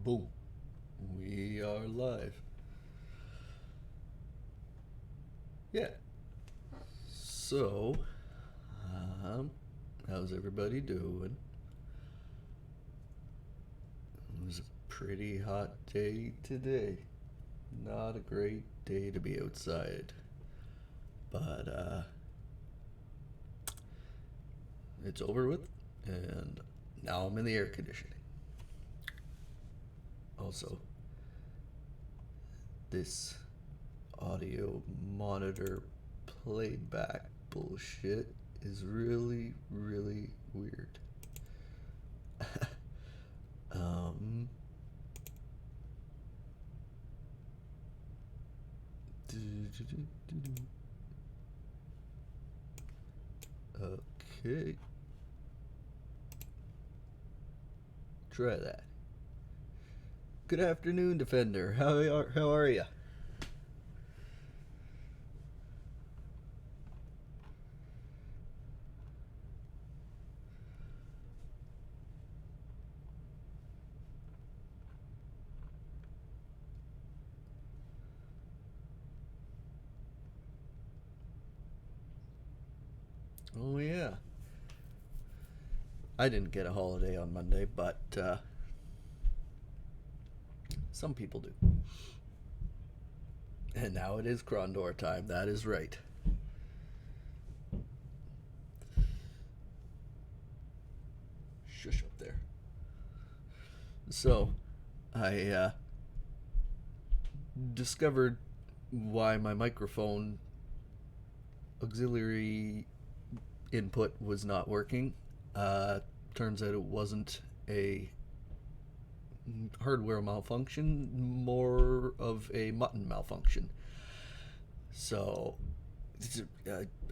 Boom. We are live. Yeah. So, um, how's everybody doing? It was a pretty hot day today. Not a great day to be outside. But, it's over with, and now I'm in the air conditioning. Also, this audio monitor playback bullshit is really, really weird. um, okay, try that. Good afternoon, Defender. How are you? Oh yeah, I didn't get a holiday on Monday, but some people do. And now it is Krondor time. That is right. Shush up there. So, I discovered why my microphone auxiliary input was not working. Turns out it wasn't a hardware malfunction, more of a mutton malfunction. So,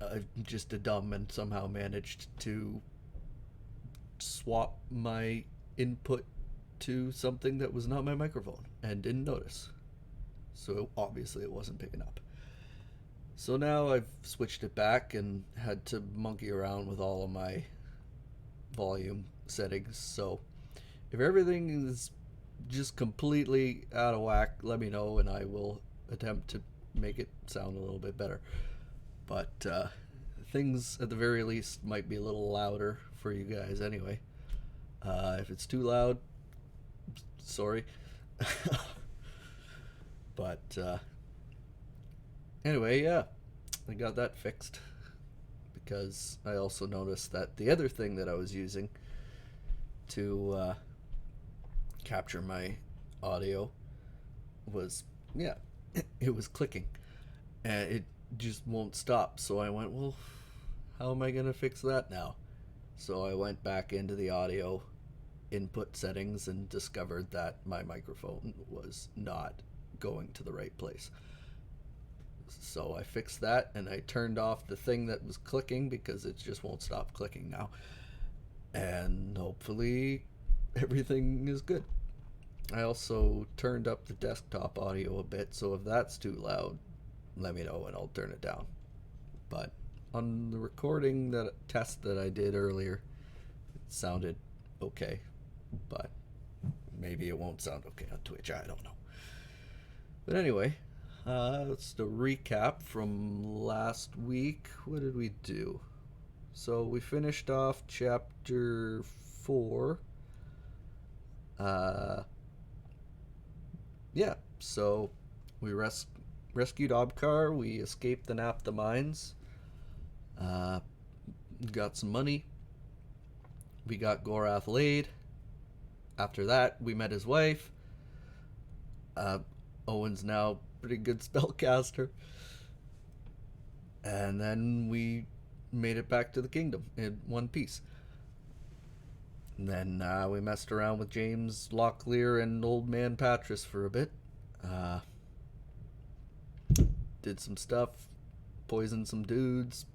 I'm just a dumb and somehow managed to swap my input to something that was not my microphone and didn't notice. So obviously it wasn't picking up. So now I've switched it back and had to monkey around with all of my volume settings. So if everything is just completely out of whack, let me know and I will attempt to make it sound a little bit better. But things at the very least might be a little louder for you guys anyway. If it's too loud, sorry. But anyway, yeah, I got that fixed because I also noticed that the other thing that I was using to capture my audio was, yeah, it was clicking and it just won't stop. So I went, well, how am I going to fix that now? So I went back into the audio input settings and discovered that my microphone was not going to the right place. So I fixed that and I turned off the thing that was clicking because it just won't stop clicking now. And hopefully everything is good. I also turned up the desktop audio a bit, so if that's too loud, let me know and I'll turn it down. But on the recording that test that I did earlier, it sounded okay, but maybe it won't sound okay on Twitch. I don't know. But anyway, let's do a recap from last week. What did we do? So we finished off chapter 4. Yeah, so we rescued Obkar, we escaped the Naphtha mines, uh, got some money, we got Gorath laid. After that, we met his wife. Owen's now pretty good spellcaster. And then we made it back to the kingdom in one piece. And then we messed around with James Locklear and Old Man Patras for a bit. Did some stuff, poisoned some dudes,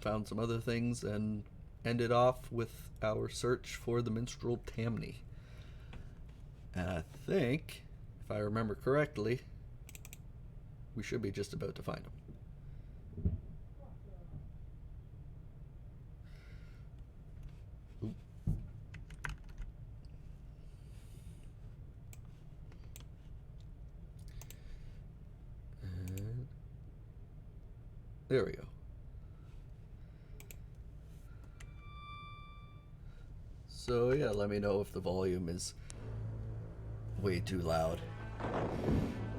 found some other things, and ended off with our search for the minstrel Tamni. And I think, if I remember correctly, we should be just about to find him. There we go. So yeah, let me know if the volume is way too loud.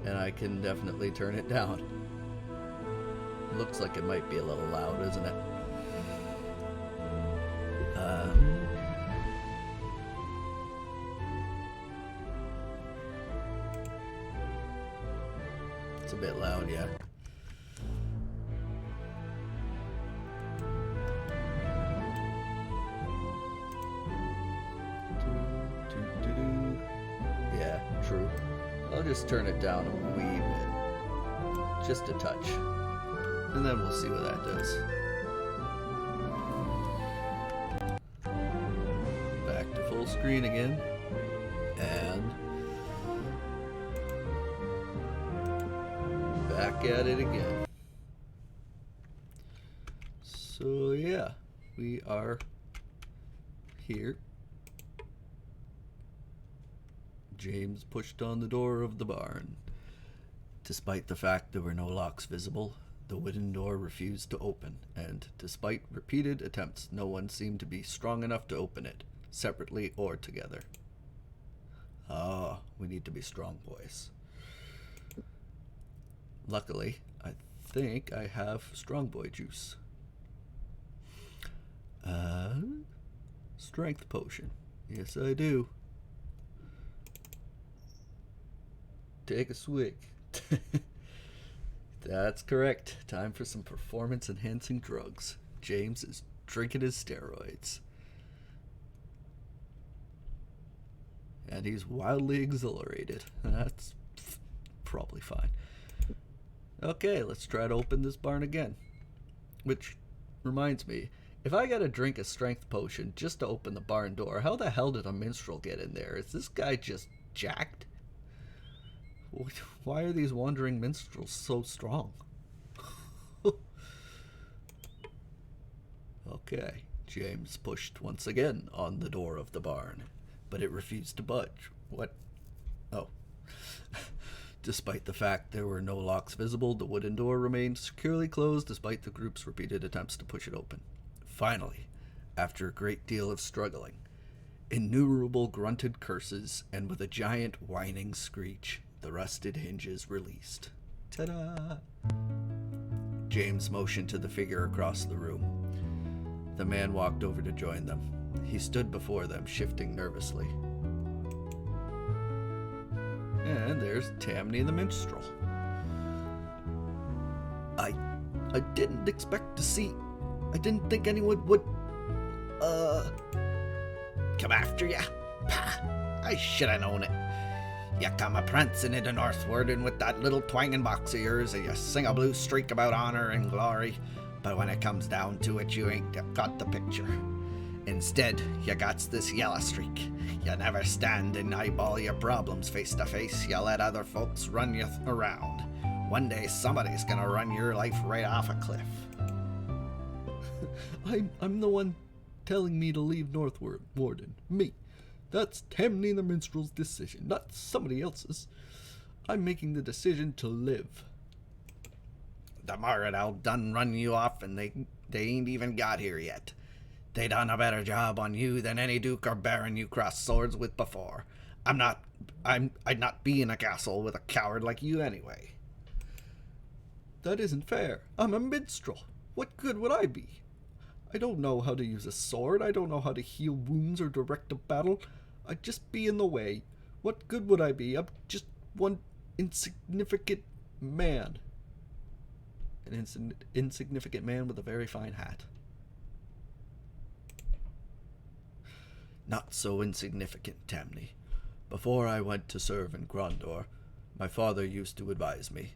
And I can definitely turn it down. Looks like it might be a little loud, isn't it? It's a bit loud, yeah. Yeah, true. I'll just turn it down a wee bit. Just a touch. And then we'll see what that does. Back to full screen again. And back at it again. So yeah, we are here. James pushed on the door of the barn. Despite the fact there were no locks visible, the wooden door refused to open, and despite repeated attempts, no one seemed to be strong enough to open it, separately or together. Ah, we need to be strong boys. Luckily, I think I have strong boy juice. Strength potion. Yes, I do. Take a swig. That's correct. Time for some performance-enhancing drugs. James is drinking his steroids. And he's wildly exhilarated. That's probably fine. Okay, let's try to open this barn again. Which reminds me, if I gotta drink a strength potion just to open the barn door, how the hell did a minstrel get in there? Is this guy just jacked? Why are these wandering minstrels so strong? Okay, James pushed once again on the door of the barn, but it refused to budge. What? Oh. Despite the fact there were no locks visible, the wooden door remained securely closed despite the group's repeated attempts to push it open. Finally, after a great deal of struggling, innumerable grunted curses, and with a giant whining screech, the rusted hinges released. Ta-da! James motioned to the figure across the room. The man walked over to join them. He stood before them, shifting nervously. And there's Tammy the minstrel. I didn't expect to see... I didn't think anyone would... come after ya? Pah! I should have known it. You come a-prancing into northward, and with that little twanging box of yours, and you sing a blue streak about honor and glory, but when it comes down to it, you ain't got the picture. Instead, you got this yellow streak. You never stand and eyeball your problems face to face. You let other folks run you around. One day, somebody's gonna run your life right off a cliff. I'm the one telling me to leave Northward, Warden. Me. That's Tammy the Minstrel's decision, not somebody else's. I'm making the decision to live. The Moradel done run you off, and they ain't even got here yet. They done a better job on you than any duke or baron you crossed swords with before. I'd not be in a castle with a coward like you anyway. That isn't fair. I'm a minstrel. What good would I be? I don't know how to use a sword. I don't know how to heal wounds or direct a battle. I'd just be in the way. What good would I be? I'm just one insignificant man. An insignificant man with a very fine hat. Not so insignificant, Tammy. Before I went to serve in Krondor, my father used to advise me,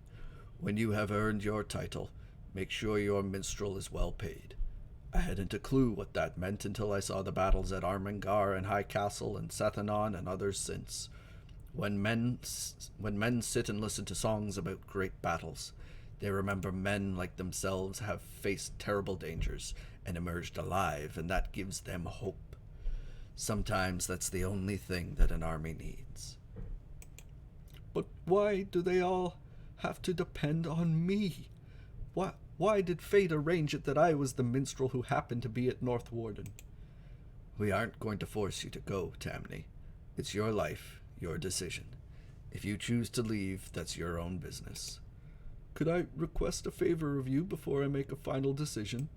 when you have earned your title, make sure your minstrel is well paid. I hadn't a clue what that meant until I saw the battles at Armengar and High Castle and Sethanon and others since. When men sit and listen to songs about great battles, they remember men like themselves have faced terrible dangers and emerged alive, and that gives them hope. Sometimes that's the only thing that an army needs. But why do they all have to depend on me? Why did fate arrange it that I was the minstrel who happened to be at North Warden? We aren't going to force you to go, Tamny. It's your life, your decision. If you choose to leave, that's your own business. Could I request a favor of you before I make a final decision?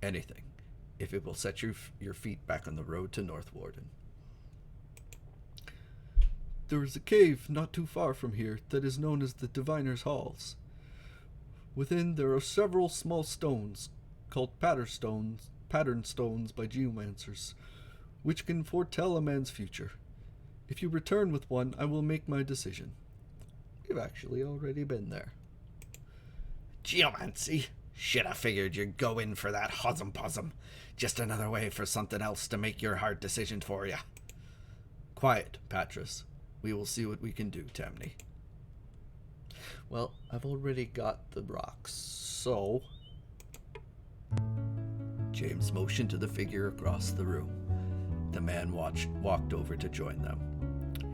Anything, if it will set your feet back on the road to North Warden. There is a cave not too far from here that is known as the Diviner's Halls. Within there are several small stones, called pattern stones by geomancers, which can foretell a man's future. If you return with one, I will make my decision. We've actually already been there. Geomancy? Should have figured you'd go in for that hosm-posm. Just another way for something else to make your hard decision for you. Quiet, Patras. We will see what we can do, Tamny. Well, I've already got the rocks, so... James motioned to the figure across the room. The man walked over to join them.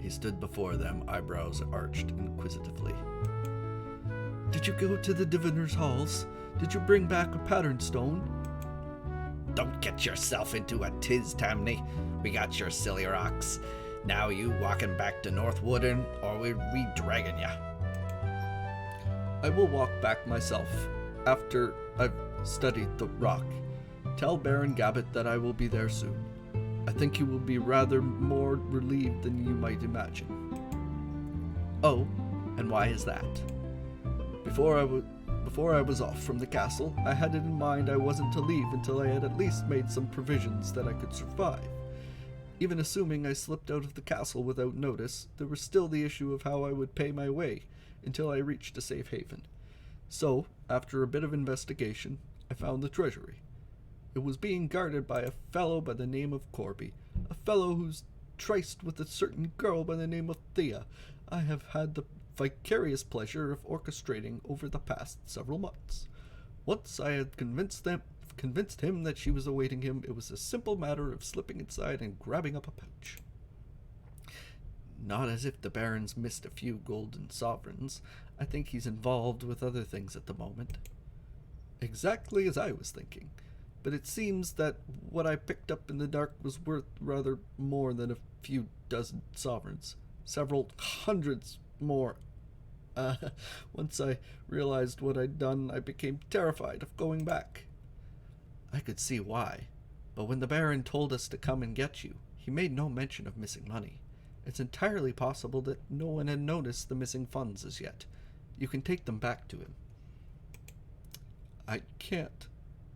He stood before them, eyebrows arched inquisitively. Did you go to the Diviner's Halls? Did you bring back a pattern stone? Don't get yourself into a tiz, Tamny. We got your silly rocks. Now you walking back to North Woodern, or we'll be dragging ya. I will walk back myself, after I've studied the rock. Tell Baron Gabbett that I will be there soon. I think he will be rather more relieved than you might imagine. Oh, and why is that? Before I was off from the castle, I had it in mind I wasn't to leave until I had at least made some provisions that I could survive. Even assuming I slipped out of the castle without notice, there was still the issue of how I would pay my way until I reached a safe haven. So, after a bit of investigation, I found the treasury. It was being guarded by a fellow by the name of Corby, a fellow who's traced with a certain girl by the name of Thea I have had the vicarious pleasure of orchestrating over the past several months. Once I had convinced him that she was awaiting him, it was a simple matter of slipping inside and grabbing up a pouch. Not as if the Baron's missed a few golden sovereigns. I think he's involved with other things at the moment. Exactly as I was thinking. But it seems that what I picked up in the dark was worth rather more than a few dozen sovereigns. Several hundreds more. Once I realized what I'd done, I became terrified of going back. I could see why, but when the Baron told us to come and get you, he made no mention of missing money. It's entirely possible that no one had noticed the missing funds as yet. You can take them back to him. I can't.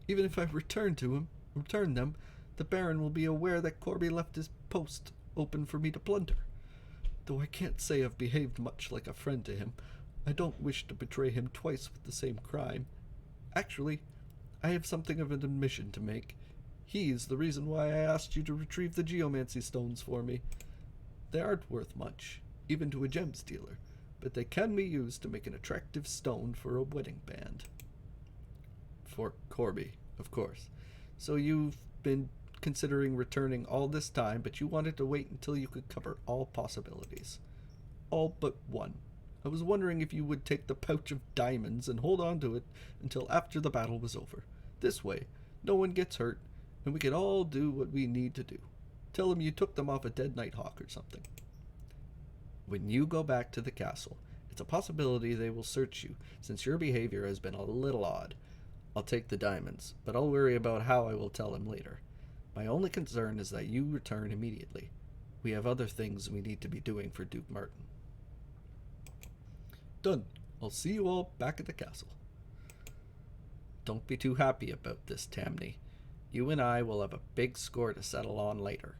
Even if I return them, the Baron will be aware that Corby left his post open for me to plunder. Though I can't say I've behaved much like a friend to him, I don't wish to betray him twice with the same crime. Actually, I have something of an admission to make. He is the reason why I asked you to retrieve the geomancy stones for me. They aren't worth much, even to a gems dealer, but they can be used to make an attractive stone for a wedding band. For Corby, of course. So you've been considering returning all this time, but you wanted to wait until you could cover all possibilities. All but one. I was wondering if you would take the pouch of diamonds and hold on to it until after the battle was over. This way, no one gets hurt, and we can all do what we need to do. Tell them you took them off a dead nighthawk or something. When you go back to the castle, it's a possibility they will search you, since your behavior has been a little odd. I'll take the diamonds, but I'll worry about how I will tell him later. My only concern is that you return immediately. We have other things we need to be doing for Duke Martin. Done. I'll see you all back at the castle. Don't be too happy about this, Tamny. You and I will have a big score to settle on later.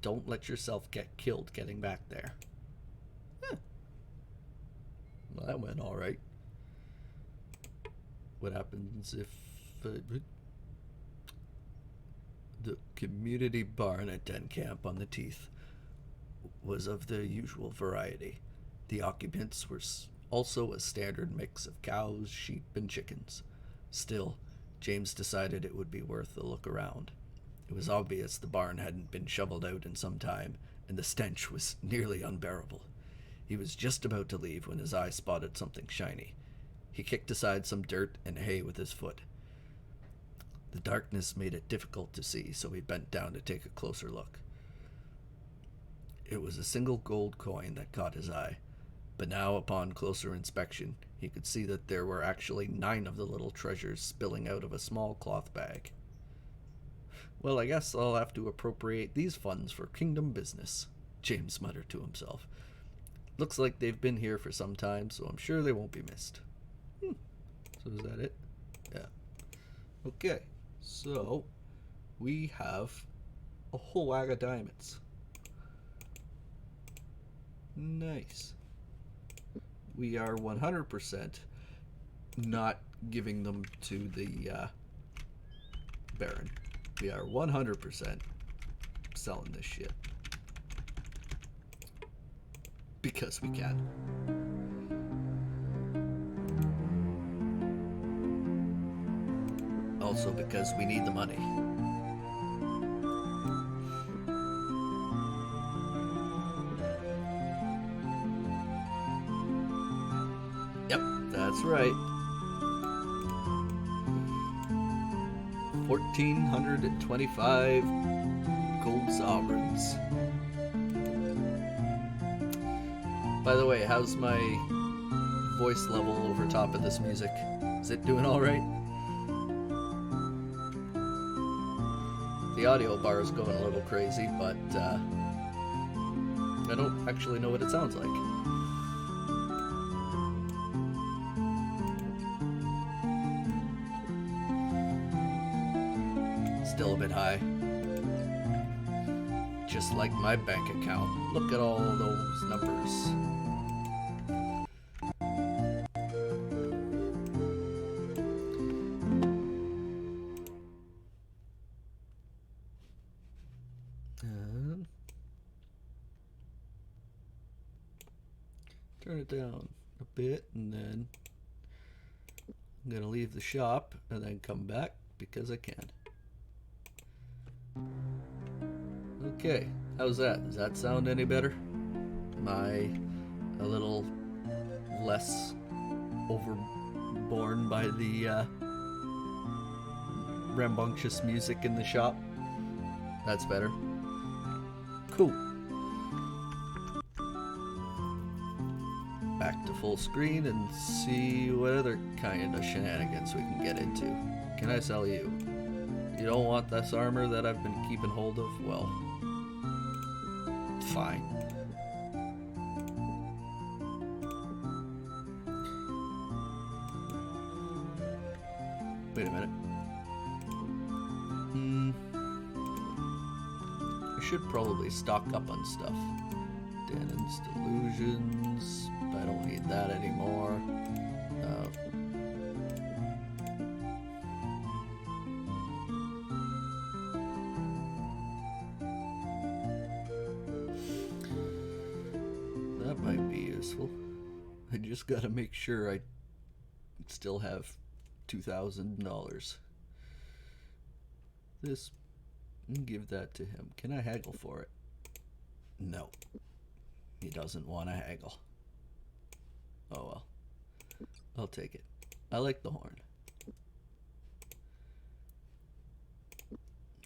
Don't let yourself get killed getting back there. Well, that went all right. What happens if the community barn at Den Camp on the Teeth was of the usual variety? The occupants were also a standard mix of cows, sheep, and chickens. Still, James decided it would be worth a look around. It was obvious the barn hadn't been shoveled out in some time, and the stench was nearly unbearable. He was just about to leave when his eye spotted something shiny. He kicked aside some dirt and hay with his foot. The darkness made it difficult to see, so he bent down to take a closer look. It was a single gold coin that caught his eye, but now, upon closer inspection, he could see that there were actually 9 of the little treasures spilling out of a small cloth bag. Well, I guess I'll have to appropriate these funds for kingdom business, James muttered to himself. Looks like they've been here for some time, so I'm sure they won't be missed. So is that it? Yeah. Okay, so we have a whole bag of diamonds. Nice. We are 100% not giving them to the Baron. We are 100% selling this shit. Because we can. Also because we need the money. Yep, that's right. 1,425 gold sovereigns. By the way, how's my voice level over top of this music? Is it doing all right? The audio bar is going a little crazy, but I don't actually know what it sounds like. Still a bit high. Just like my bank account. Look at all those numbers. Turn it down a bit, and then I'm gonna leave the shop and then come back because I can. Okay, how's that? Does that sound any better? Am I a little less overborne by the rambunctious music in the shop? That's better. Cool. Back to full screen and see what other kind of shenanigans we can get into. Can I sell you? You don't want this armor that I've been keeping hold of? Well, fine. Wait a minute. I should probably stock up on stuff. Denon's Delusions, but I don't need that anymore. That might be useful. I just gotta make sure I still have $2,000. This, give that to him. Can I haggle for it? No. He doesn't want to haggle. Oh well. I'll take it. I like the horn.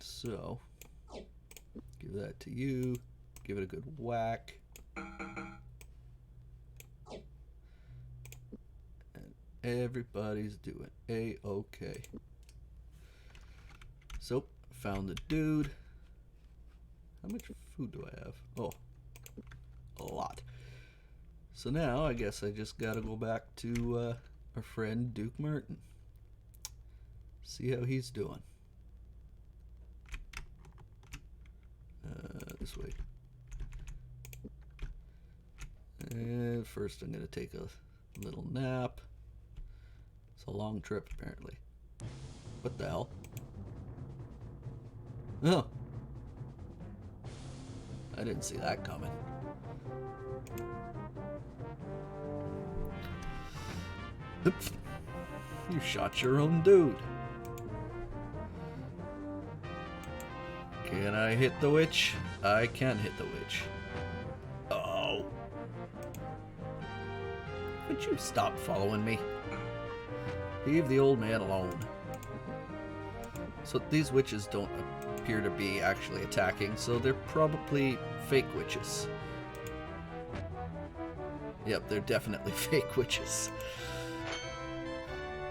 So, give that to you. Give it a good whack. And everybody's doing A-okay. So, found the dude. How much food do I have? Oh, a lot. So now I guess I just gotta go back to our friend Duke Merton. See how he's doing. This way. And first I'm gonna take a little nap. It's a long trip apparently. What the hell? Oh. I didn't see that coming. Oops. You shot your own dude. Can I hit the witch? I can hit the witch. Oh. Would you stop following me? Leave the old man alone. So these witches don't appear to be actually attacking, so they're probably fake witches. Yep, they're definitely fake witches.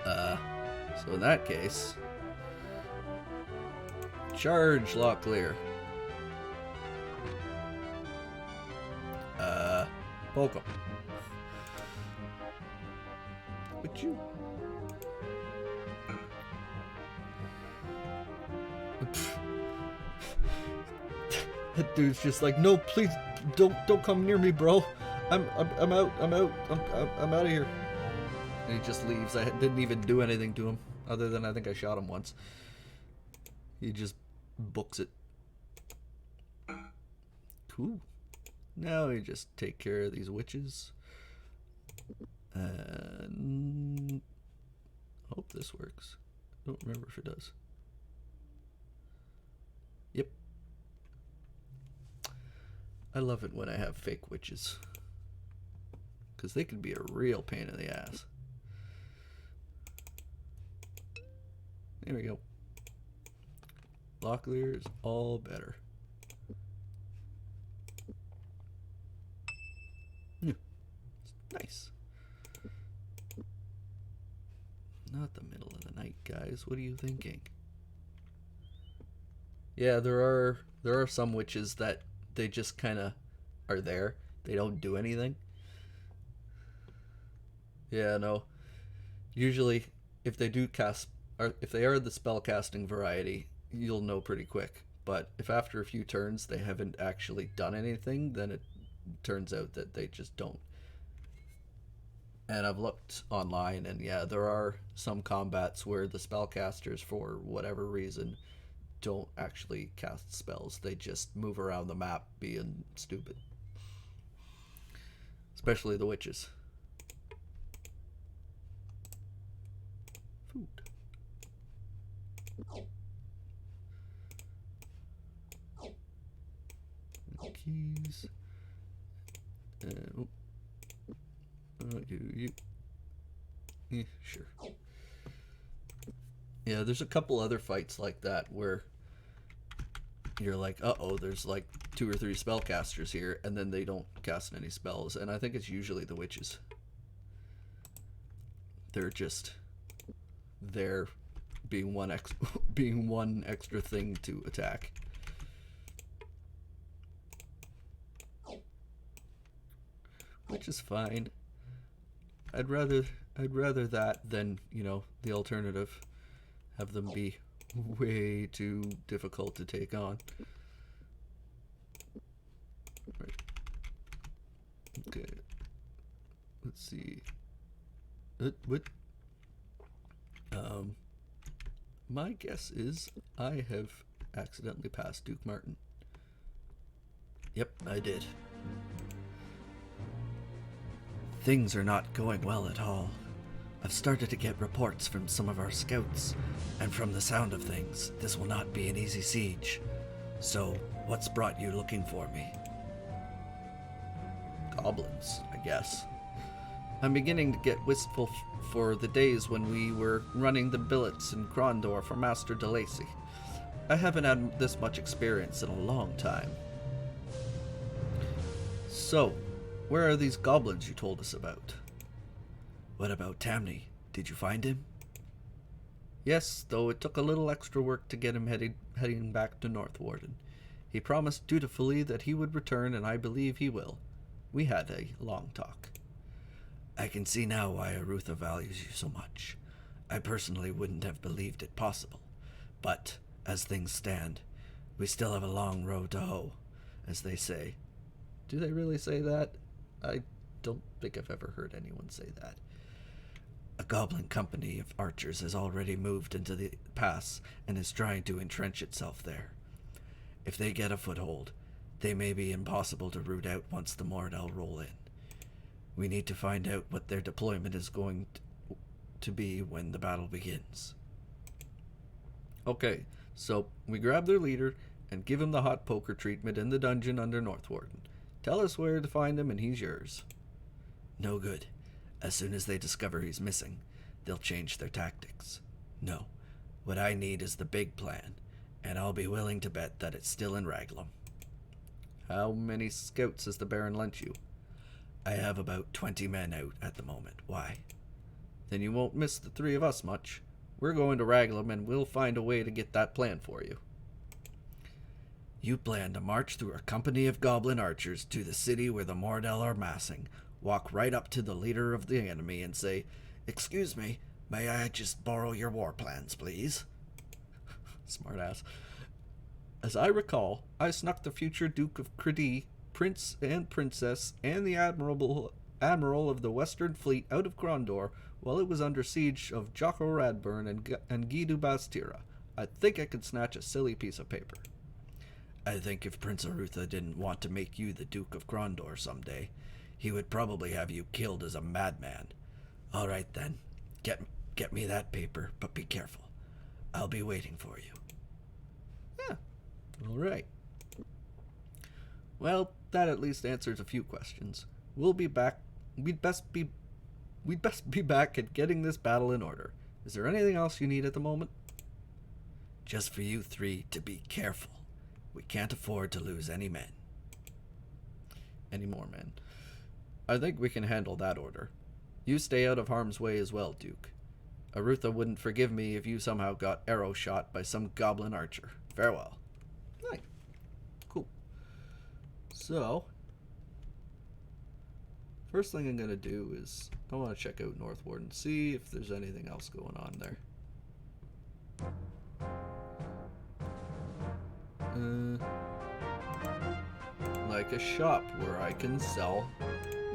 So in that case, charge Locklear. Poke him. Would you? That dude's just like, no, please, don't come near me, bro. I'm out of here. And he just leaves. I didn't even do anything to him, other than I think I shot him once. He just books it. Cool. Now we just take care of these witches. And I hope this works. I don't remember if it does. Yep. I love it when I have fake witches, because they can be a real pain in the ass. There we go. Locklear is all better. Yeah. Nice. Not the middle of the night, guys. What are you thinking? Yeah, there are some witches that they just kind of are there. They don't do anything. Yeah, no. Usually, if they do cast, or if they are the spell casting variety, you'll know pretty quick. But if after a few turns they haven't actually done anything, then it turns out that they just don't. And I've looked online, and yeah, there are some combats where the spellcasters, for whatever reason, don't actually cast spells. They just move around the map being stupid. Especially the witches. Food. Keys. You. Yeah, sure. Yeah, there's a couple other fights like that where you're like, uh-oh, there's like 2 or 3 spellcasters here, and then they don't cast any spells, and I think it's usually the witches. They're just there being one extra thing to attack. Which is fine. I'd rather that than, you know, the alternative. Have them be way too difficult to take on. Right. Okay. Let's see. What? My guess is I have accidentally passed Duke Martin. Yep, I did. Things are not going well at all. I've started to get reports from some of our scouts, and from the sound of things, this will not be an easy siege. So, what's brought you looking for me? Goblins, I guess. I'm beginning to get wistful for the days when we were running the billets in Krondor for Master DeLacy. I haven't had this much experience in a long time. So, where are these goblins you told us about? What about Tamni? Did you find him? Yes, though it took a little extra work to get him heading back to North Warden. He promised dutifully that he would return, and I believe he will. We had a long talk. I can see now why Arutha values you so much. I personally wouldn't have believed it possible. But, as things stand, we still have a long road to hoe, as they say. Do they really say that? I don't think I've ever heard anyone say that. A goblin company of archers has already moved into the pass and is trying to entrench itself there. If they get a foothold, they may be impossible to root out once the Mordell roll in. We need to find out what their deployment is going to be when the battle begins. Okay, so we grab their leader and give him the hot poker treatment in the dungeon under North Warden. Tell us where to find him and he's yours. No good. As soon as they discover he's missing, they'll change their tactics. No, what I need is the big plan, and I'll be willing to bet that it's still in Raglan. How many scouts has the Baron lent you? I have about 20 men out at the moment. Why? Then you won't miss the three of us much. We're going to Raglan, and we'll find a way to get that plan for you. You plan to march through a company of goblin archers to the city where the Mordel are massing, walk right up to the leader of the enemy and say, "Excuse me, may I just borrow your war plans, please?" Smartass. As I recall, I snuck the future Duke of Krondor, Prince and Princess, and the Admiral of the Western Fleet out of Krondor while it was under siege of Jocko Radburn and Guy du Bastira. I think I could snatch a silly piece of paper. I think if Prince Arutha didn't want to make you the Duke of Krondor someday, he would probably have you killed as a madman. All right then, get me that paper, but be careful. I'll be waiting for you. Yeah, all right. Well, that at least answers a few questions. We'll be back. We'd best be back at getting this battle in order. Is there anything else you need at the moment? Just for you three to be careful. We can't afford to lose any men. Any more men? I think we can handle that order. You stay out of harm's way as well, Duke. Arutha wouldn't forgive me if you somehow got arrow shot by some goblin archer. Farewell. Right. Cool. So, first thing I'm going to do is I want to check out Northward and see if there's anything else going on there. Like a shop where I can sell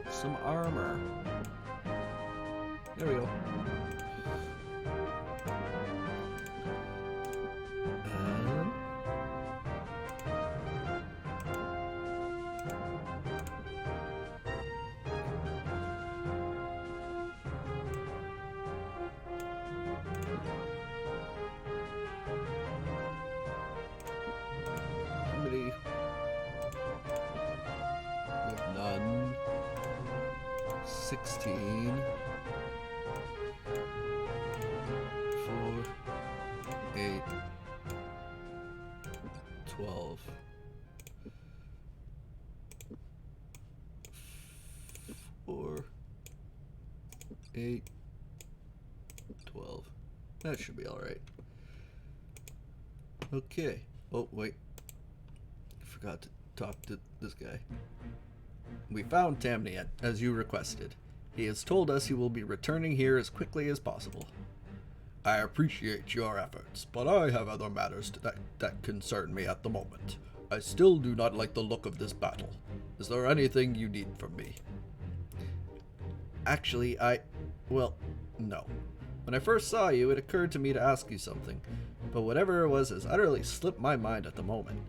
some armor. There we go. None. 16. 4. 8. 12. 4. 8. 12. That should be alright. Okay. Oh, wait. I forgot to talk to this guy. We found Tamniet, as you requested. He has told us he will be returning here as quickly as possible. I appreciate your efforts, but I have other matters that concern me at the moment. I still do not like the look of this battle. Is there anything you need from me? Actually, well, no. When I first saw you, it occurred to me to ask you something, but whatever it was has utterly slipped my mind at the moment.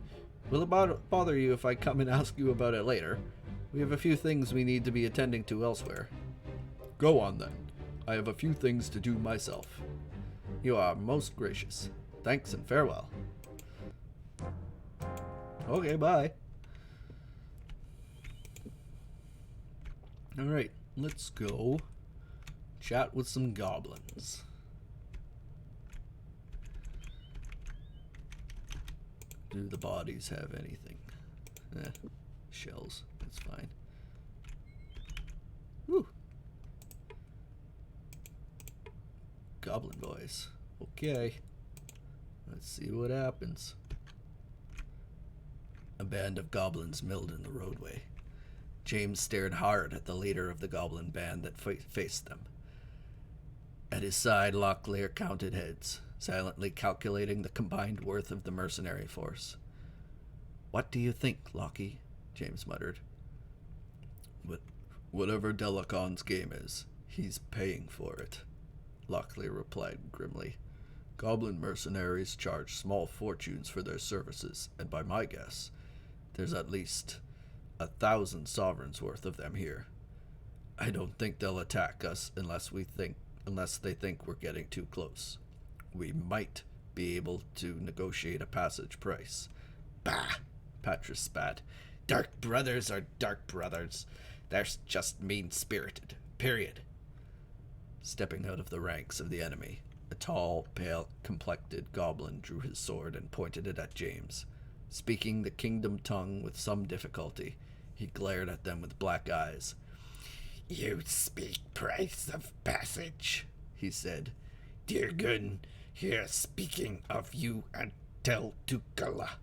Will it bother you if I come and ask you about it later? We have a few things we need to be attending to elsewhere. Go on then. I have a few things to do myself. You are most gracious. Thanks and farewell. Okay, bye. Alright, let's go chat with some goblins. Do the bodies have anything? Shells. That's fine. Woo. Goblin voice. Okay. Let's see what happens. A band of goblins milled in the roadway. James stared hard at the leader of the goblin band that faced them. At his side, Locklear counted heads, silently calculating the combined worth of the mercenary force. "What do you think, Lockie?" James muttered. Whatever Delacon's game is, he's paying for it, Locklear replied grimly. Goblin mercenaries charge small fortunes for their services, and by my guess, there's at least 1,000 sovereigns worth of them here. I don't think they'll attack us unless they think we're getting too close. We might be able to negotiate a passage price. Bah! Patras spat. Dark brothers are dark brothers. They're just mean-spirited. Period. Stepping out of the ranks of the enemy, a tall, pale-complected goblin drew his sword and pointed it at James. Speaking the kingdom tongue with some difficulty, he glared at them with black eyes. You speak price of passage, he said. Dear Gun, here speaking of you and tell to Gullah.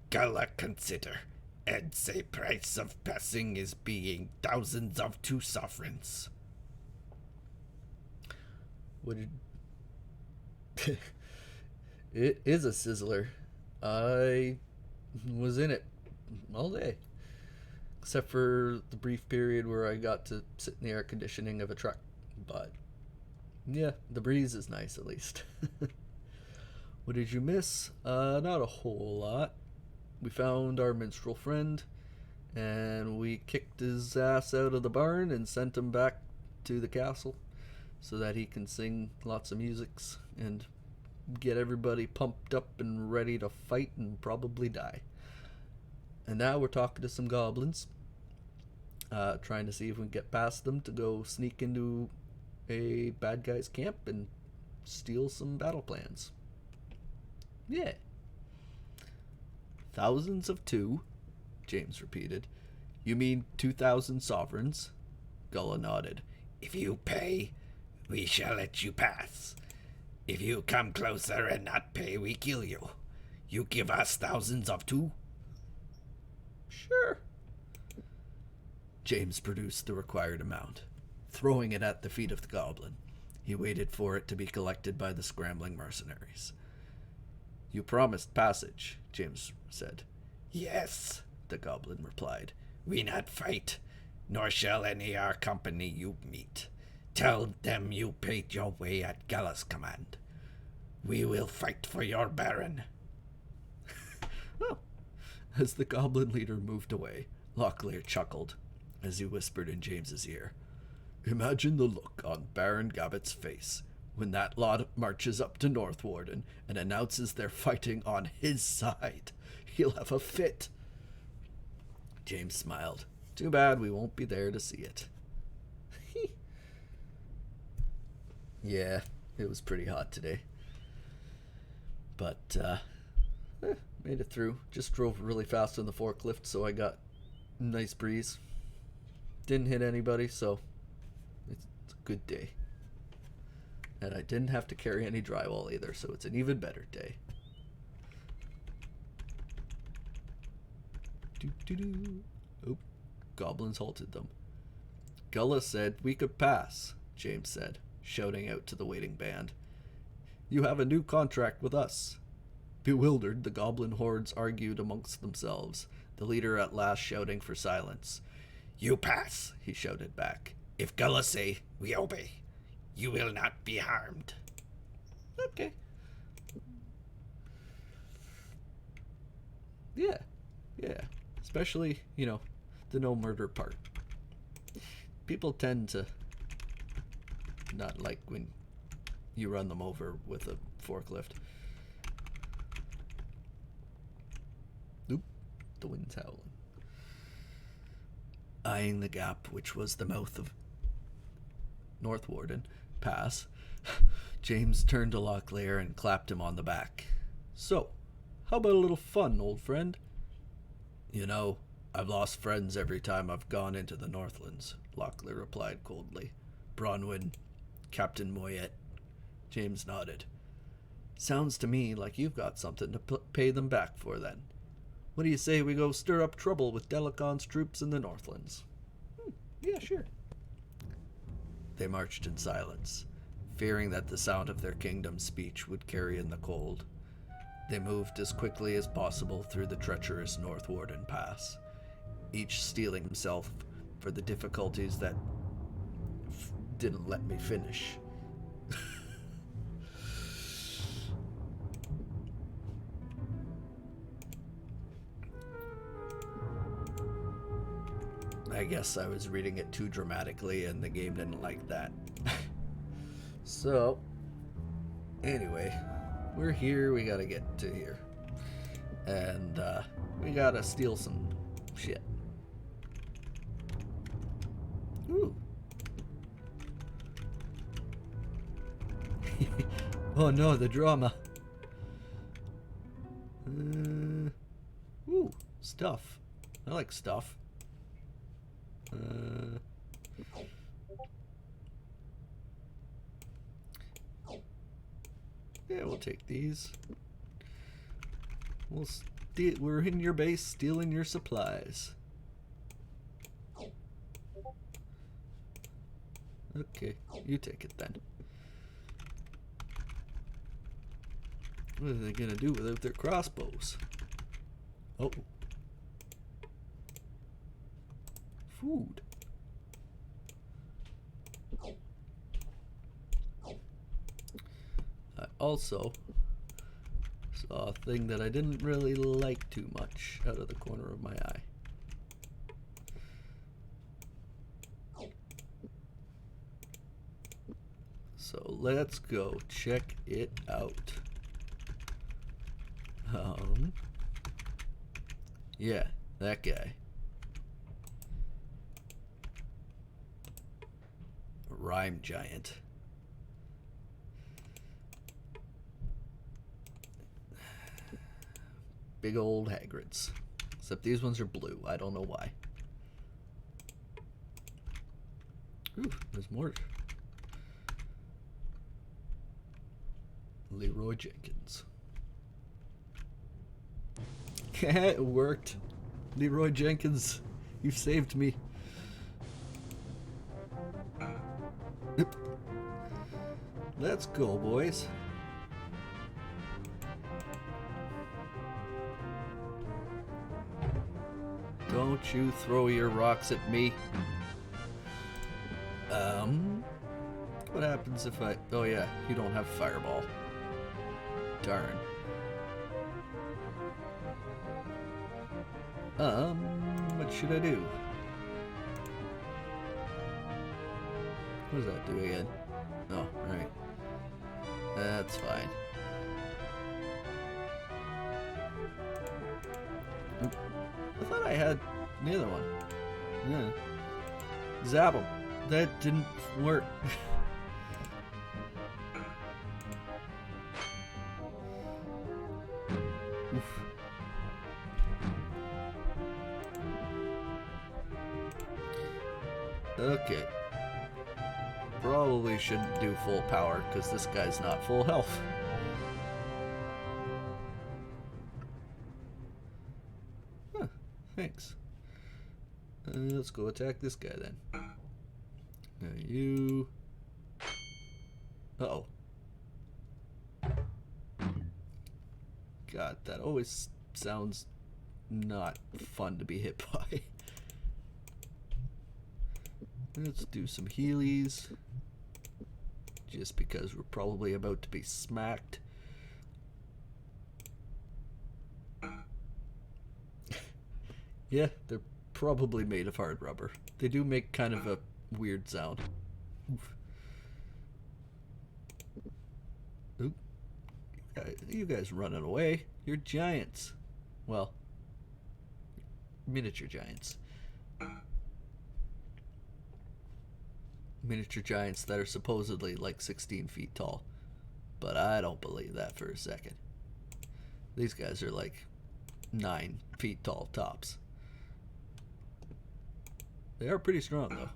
Gullah consider, and say price of passing is being thousands of 2 sovereigns. What did... It is a sizzler. I was in it all day. Except for the brief period where I got to sit in the air conditioning of a truck. But, yeah, the breeze is nice at least. What did you miss? Not a whole lot. We found our minstrel friend, and we kicked his ass out of the barn and sent him back to the castle so that he can sing lots of musics and get everybody pumped up and ready to fight and probably die. And now we're talking to some goblins, trying to see if we can get past them to go sneak into a bad guy's camp and steal some battle plans. Yeah. Thousands of 2, James repeated. You mean 2,000 sovereigns? Gullah nodded. If you pay, we shall let you pass. If you come closer and not pay, we kill you. You give us thousands of 2? Sure. James produced the required amount, throwing it at the feet of the goblin. He waited for it to be collected by the scrambling mercenaries. You promised passage, James said. Yes, the goblin replied. We not fight, nor shall any our company you meet. Tell them you paid your way at Gullah's command. We will fight for your baron. Oh. As the goblin leader moved away, Locklear chuckled as he whispered in James's ear. Imagine the look on Baron Gabbet's face when that lot marches up to North Warden and announces they're fighting on his side. He'll have a fit. James smiled. Too bad we won't be there to see it. Yeah, it was pretty hot today. But, made it through. Just drove really fast on the forklift, so I got a nice breeze. Didn't hit anybody, so it's a good day. And I didn't have to carry any drywall either, so it's an even better day. Doo-doo-doo. Oh, goblins halted them. Gullah said we could pass, James said, shouting out to the waiting band. You have a new contract with us. Bewildered, the goblin hordes argued amongst themselves, the leader at last shouting for silence. You pass, he shouted back. If Gullah say, we obey. You will not be harmed. Okay. Yeah. Especially, the no murder part. People tend to not like when you run them over with a forklift. Oop, the wind's howling. Eyeing the gap which was the mouth of North Warden Pass, James turned to Locklear and clapped him on the back. So, how about a little fun, old friend? You know, I've lost friends every time I've gone into the Northlands, Locklear replied coldly. Bronwyn, Captain Moyet. James nodded. Sounds to me like you've got something to pay them back for then. What do you say we go stir up trouble with Delacon's troops in the Northlands? Yeah, sure. They marched in silence, fearing that the sound of their kingdom's speech would carry in the cold. They moved as quickly as possible through the treacherous North Warden Pass, each steeling himself for the difficulties that didn't let me finish. I guess I was reading it too dramatically and the game didn't like that. So, anyway, we're here, we gotta get to here. And, we gotta steal some shit. Ooh. Oh no, the drama. Ooh, stuff. I like stuff. Yeah, we'll take these. We're in your base stealing your supplies. Okay, you take it then. What are they gonna do without their crossbows? Oh. Food. I also saw a thing that I didn't really like too much out of the corner of my eye. So let's go check it out. Yeah, that guy. A rhyme giant. Big old Hagrids. Except these ones are blue. I don't know why. Ooh, there's more. Leroy Jenkins. It worked. Leroy Jenkins, you've saved me. Let's go, boys. Don't you throw your rocks at me. What happens if I... Oh yeah, you don't have fireball. Darn. What should I do? What does that do again? Oh, right. That's fine. Oop. I thought I had the other one. Yeah. Zap him. That didn't work. Oof. Okay. Probably shouldn't do full power because this guy's not full health. Huh, thanks. Let's go attack this guy then. You... Uh-oh. God, that always sounds not fun to be hit by. Let's do some healies. Just because we're probably about to be smacked. Yeah, they're probably made of hard rubber. They do make kind of a weird sound. Oof. Oop. You guys running away. You're giants. Well, miniature giants. Miniature giants that are supposedly like 16 feet tall. But I don't believe that for a second. These guys are like 9 feet tall tops. They are pretty strong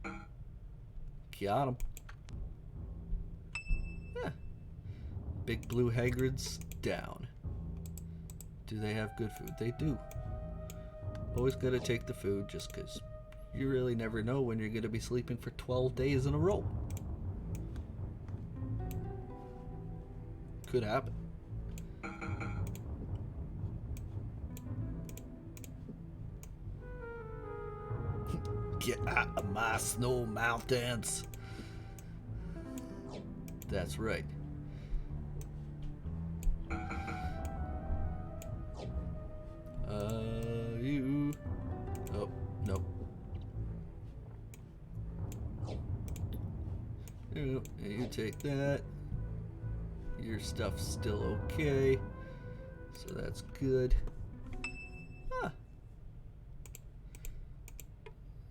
though. Got him. Yeah. Big blue Hagrids down. Do they have good food? They do. Always gotta take the food just because you really never know when you're gonna be sleeping for 12 days in a row. Could happen. Get out of my snow mountains. That's right. You. Oh, nope. You take that. Your stuff's still okay. So that's good. Huh.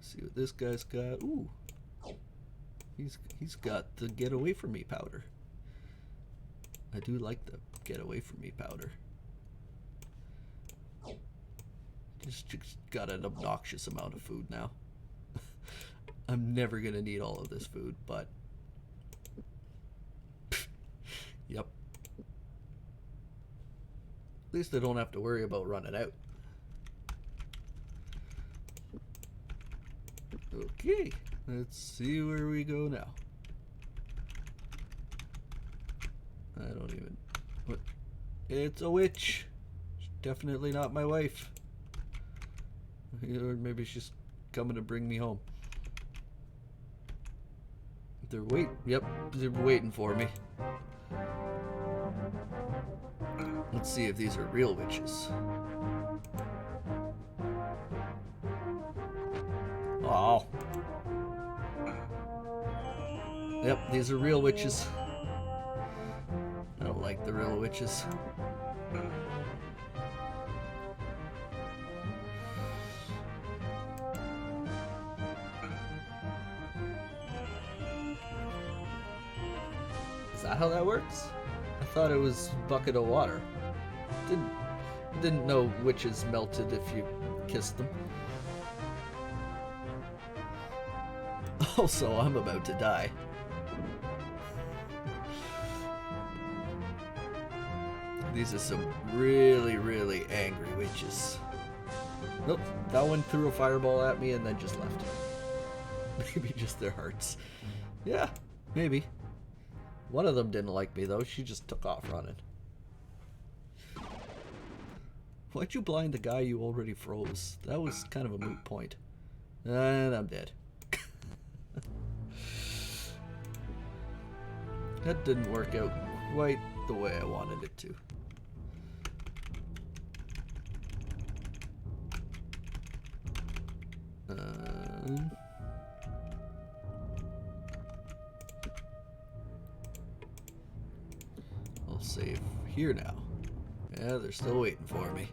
See what this guy's got. Ooh. He's got the get away from me powder. I do like the get away from me powder. Just got an obnoxious amount of food now. I'm never gonna need all of this food, but yep. At least I don't have to worry about running out. Okay, let's see where we go now. I don't even... What? It's a witch. She's definitely not my wife. Or maybe she's coming to bring me home. Yep, they're waiting for me. Let's see if these are real witches. Oh. Yep, these are real witches. I don't like the real witches. Is that how that works? I thought it was bucket of water. Didn't know witches melted if you kissed them. Also, I'm about to die. These are some really, really angry witches. Nope, that one threw a fireball at me and then just left. Maybe just their hearts. Yeah, maybe. One of them didn't like me though, she just took off running. Why'd you blind the guy you already froze? That was kind of a moot point. And I'm dead. That didn't work out quite the way I wanted it to. I'll save here now. Yeah, they're still waiting for me.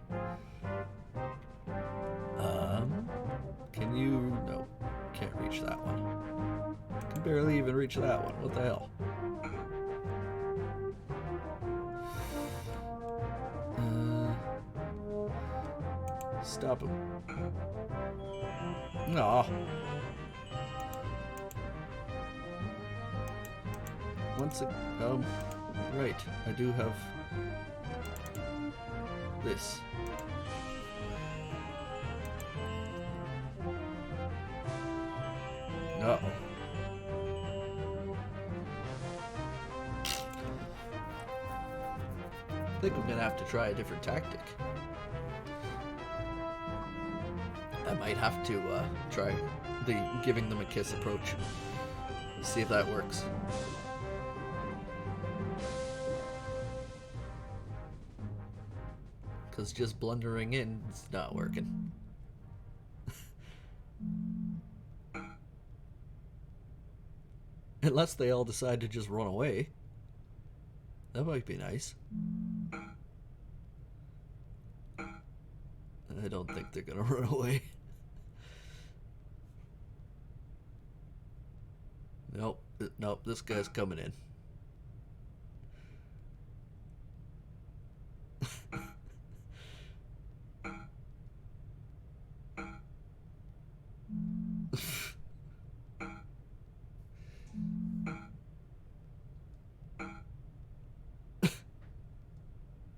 Can you... No, can't reach that one. Can barely even reach that one. What the hell? Stop him. Aw. Once it... right. I do have... this. Uh-oh. I think I'm gonna have to try a different tactic. I might have to try the giving them a kiss approach. See if that works. Because just blundering in is not working. Unless they all decide to just run away. That might be nice. I don't think they're gonna run away. Nope, nope, this guy's coming in.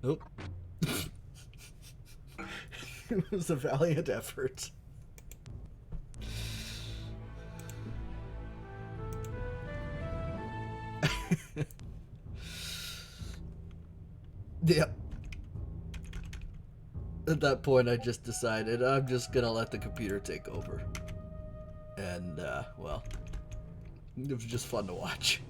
Nope. It was a valiant effort. Yep. At that point, I just decided I'm just gonna let the computer take over. And, well, it was just fun to watch.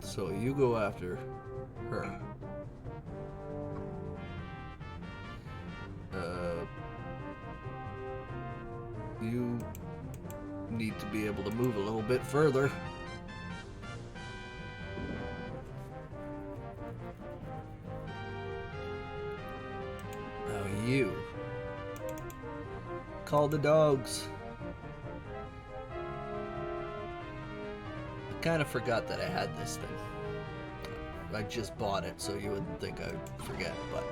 So you go after her. You need to be able to move a little bit further. Now you call the dogs. I kind of forgot that I had this thing. I just bought it, so you wouldn't think I would forget, but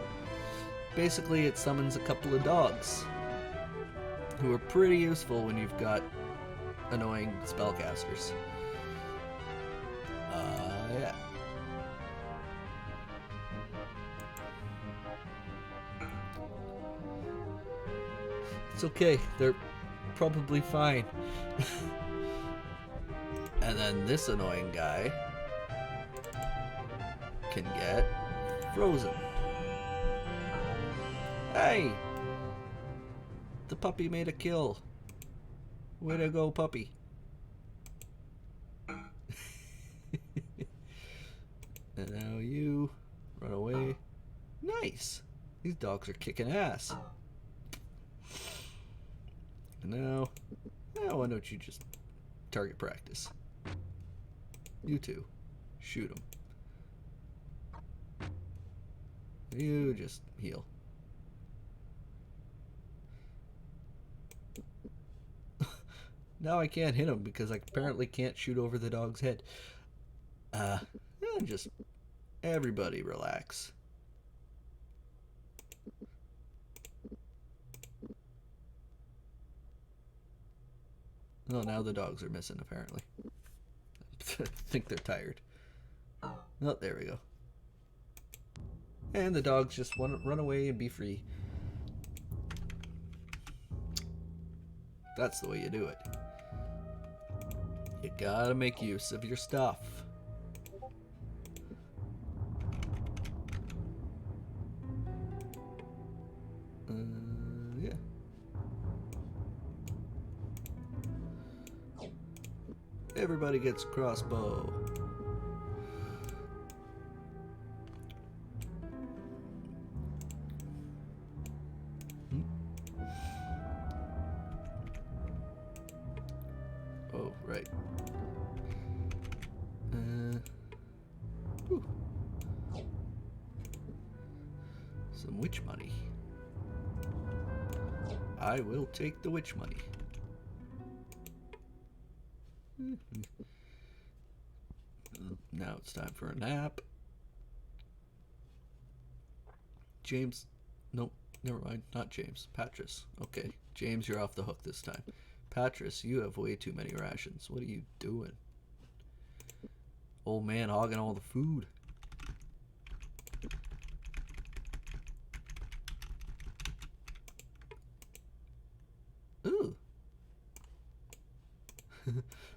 basically it summons a couple of dogs who are pretty useful when you've got annoying spellcasters. Yeah. It's okay, they're probably fine. And then this annoying guy can get frozen. Hey! The puppy made a kill. Way to go, puppy. And now you run away. Nice! These dogs are kicking ass. And now, why don't you just target practice? You two, shoot them. You just heal. Now I can't hit him because I apparently can't shoot over the dog's head. Just everybody relax. Oh, now the dogs are missing apparently. I think they're tired. Oh, there we go. And the dogs just want to run away and be free. That's the way you do it. You gotta make use of your stuff. Yeah. Everybody gets a crossbow. Oh, right. Some witch money. I will take the witch money. Now it's time for a nap. James. Nope, never mind. Not James. Patras. Okay, James, you're off the hook this time. Patras, you have way too many rations. What are you doing? Old man hogging all the food. Ooh.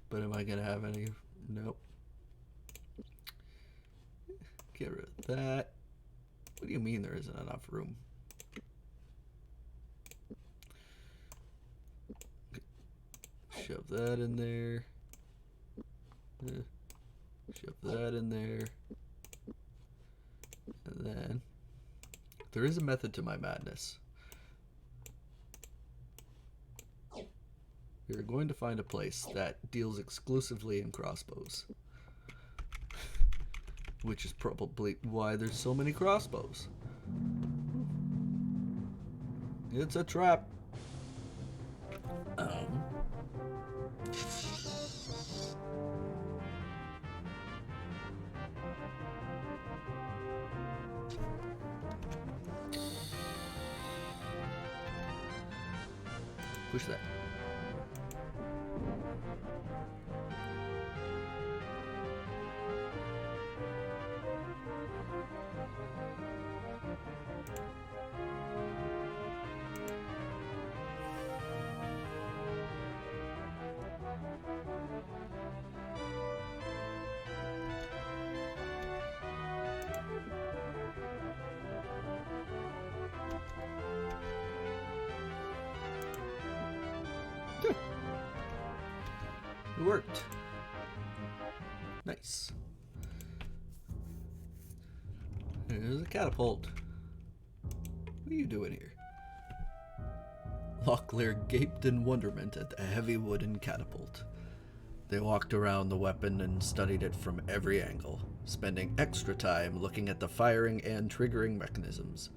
But am I gonna have any? Nope. Get rid of that. What do you mean there isn't enough room? Shove that in there. Shove that in there. And then there is a method to my madness. You're going to find a place that deals exclusively in crossbows. Which is probably why there's so many crossbows. It's a trap. Push that. It worked. Nice. There's a catapult. What are you doing here? Locklear gaped in wonderment at the heavy wooden catapult. They walked around the weapon and studied it from every angle, spending extra time looking at the firing and triggering mechanisms.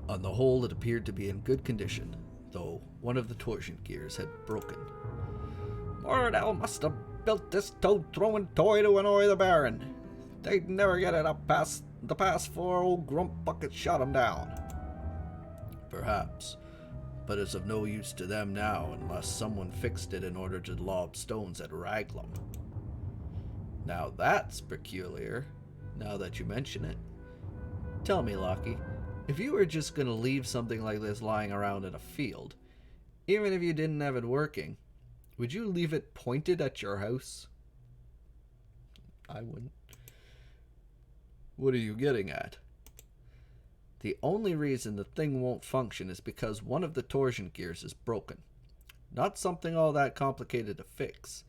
On the whole, it appeared to be in good condition. though one of the torsion gears had broken. Moradel must have built this toad-throwing toy to annoy the Baron. They'd never get it up past the pass 4 old Grump Bucket shot him down. Perhaps, but it's of no use to them now unless someone fixed it in order to lob stones at Raglan. Now that's peculiar, now that you mention it. Tell me, Lockie, if you were just going to leave something like this lying around in a field, even if you didn't have it working, would you leave it pointed at your house? I wouldn't. What are you getting at? The only reason the thing won't function is because one of the torsion gears is broken. Not something all that complicated to fix.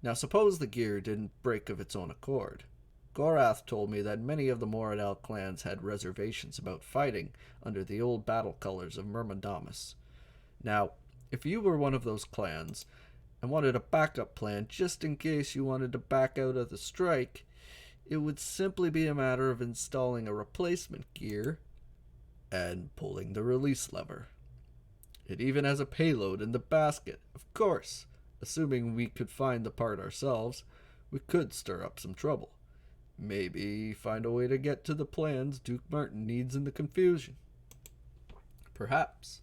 Now suppose the gear didn't break of its own accord. Gorath told me that many of the Moradel clans had reservations about fighting under the old battle colors of Myrmidamus. Now, if you were one of those clans and wanted a backup plan just in case you wanted to back out of the strike, it would simply be a matter of installing a replacement gear and pulling the release lever. It even has a payload in the basket. Of course, assuming we could find the part ourselves, we could stir up some trouble. Maybe find a way to get to the plans Duke Martin needs in the confusion. Perhaps.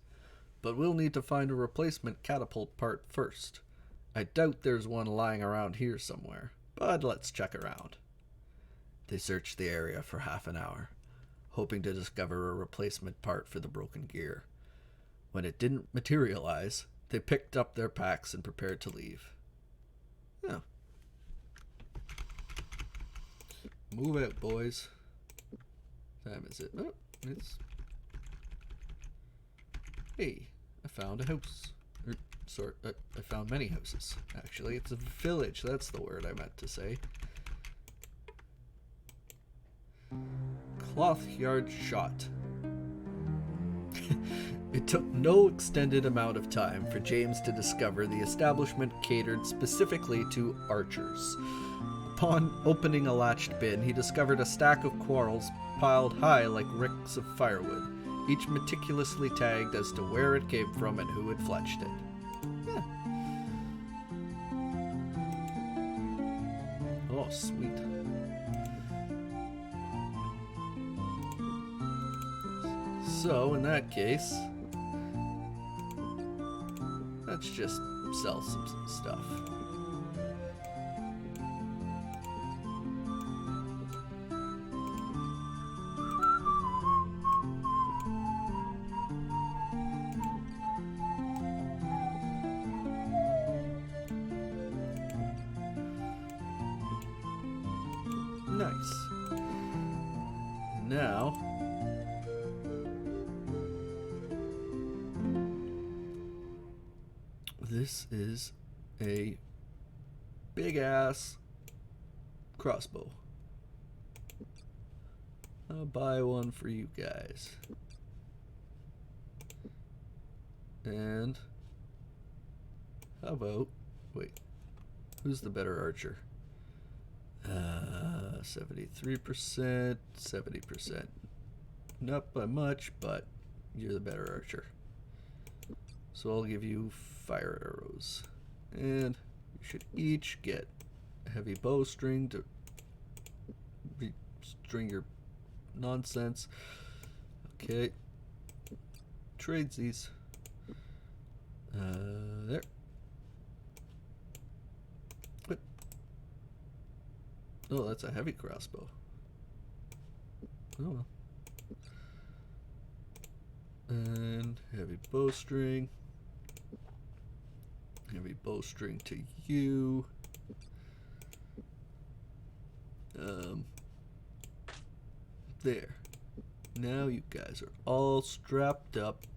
But we'll need to find a replacement catapult part first. I doubt there's one lying around here somewhere, but let's check around. They searched the area for half an hour, hoping to discover a replacement part for the broken gear. When it didn't materialize, they picked up their packs and prepared to leave. Oh. Move out, boys. What time is it? Oh, it's... Hey, I found a house. I found many houses, actually. It's a village, that's the word I meant to say. Cloth yard shot. It took no extended amount of time for James to discover the establishment catered specifically to archers. Upon opening a latched bin, he discovered a stack of quarrels piled high like ricks of firewood, each meticulously tagged as to where it came from and who had fletched it. Yeah. Oh, sweet. So, in that case, let's just sell some stuff. Nice. Now, this is a big ass crossbow. I'll buy one for you guys. And how about, wait, who's the better archer? 73%, 70%. Not by much, but you're the better archer. So I'll give you fire arrows. And you should each get a heavy bowstring to string your nonsense. Okay. Tradesies. There. What? Oh, that's a heavy crossbow. Oh well. And heavy bowstring. Heavy bowstring to you. There. Now you guys are all strapped up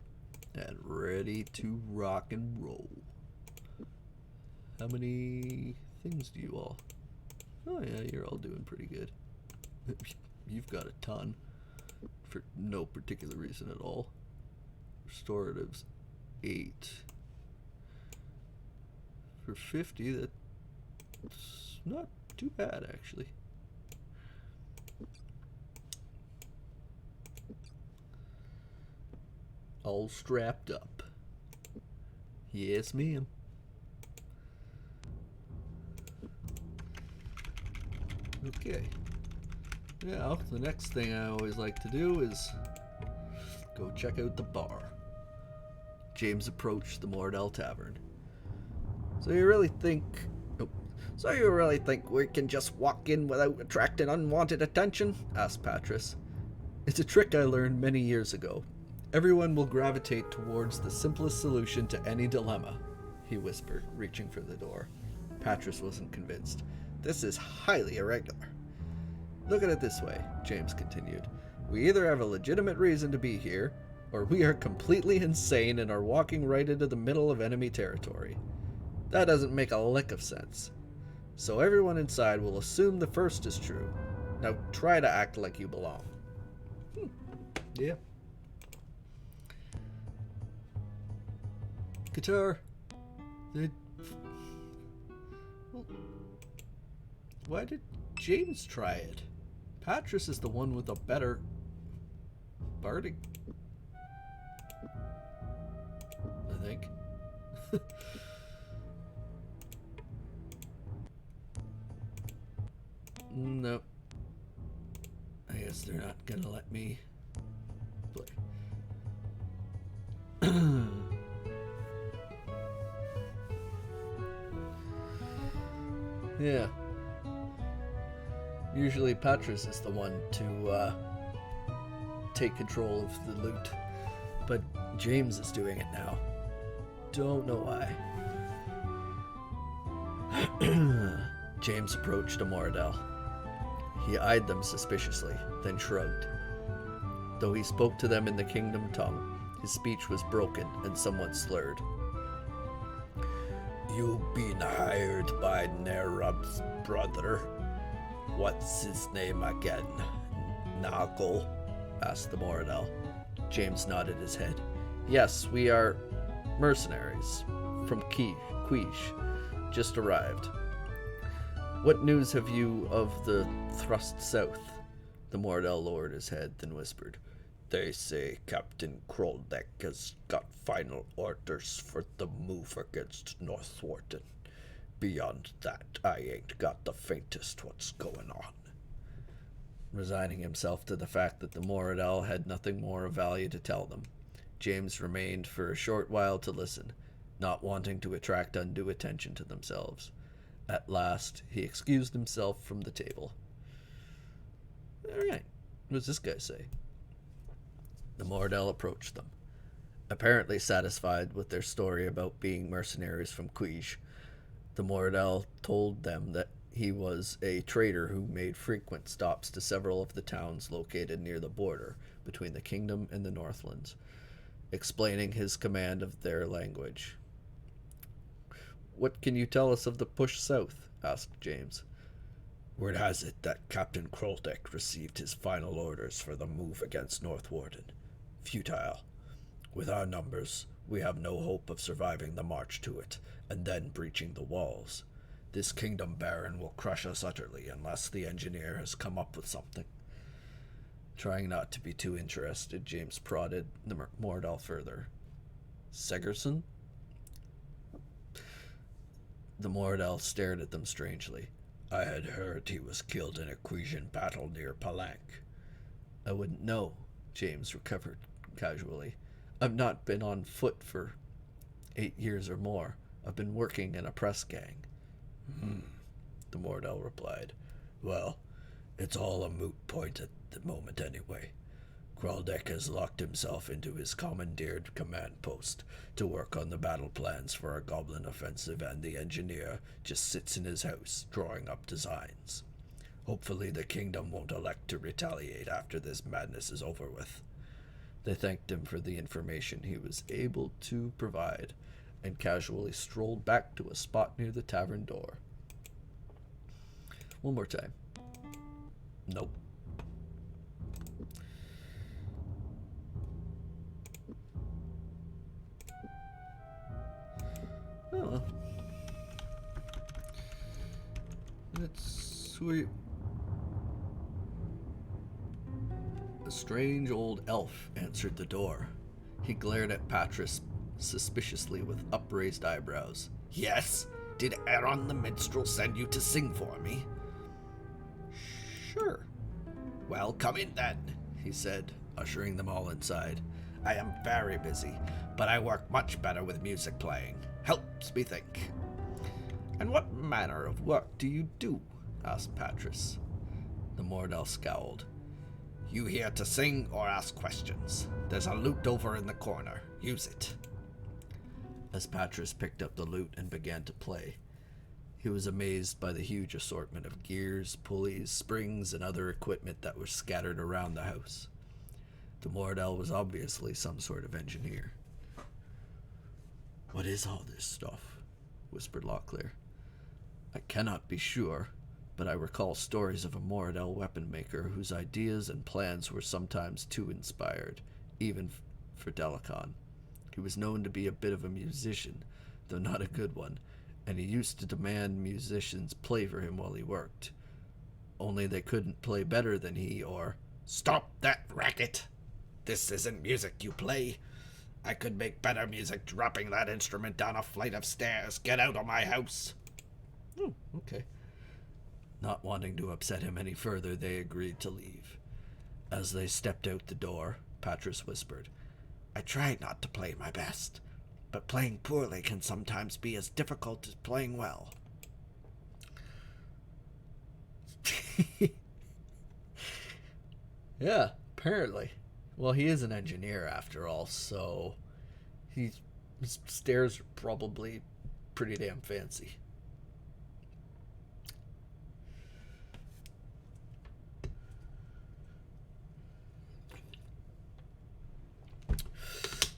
and ready to rock and roll. How many things do you all? Oh yeah, you're all doing pretty good. You've got a ton for no particular reason at all. Restoratives 8. For 50, that's not too bad actually. All strapped up. Yes, ma'am. Okay. Now, the next thing I always like to do is go check out the bar. James approached the Mordell Tavern. So you really think we can just walk in without attracting unwanted attention? Asked Patris. It's a trick I learned many years ago. Everyone will gravitate towards the simplest solution to any dilemma, he whispered, reaching for the door. Patris wasn't convinced. This is highly irregular. Look at it this way, James continued. We either have a legitimate reason to be here, or we are completely insane and are walking right into the middle of enemy territory. That doesn't make a lick of sense. So everyone inside will assume the first is true. Now try to act like you belong. Yeah. Guitar. Why did James try it? Patris is the one with a better bardic, I think. No. I guess they're not gonna let me play. Yeah. Usually Patris is the one to take control of the loot, but James is doing it now. Don't know why. James approached a Mordell. He eyed them suspiciously, then shrugged. Though he spoke to them in the kingdom tongue, his speech was broken and somewhat slurred. You've been hired by Nerub's brother. What's his name again? Nagel? Asked the Mordell. James nodded his head. Yes, we are mercenaries from Quiche. Just arrived. What news have you of the thrust south? The Mordell lowered his head, then whispered. They say Captain Krondor has got final orders for the move against Northwarden. Beyond that, I ain't got the faintest what's going on. Resigning himself to the fact that the Mordell had nothing more of value to tell them, James remained for a short while to listen, not wanting to attract undue attention to themselves. At last, he excused himself from the table. All right, what does this guy say? The Mordell approached them. Apparently satisfied with their story about being mercenaries from Quiche, the Mordell told them that he was a trader who made frequent stops to several of the towns located near the border between the kingdom and the Northlands, explaining his command of their language. What can you tell us of the push south? Asked James. Word has it that Captain Krondor received his final orders for the move against Northwarden. Futile. With our numbers, we have no hope of surviving the march to it, and then breaching the walls. This kingdom baron will crush us utterly unless the engineer has come up with something. Trying not to be too interested, James prodded the Mordell further. Segerson? The Mordell stared at them strangely. I had heard he was killed in a Quisian battle near Palanque. I wouldn't know, James recovered casually. I've not been on foot for 8 years or more. I've been working in a press gang. The Mordell replied. Well, it's all a moot point at the moment anyway. Krondor has locked himself into his commandeered command post to work on the battle plans for a goblin offensive, and the engineer just sits in his house drawing up designs. Hopefully the kingdom won't elect to retaliate after this madness is over with. They thanked him for the information he was able to provide and casually strolled back to a spot near the tavern door. One more time. Nope. Oh well. That's sweet. A strange old elf answered the door. He glared at Patris suspiciously with upraised eyebrows. Yes? Did Aaron the minstrel send you to sing for me? Sure, Well, come in then, he said, ushering them all inside. I am very busy, but I work much better with music playing. Helps me think. And what manner of work do you do? Asked Patris. The Mordell scowled. You here to sing or ask questions? There's a lute over in the corner. Use it. As Patris picked up the lute and began to play, he was amazed by the huge assortment of gears, pulleys, springs, and other equipment that was scattered around the house. The Mordell was obviously some sort of engineer. "What is all this stuff?" whispered Locklear. "I cannot be sure, but I recall stories of a Mordell weapon maker whose ideas and plans were sometimes too inspired, even for Delicon. He was known to be a bit of a musician, though not a good one, and he used to demand musicians play for him while he worked. Only they couldn't play better than he, or..." Stop that racket! This isn't music you play. I could make better music dropping that instrument down a flight of stairs. Get out of my house. Okay. Not wanting to upset him any further, they agreed to leave. As they stepped out the door, Patris whispered, I try not to play my best, but playing poorly can sometimes be as difficult as playing well. Yeah, apparently. Well, he is an engineer after all, so his stairs are probably pretty damn fancy.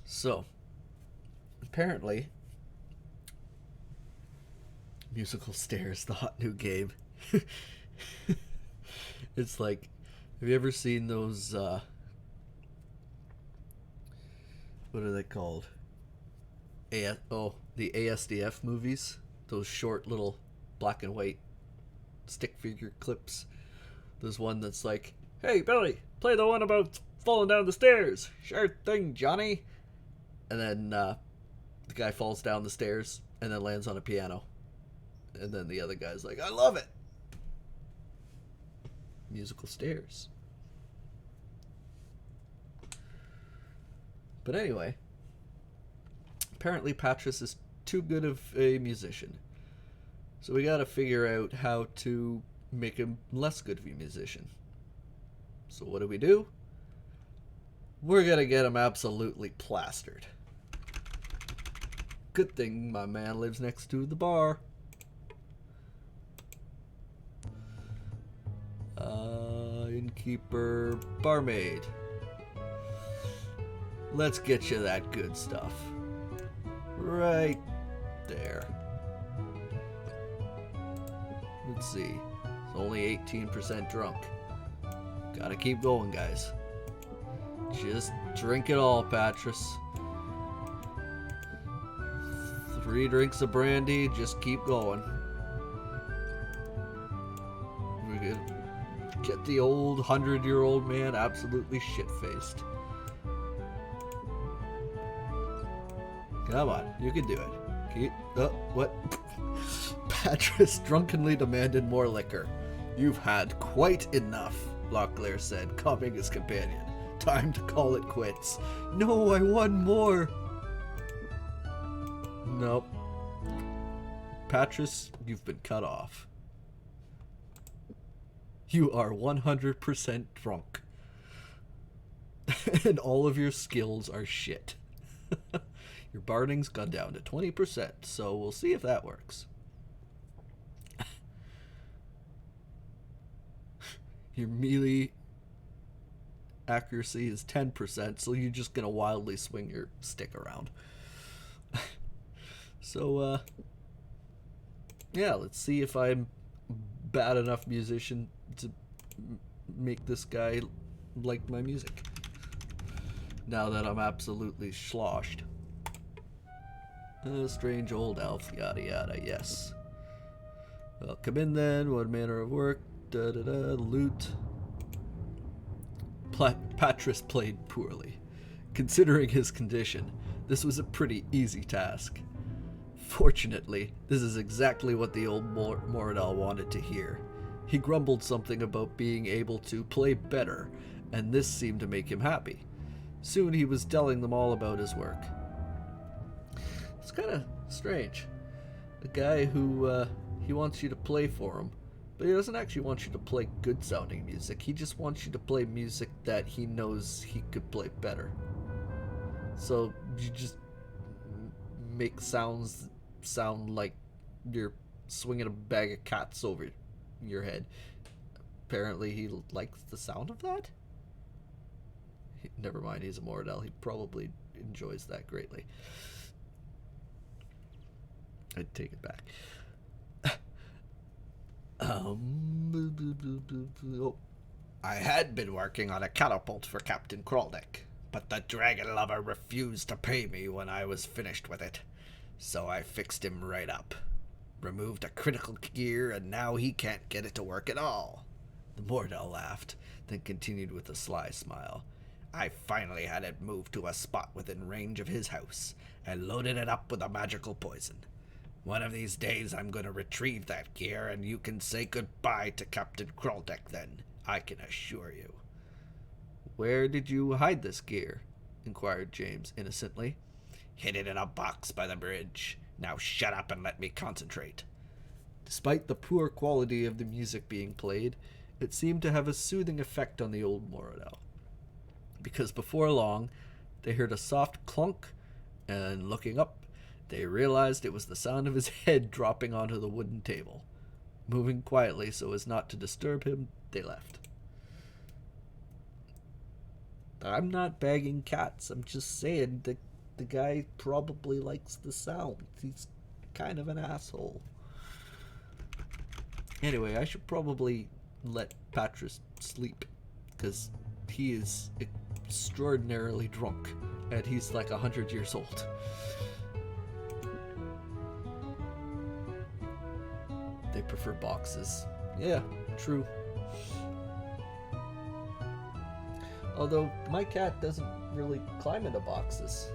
So, apparently, Musical Stairs, the hot new game. It's like, have you ever seen those, what are they called? The ASDF movies? Those short little black and white stick figure clips. There's one that's like, hey, Billy, play the one about falling down the stairs. Sure thing, Johnny. And then the guy falls down the stairs and then lands on a piano. And then the other guy's like, I love it. Musical Stairs. But anyway, apparently Patris is too good of a musician. So we gotta figure out how to make him less good of a musician. So what do? We're gonna get him absolutely plastered. Good thing my man lives next to the bar. Innkeeper, barmaid. Let's get you that good stuff. Right there. Let's see. It's only 18% drunk. Gotta keep going, guys. Just drink it all, Patris. 3 drinks of brandy, just keep going. We're good. Get the old 100-year-old man absolutely shit-faced. Come on, you can do it. What? Patris drunkenly demanded more liquor. You've had quite enough, Locklear said, calming his companion. Time to call it quits. No, I want more. Nope. Patris, you've been cut off. You are 100% drunk. And all of your skills are shit. Your barding's gone down to 20%, so we'll see if that works. Your melee accuracy is 10%, so you're just gonna wildly swing your stick around. So, yeah, let's see if I'm bad enough musician to make this guy like my music. Now that I'm absolutely sloshed. Strange old elf, yada yada, yes. Well, come in then, what manner of work, loot. Patris played poorly. Considering his condition, This was a pretty easy task. Fortunately, this is exactly what the old Moradel wanted to hear. He grumbled something about being able to play better, and this seemed to make him happy. Soon he was telling them all about his work. It's kind of strange. A guy who, he wants you to play for him, but he doesn't actually want you to play good sounding music. He just wants you to play music that he knows he could play better. So you just make sounds sound like you're swinging a bag of cats over your head. Apparently he likes the sound of that? Never mind, he's a Moradel. He probably enjoys that greatly. I'd take it back. I had been working on a catapult for Captain Krondor, but the dragon lover refused to pay me when I was finished with it. So I fixed him right up. Removed a critical gear, and now he can't get it to work at all. The Moradel laughed, then continued with a sly smile. I finally had it moved to a spot within range of his house, and loaded it up with a magical poison. One of these days I'm going to retrieve that gear, and you can say goodbye to Captain Krondor then, I can assure you. Where did you hide this gear? Inquired James innocently. Hid it in a box by the bridge. Now shut up and let me concentrate. Despite the poor quality of the music being played, it seemed to have a soothing effect on the old Moradel. Because before long, they heard a soft clunk, and looking up, they realized it was the sound of his head dropping onto the wooden table. Moving quietly so as not to disturb him, they left. I'm not bagging cats, I'm just saying that the guy probably likes the sound. He's kind of an asshole. Anyway, I should probably let Patras sleep, because he is extraordinarily drunk, and he's like 100 years old. They prefer boxes. Yeah, true. Although my cat doesn't really climb into boxes.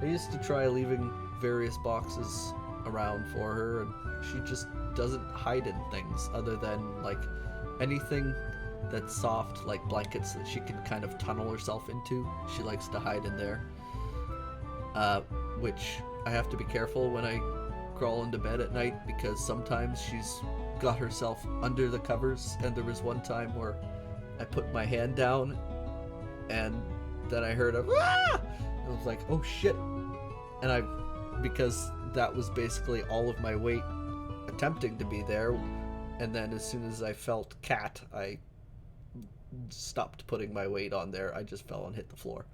I used to try leaving various boxes around for her, and she just doesn't hide in things other than like anything that's soft, like blankets that she can kind of tunnel herself into. She likes to hide in there. Which I have to be careful when I crawl into bed at night, because sometimes she's got herself under the covers, and there was one time where I put my hand down and then I heard a "Ah!" and I was like, oh shit. And because that was basically all of my weight attempting to be there, and then as soon as I felt cat, I stopped putting my weight on there. I just fell and hit the floor.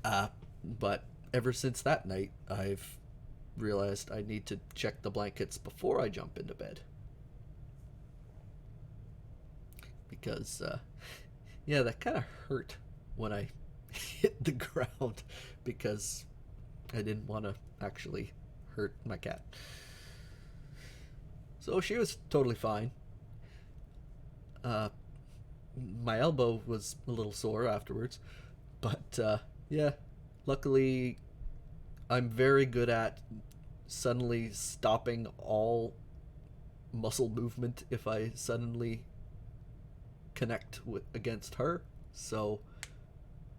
But ever since that night, I've realized I need to check the blankets before I jump into bed. Because, yeah, that kind of hurt when I hit the ground, because I didn't want to actually hurt my cat. So she was totally fine. My elbow was a little sore afterwards, but yeah, luckily I'm very good at suddenly stopping all muscle movement if I suddenly connect against her, so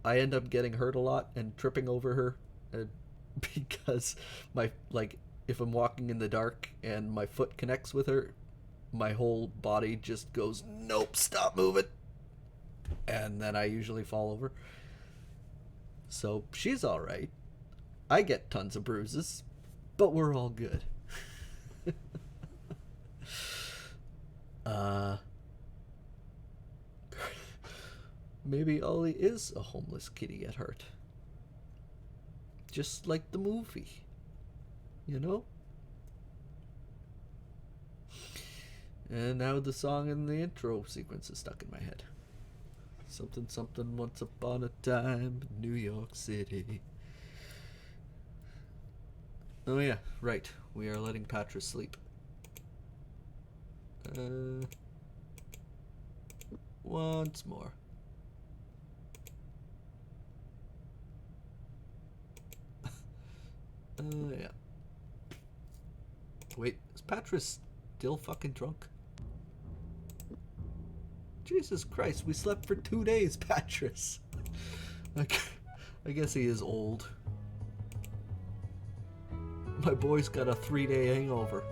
I end up getting hurt a lot and tripping over her, because if I'm walking in the dark and my foot connects with her, my whole body just goes, nope, stop moving, and then I usually fall over. So she's alright. I get tons of bruises, but we're all good. Maybe Ollie is a homeless kitty at heart. Just like the movie. You know? And now the song in the intro sequence is stuck in my head. Something, something, once upon a time, New York City. Oh yeah, right. We are letting Patras sleep. Once more. Wait, is Patras still fucking drunk? Jesus Christ, we slept for 2 days, Patras. Like, I guess he is old. My boy's got a 3-day hangover.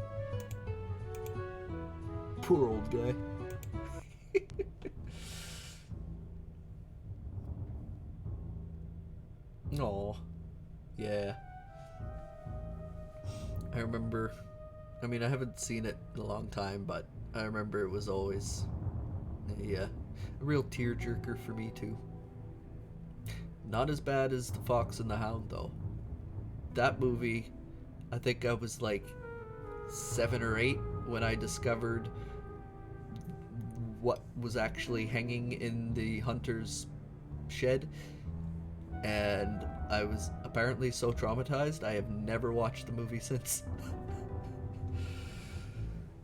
Poor old guy. Aw. Yeah. I remember, I mean, I haven't seen it in a long time, but I remember it was always a real tearjerker for me too. Not as bad as The Fox and the Hound though. That movie, I think I was like 7 or 8 when I discovered what was actually hanging in the hunter's shed, and I was apparently so traumatized I have never watched the movie since.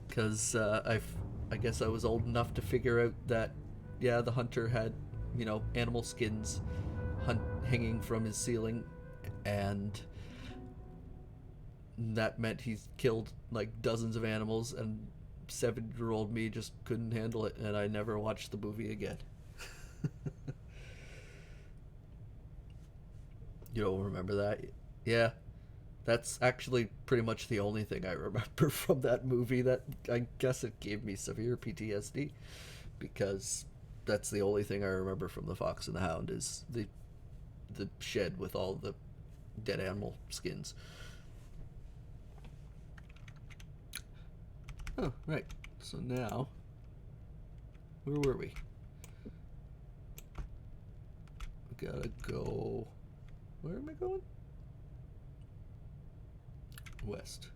Because I guess I was old enough to figure out that, yeah, the hunter had, you know, animal skins hanging from his ceiling, and that meant he's killed like dozens of animals, and 7-year-old me just couldn't handle it, and I never watched the movie again. You don't remember that? Yeah. That's actually pretty much the only thing I remember from that movie. That, I guess it gave me severe PTSD, because that's the only thing I remember from The Fox and the Hound is the shed with all the dead animal skins. Oh, right. So now, where were we? We gotta go. Where am I going? West.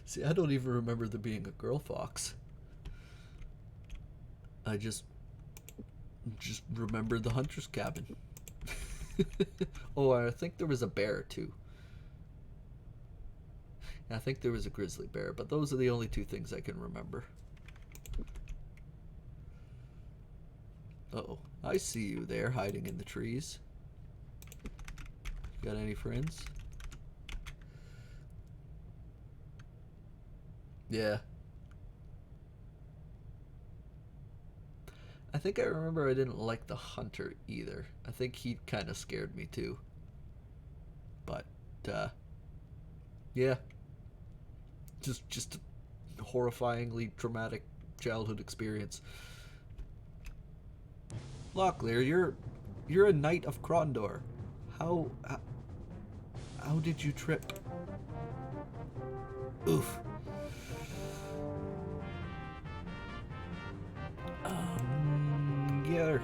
See, I don't even remember there being a girl fox. I just remembered the hunter's cabin. Oh, I think there was a bear too. I think there was a grizzly bear, but those are the only 2 things I can remember. Uh-oh. I see you there, hiding in the trees. Got any friends? Yeah. I think I remember I didn't like the hunter either. I think he kind of scared me too. But, yeah. Just a horrifyingly traumatic childhood experience. Locklear, you're a knight of Krondor. How did you trip? Oof. Get her.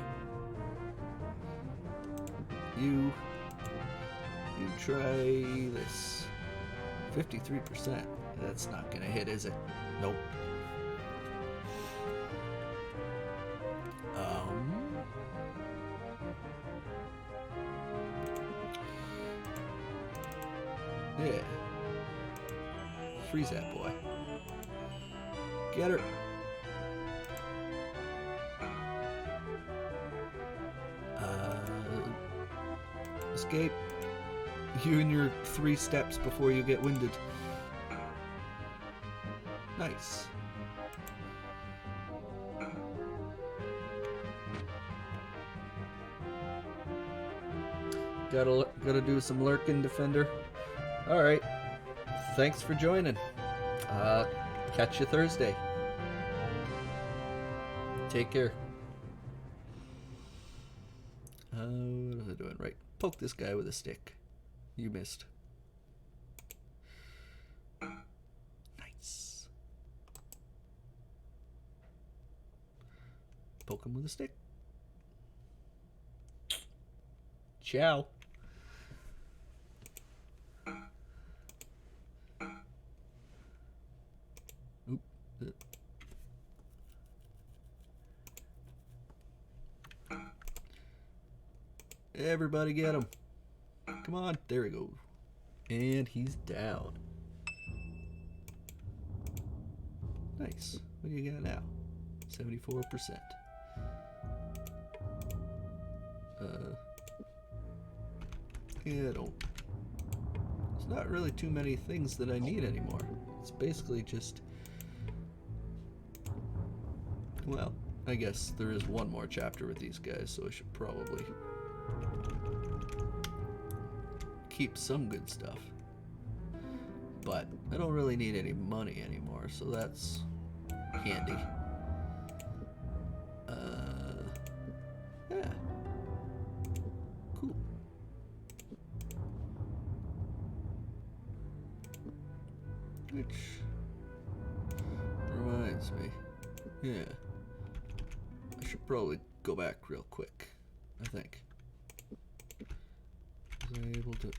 You try this. 53%. That's not gonna hit, is it? Nope. Yeah. Freeze that boy. Get her. Escape. You and your 3 steps before you get winded. Nice. Gotta do some lurking, Defender. Alright. Thanks for joining. Catch you Thursday. Take care. What was I doing? Right. Poke this guy with a stick. You missed. Nice. Poke him with a stick. Ciao. Oop. Everybody get him. Come on. There we go. And he's down. Nice. What do you got now? 74%. Yeah, I don't. There's not really too many things that I need anymore. It's basically just. Well, I guess there is one more chapter with these guys, so I should probably keep some good stuff. But I don't really need any money anymore, so that's handy. Yeah. Cool. Which reminds me, yeah, I should probably go back real quick, I think. Was I able to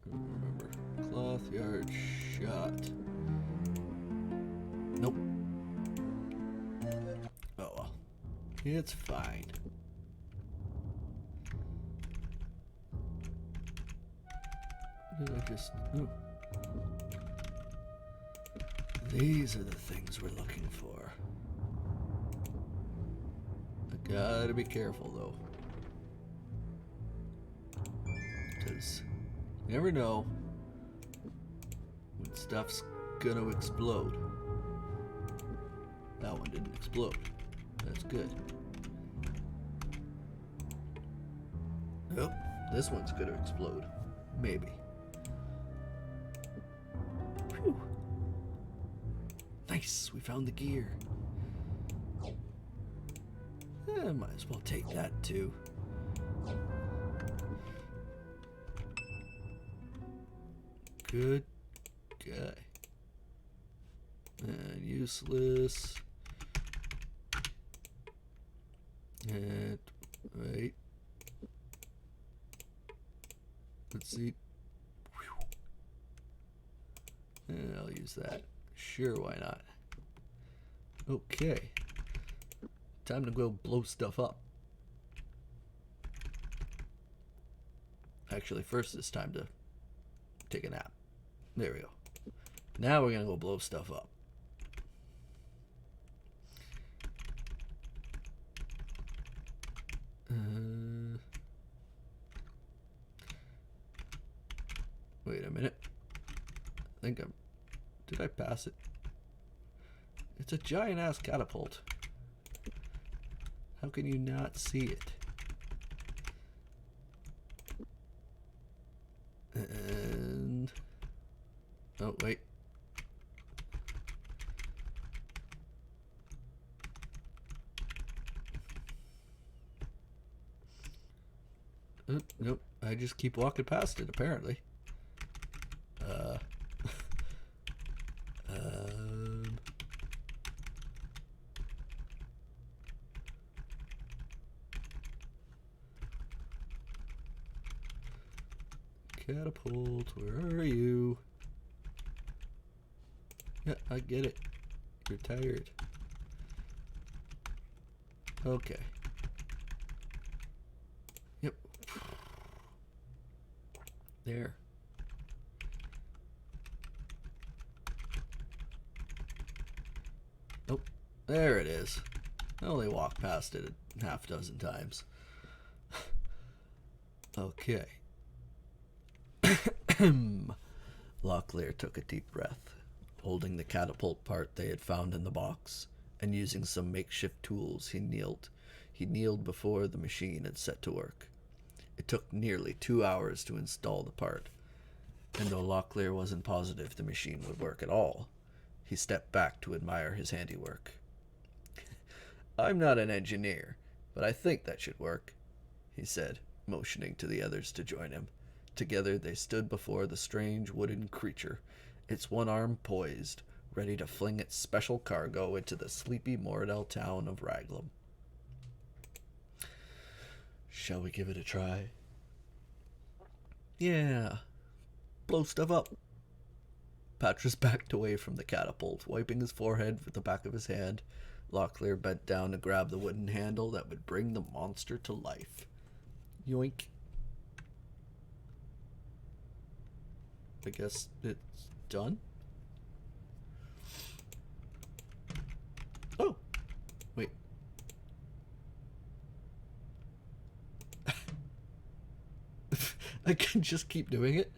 remember? Cloth yard shot. Nope. Oh well. It's fine. What did I just... Oh. These are the things we're looking for. I gotta be careful though. Because you never know when stuff's gonna explode. That one didn't explode. That's good. Oh, this one's gonna explode. Maybe. Whew. Nice, we found the gear. Might as well take that too. Good guy. And useless. And wait. Let's see. And I'll use that. Sure, why not? Okay. Time to go blow stuff up. Actually, first it's time to take a nap. There we go. Now we're gonna go blow stuff up. Wait a minute. I think I'm... Did I pass it? It's a giant ass catapult. How can you not see it? And... Oh, wait. Nope. I just keep walking past it, apparently. Catapult, where are you? Yeah, I get it. You're tired. Okay. Yep. There. Oh, there it is. I only walked past it a half dozen times. Okay. Locklear took a deep breath, holding the catapult part they had found in the box, and using some makeshift tools he kneeled before the machine and set to work. It took nearly 2 hours to install the part, and though Locklear wasn't positive the machine would work at all, he stepped back to admire his handiwork. "I'm not an engineer, but I think that should work," he said, motioning to the others to join him. Together they stood before the strange wooden creature, its one arm poised, ready to fling its special cargo into the sleepy Moradel town of Raglan. "Shall we give it a try?" "Yeah. Blow stuff up." Patras backed away from the catapult, wiping his forehead with the back of his hand. Locklear bent down to grab the wooden handle that would bring the monster to life. Yoink. I guess it's done? Oh! Wait. I can just keep doing it.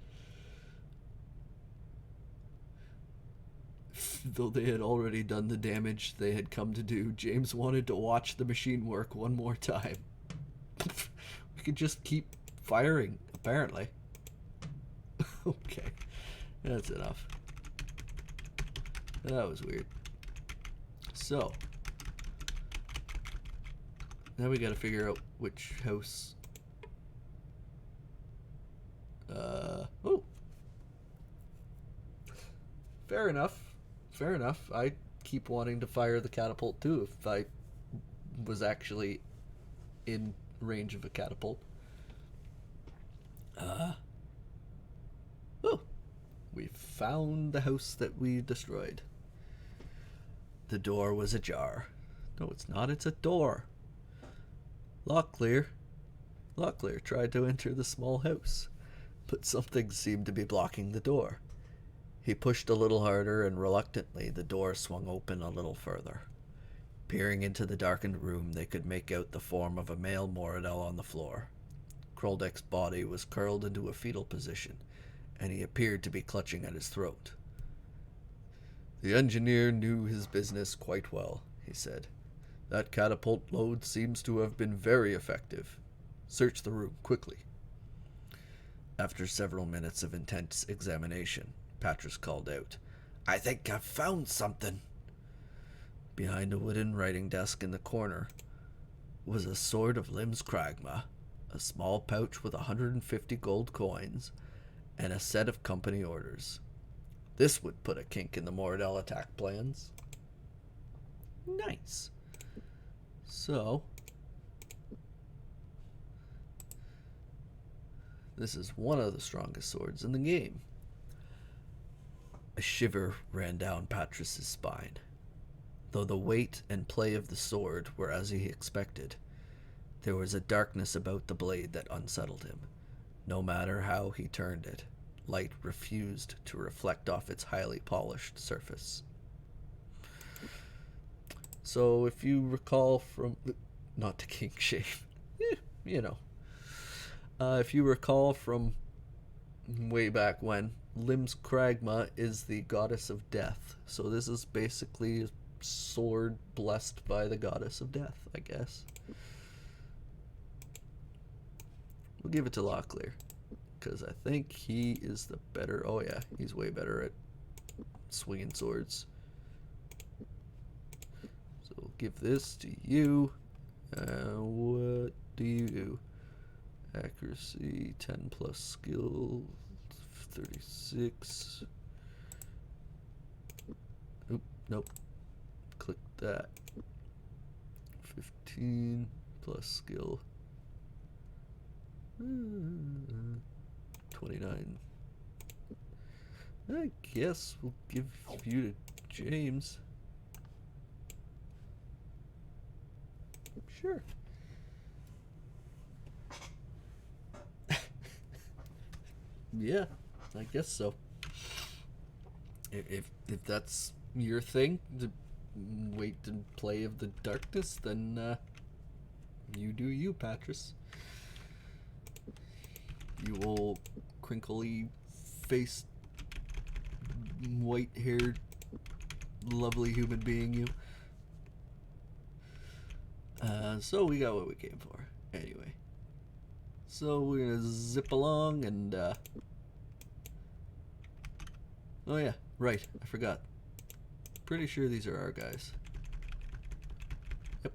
Though they had already done the damage they had come to do, James wanted to watch the machine work one more time. We could just keep firing, apparently. Okay, that's enough. That was weird. So, now we gotta figure out which house. Oh. Fair enough. Fair enough. I keep wanting to fire the catapult too if I was actually in range of a catapult. Oh. We found the house that we destroyed. The door was ajar. No, it's not. It's a door. Locklear tried to enter the small house, but something seemed to be blocking the door. He pushed a little harder, and reluctantly the door swung open a little further. Peering into the darkened room, they could make out the form of a male Moradel on the floor. Kroldek's body was curled into a fetal position, and he appeared to be clutching at his throat. The engineer knew his business quite well, he said. That catapult load seems to have been very effective. Search the room, quickly. After several minutes of intense examination, Patras called out, I think I've found something. Behind a wooden writing desk in the corner was a sword of Lim's Kragma, a small pouch with 150 gold coins, and a set of company orders. This would put a kink in the Moradel attack plans. Nice. So, this is one of the strongest swords in the game. A shiver ran down Patras's spine. Though the weight and play of the sword were as he expected, there was a darkness about the blade that unsettled him. No matter how he turned it, light refused to reflect off its highly polished surface. So if you recall from... Not to kink shame. If you recall from way back when, Lim's Kragma is the goddess of death. So this is basically a sword blessed by the goddess of death, I guess. We'll give it to Locklear, because I think he is the better... Oh yeah, he's way better at swinging swords. So we'll give this to you. What do you do? Accuracy, 10 plus skill, 36. Oop, nope. Click that. 15 plus skill. 29. I guess we'll give you to James. Sure. Yeah, I guess so. If that's your thing, the weight and play of the darkness, then you do you, Patras. You old crinkly faced, white haired, lovely human being, you. So we got what we came for. Anyway. So we're gonna zip along and, oh yeah, right, I forgot. Pretty sure these are our guys. Yep.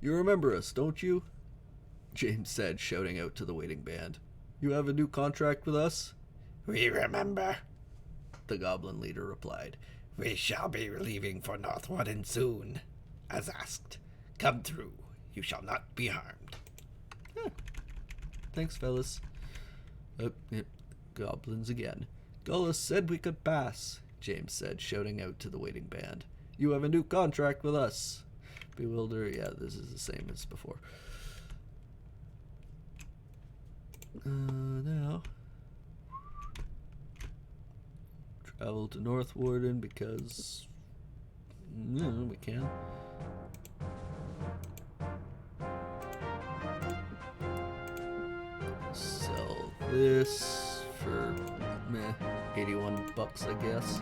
You remember us, don't you? James said, shouting out to the waiting band. You have a new contract with us? We remember, the goblin leader replied. We shall be leaving for Northwarden soon. As asked, come through. You shall not be harmed. Thanks, fellas. Goblins again. Gullus said we could pass, James said, shouting out to the waiting band. You have a new contract with us. Bewilder, yeah, this is the same as before. Now, travel to Northwarden because we can. this for 81 bucks, I guess.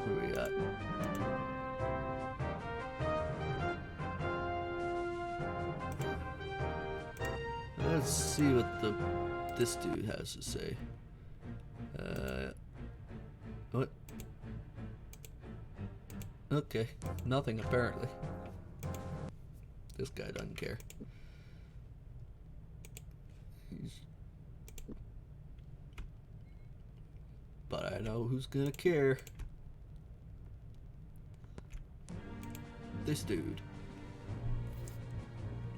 What do we got? Let's see what this dude has to say. What? Okay, nothing apparently. This guy doesn't care. But I know who's gonna care. This dude.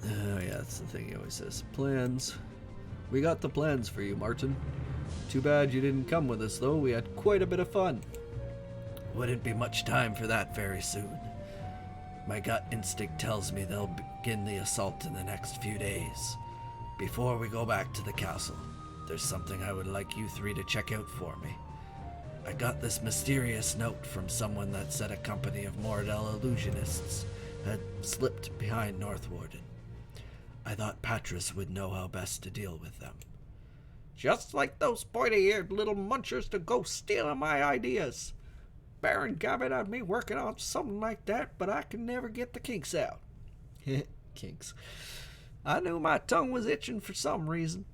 Oh yeah, that's the thing he always says. Plans. We got the plans for you, Martin. Too bad you didn't come with us, though. We had quite a bit of fun. Wouldn't be much time for that very soon. My gut instinct tells me they'll begin the assault in the next few days. Before we go back to the castle, there's something I would like you three to check out for me. I got this mysterious note from someone that said a company of Mordell illusionists had slipped behind North Warden. I thought Patras would know how best to deal with them. Just like those pointy-eared little munchers to go stealing my ideas. Baron Gabbard had me working on something like that, but I could never get the kinks out. Kinks. I knew my tongue was itching for some reason,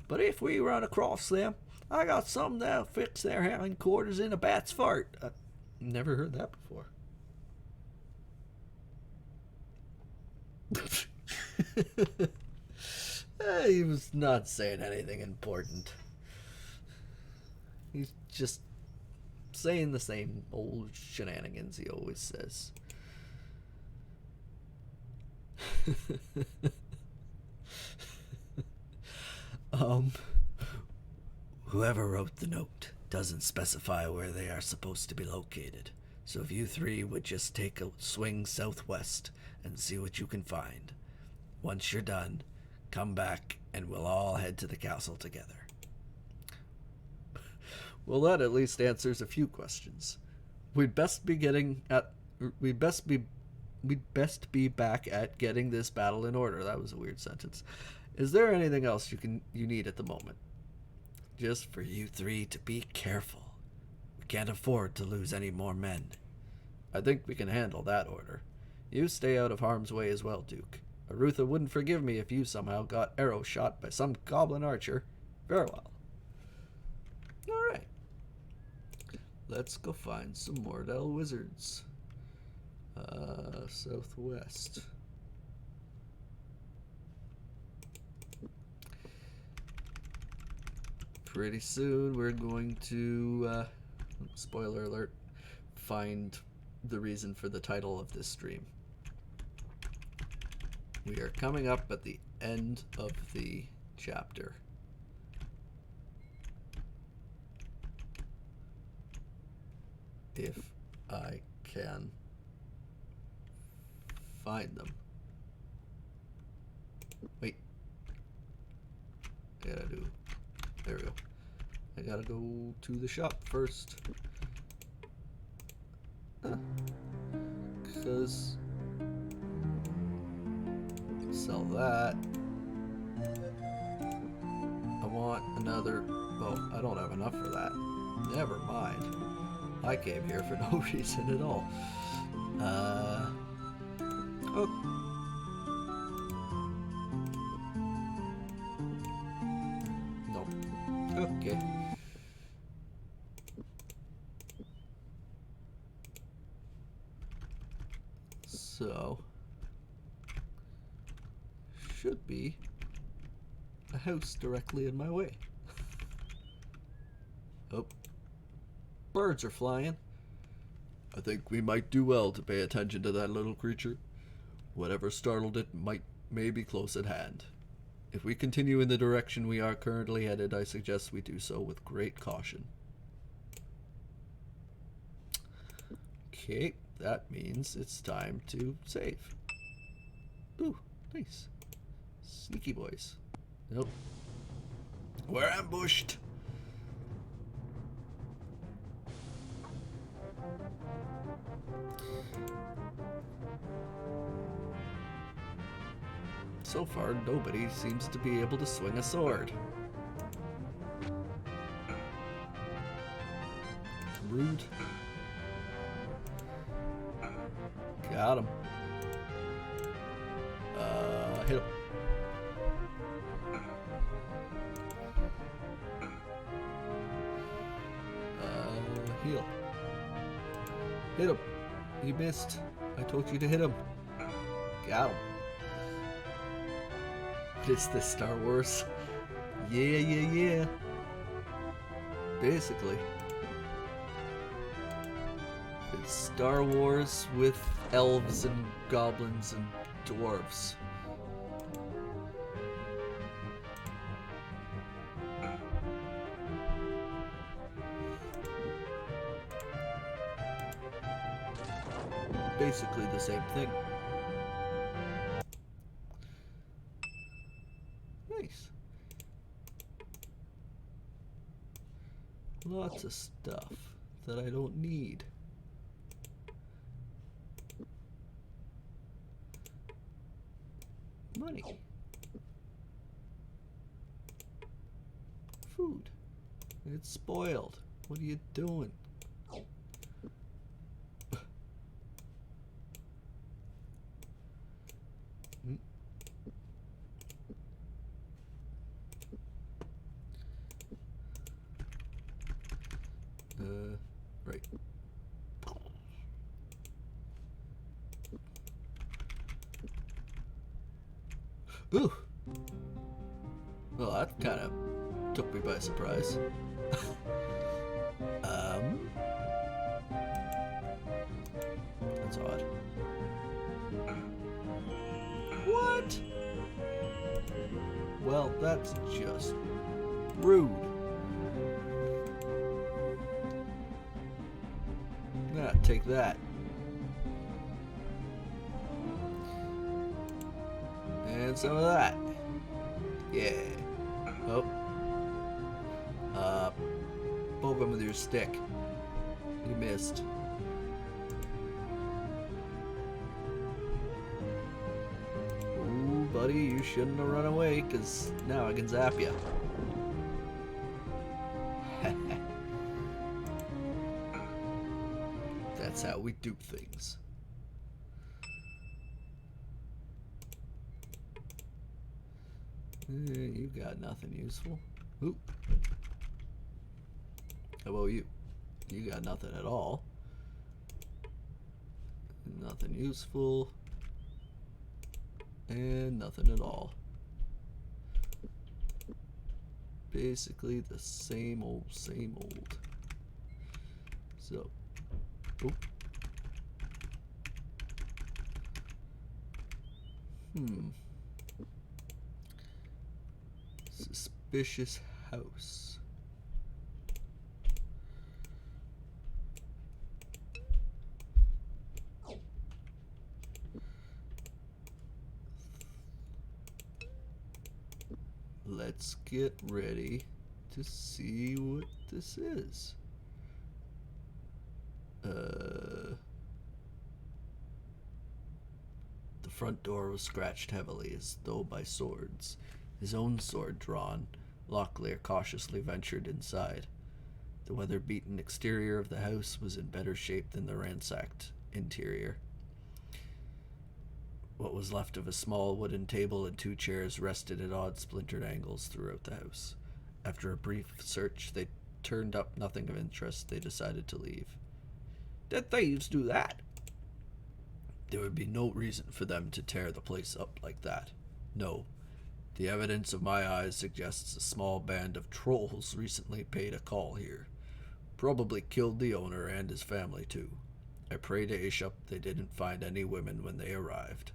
but if we run across them, I got something that'll fix their hindquarters in a bat's fart. Never heard that before. He was not saying anything important. He's just saying the same old shenanigans he always says. Whoever wrote the note doesn't specify where they are supposed to be located. So if you three would just take a swing southwest and see what you can find. Once you're done, come back and we'll all head to the castle together. Well, that at least answers a few questions. We'd best be back at getting this battle in order. That was a weird sentence. Is there anything else you need at the moment? Just for you three to be careful. We can't afford to lose any more men. I think we can handle that order. You stay out of harm's way as well, Duke. Arutha wouldn't forgive me if you somehow got arrow shot by some goblin archer. Farewell. Alright. Let's go find some Mordell wizards. Southwest. Pretty soon we're going to, spoiler alert, find the reason for the title of this stream. We are coming up at the end of the chapter. If I can find them. Wait. There we go. I gotta go to the shop first. Because sell that. I want another. Oh, I don't have enough for that. Never mind. I came here for no reason at all. Oh. No. Okay. So, should be a house directly in my way. Oh, birds are flying. I think we might do well to pay attention to that little creature. Whatever startled it may be close at hand. If we continue in the direction we are currently headed, I suggest we do so with great caution. Okay, that means it's time to save. Ooh, nice. Sneaky boys. Nope. We're ambushed. So far, nobody seems to be able to swing a sword. Rude. Got him. Hit him. Heal. Hit him. He missed. I told you to hit him. Got him. Is this Star Wars? Yeah. Basically. It's Star Wars with elves and goblins and dwarves. Basically the same thing. Nice. Lots of stuff that I don't need. Money. Food. It's spoiled. What are you doing? Right. Ooh. Well, that kind of took me by surprise. That's odd. What? Well, that's just rude. Nah, take that. And some of that. Yeah. Oh. Poke him with your stick. You missed. Ooh, buddy, you shouldn't have run away, because now I can zap you. That's how we do things. You got nothing useful. Ooh. How about you? You got nothing at all. Nothing useful. And nothing at all. Basically the same old, same old. So, oh. Suspicious house. Let's get ready to see what this is. The front door was scratched heavily as though by swords. His own sword drawn, Locklear cautiously ventured inside. The weather-beaten exterior of the house was in better shape than the ransacked interior. What was left of a small wooden table and 2 chairs rested at odd splintered angles throughout the house. After a brief search, they turned up nothing of interest. They decided to leave. Did thieves do that? There would be no reason for them to tear the place up like that. No. The evidence of my eyes suggests a small band of trolls recently paid a call here. Probably killed the owner and his family too. I pray to Aesop they didn't find any women when they arrived.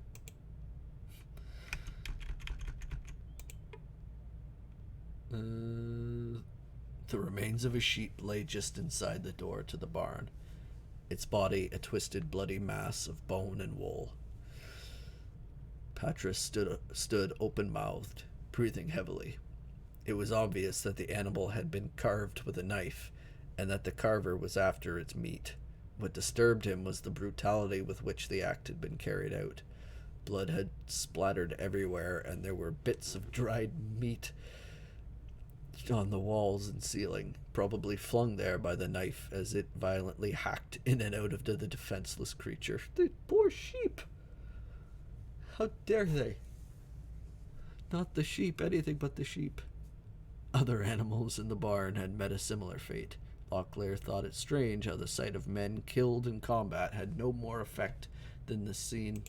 The remains of a sheep lay just inside the door to the barn. Its body a twisted, bloody mass of bone and wool. Patras stood open-mouthed, breathing heavily. It was obvious that the animal had been carved with a knife, and that the carver was after its meat. What disturbed him was the brutality with which the act had been carried out. Blood had splattered everywhere, and there were bits of dried meat on the walls and ceiling, probably flung there by the knife as it violently hacked in and out of the defenseless creature. The poor sheep! How dare they? Not the sheep, anything but the sheep. Other animals in the barn had met a similar fate. Locklear thought it strange how the sight of men killed in combat had no more effect than the scene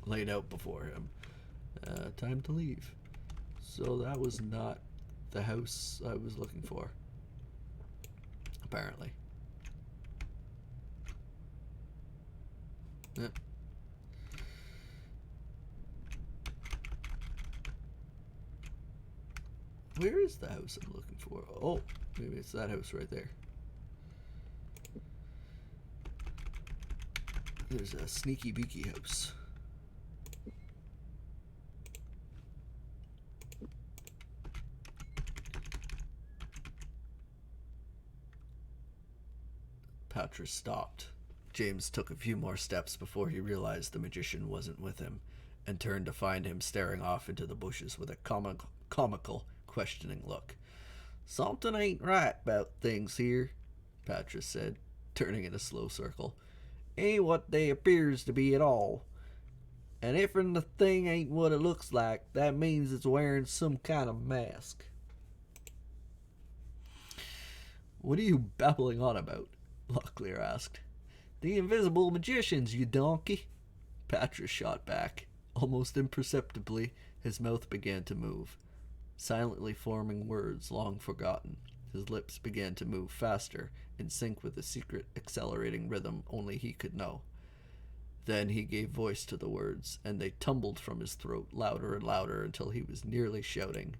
laid out before him. Time to leave. So that was not the house I was looking for, apparently. Yep. Where is the house I'm looking for? Oh, maybe it's that house right there. There's a sneaky beaky house. Patras stopped. James took a few more steps before he realized the magician wasn't with him, and turned to find him staring off into the bushes with a comical, questioning look. "Something ain't right about things here," Patras said, turning in a slow circle. "Ain't what they appears to be at all. And if the thing ain't what it looks like, that means it's wearing some kind of mask." "What are you babbling on about?" Locklear asked. "The invisible magicians, you donkey," Patras shot back. Almost imperceptibly, his mouth began to move, silently forming words long forgotten. His lips began to move faster, in sync with a secret, accelerating rhythm only he could know. Then he gave voice to the words, and they tumbled from his throat louder and louder until he was nearly shouting.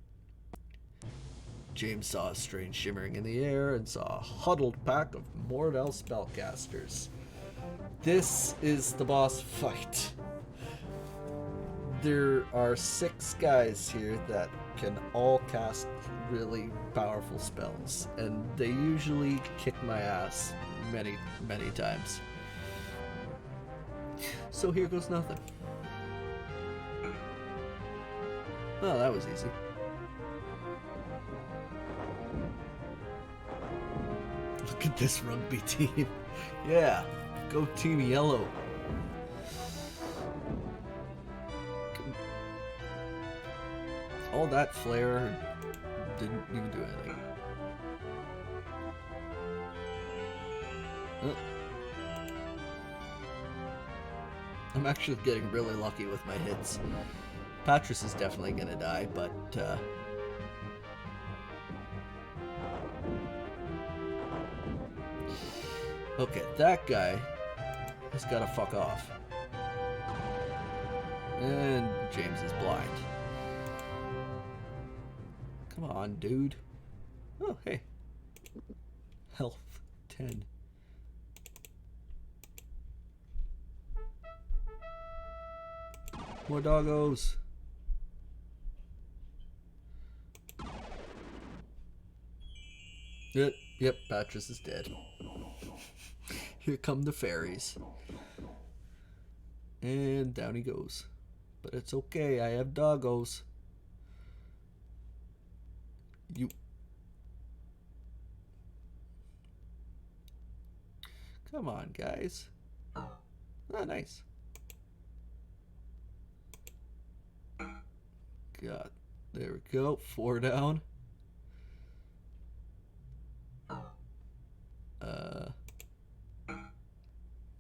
James saw a strange shimmering in the air and saw a huddled pack of Mordell spellcasters. This is the boss fight. There are 6 guys here that can all cast really powerful spells, and they usually kick my ass many, many times. So here goes nothing. Oh, that was easy. Look at this rugby team. Yeah, go Team Yellow. All that flair didn't even do anything. Oh. I'm actually getting really lucky with my hits. Patras is definitely gonna die, but okay, that guy has gotta fuck off. And James is blind. Come on, dude. Oh, hey. Health 10. More doggos. Yep, Patras is dead. Here come the fairies. And down he goes. But it's okay, I have doggos. You... Come on, guys. Ah, nice. God, there we go. 4 down.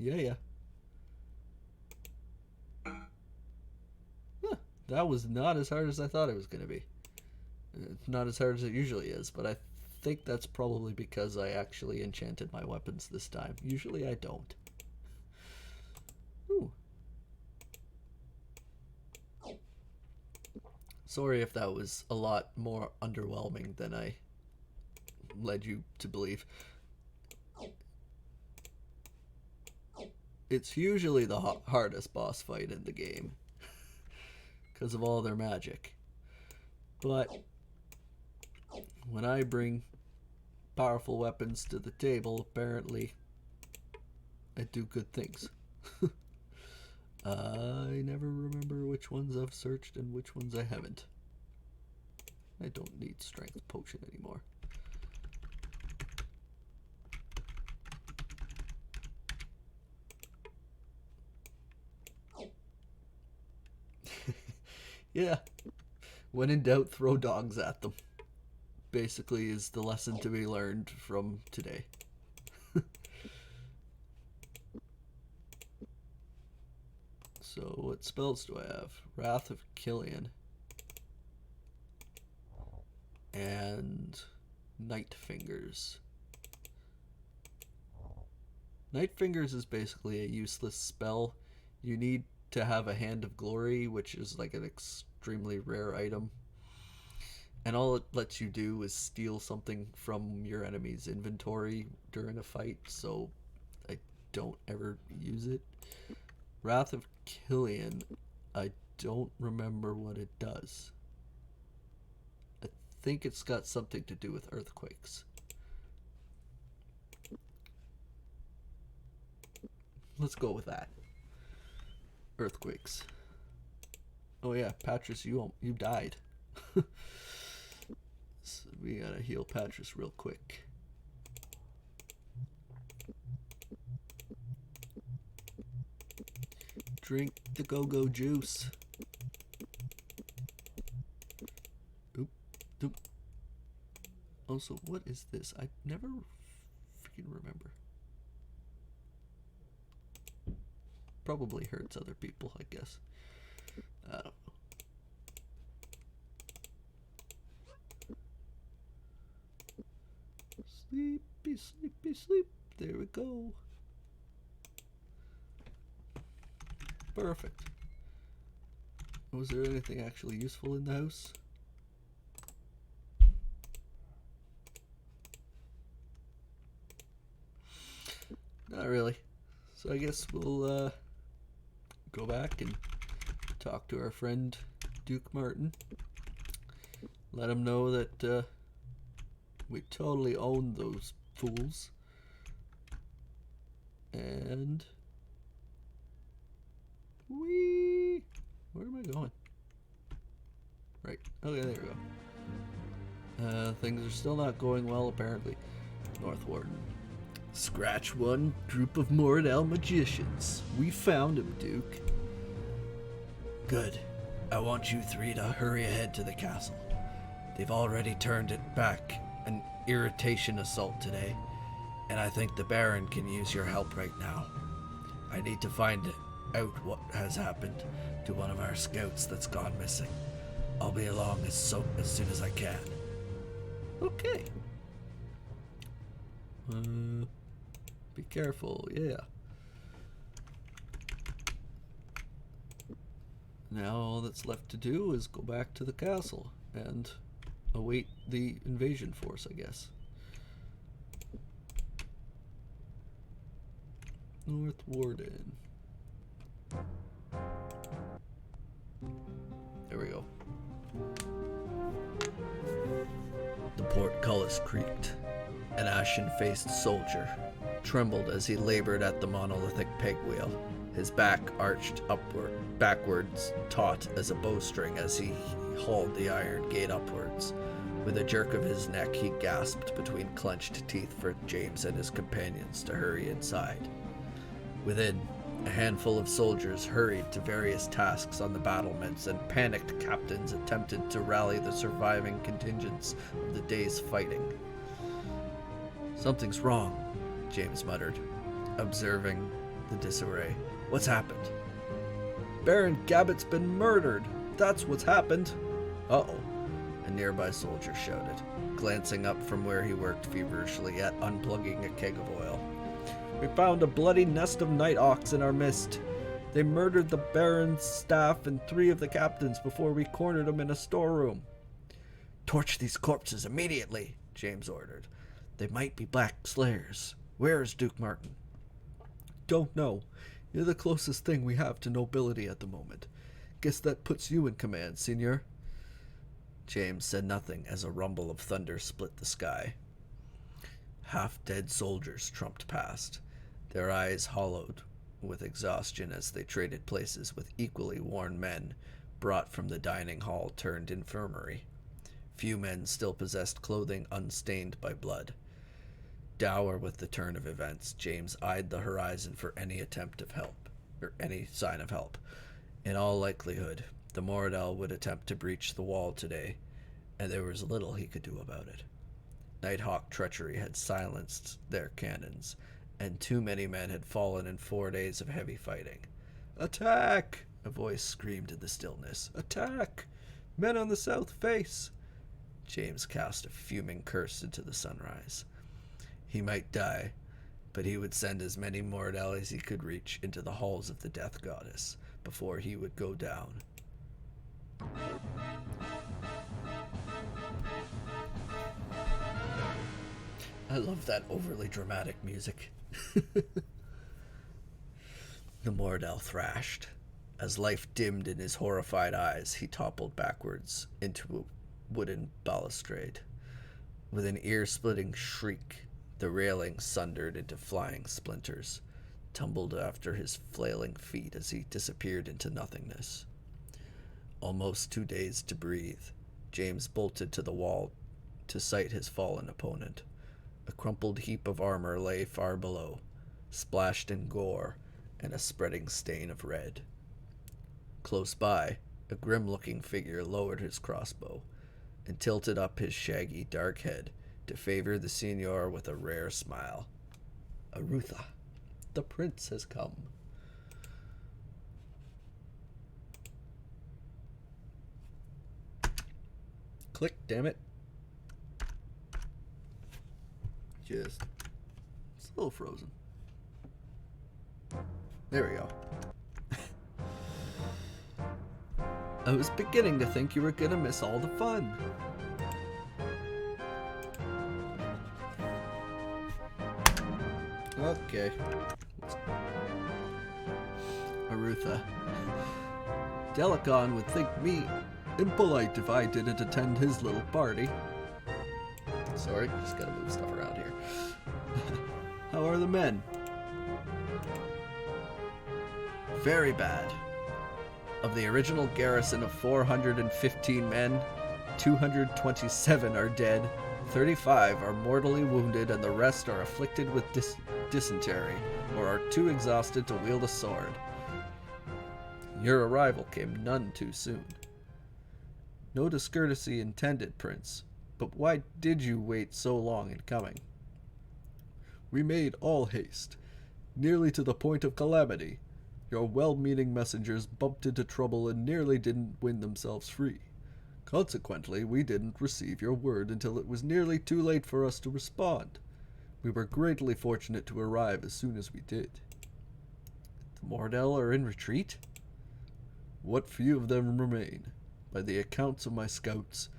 Yeah. Huh, that was not as hard as I thought it was going to be. It's not as hard as it usually is, but I think that's probably because I actually enchanted my weapons this time. Usually I don't. Ooh. Sorry if that was a lot more underwhelming than I led you to believe. It's usually the hardest boss fight in the game because of all their magic. But when I bring powerful weapons to the table, apparently I do good things. I never remember which ones I've searched and which ones I haven't. I don't need strength potion anymore. Yeah. When in doubt, throw dogs at them. Basically is the lesson to be learned from today. So what spells do I have? Wrath of Killian. And Night Fingers. Night Fingers is basically a useless spell. You need to have a Hand of Glory, which is like an extremely rare item. And all it lets you do is steal something from your enemy's inventory during a fight, so I don't ever use it. Wrath of Killian, I don't remember what it does. I think it's got something to do with earthquakes. Let's go with that. Earthquakes. Oh yeah, Patris, you died. So we gotta heal Patris real quick. Drink the go-go juice. Oop. Also, what is this? I never freaking remember. Probably hurts other people, I guess. I don't know. Sleepy, sleepy, sleep. There we go. Perfect. Was there anything actually useful in the house? Not really. So I guess we'll go back and talk to our friend Duke Martin. Let him know that we totally own those fools. And where am I going? Right. Okay, there we go. Things are still not going well, apparently. North Warden. Scratch one, group of Moradel magicians. We found him, Duke. Good. I want you three to hurry ahead to the castle. They've already turned it back, an irritation assault today, and I think the Baron can use your help right now. I need to find out what has happened to one of our scouts that's gone missing. I'll be along as soon as I can. Okay. Be careful, yeah. Now all that's left to do is go back to the castle and await the invasion force, I guess. North Warden. There we go. The portcullis creaked. An ashen-faced soldier trembled as he labored at the monolithic peg wheel, his back arched backwards, taut as a bowstring as he hauled the iron gate upwards. With a jerk of his neck, he gasped between clenched teeth for James and his companions to hurry inside. Within, a handful of soldiers hurried to various tasks on the battlements, and panicked captains attempted to rally the surviving contingents of the day's fighting. Something's wrong, James muttered, observing the disarray. What's happened? Baron Gabbett's been murdered. That's what's happened. Uh-oh, a nearby soldier shouted, glancing up from where he worked feverishly at unplugging a keg of oil. We found a bloody nest of night hawks in our midst. They murdered the Baron's staff and 3 of the captains before we cornered them in a storeroom. Torch these corpses immediately, James ordered. They might be Black Slayers. Where is Duke Martin? Don't know. You're the closest thing we have to nobility at the moment. Guess that puts you in command, Senior. James said nothing as a rumble of thunder split the sky. Half-dead soldiers trumped past, their eyes hollowed, with exhaustion as they traded places with equally worn men brought from the dining hall turned infirmary. Few men still possessed clothing unstained by blood. Dour with the turn of events, James eyed the horizon for any attempt of help, or any sign of help. In all likelihood, the Moradel would attempt to breach the wall today, and there was little he could do about it. Nighthawk treachery had silenced their cannons, and too many men had fallen in 4 days of heavy fighting. "Attack!" a voice screamed in the stillness. "Attack! Men on the south face!" James cast a fuming curse into the sunrise. He might die, but he would send as many Moradel as he could reach into the halls of the Death Goddess before he would go down. I love that overly dramatic music. The Moradel thrashed. As life dimmed in his horrified eyes, he toppled backwards into a wooden balustrade. With an ear-splitting shriek, the railing sundered into flying splinters, tumbled after his flailing feet as he disappeared into nothingness. Almost too dazed to breathe, James bolted to the wall to sight his fallen opponent. A crumpled heap of armor lay far below, splashed in gore and a spreading stain of red. Close by, a grim-looking figure lowered his crossbow and tilted up his shaggy, dark head to favor the senior with a rare smile. "Arutha, the prince has come." Click, damn it. It's a little frozen. There we go. I was beginning to think you were gonna miss all the fun. Okay. Arutha. Delicon would think me impolite if I didn't attend his little party. Sorry, just gotta move stuff around here. How are the men? Very bad. Of the original garrison of 415 men, 227 are dead, 35 are mortally wounded, and the rest are afflicted with dysentery, or are too exhausted to wield a sword. Your arrival came none too soon. No discourtesy intended, Prince, but why did you wait so long in coming? We made all haste, nearly to the point of calamity. Your well-meaning messengers bumped into trouble and nearly didn't win themselves free. Consequently, we didn't receive your word until it was nearly too late for us to respond. We were greatly fortunate to arrive as soon as we did. The Moradel are in retreat? What few of them remain. By the accounts of my scouts,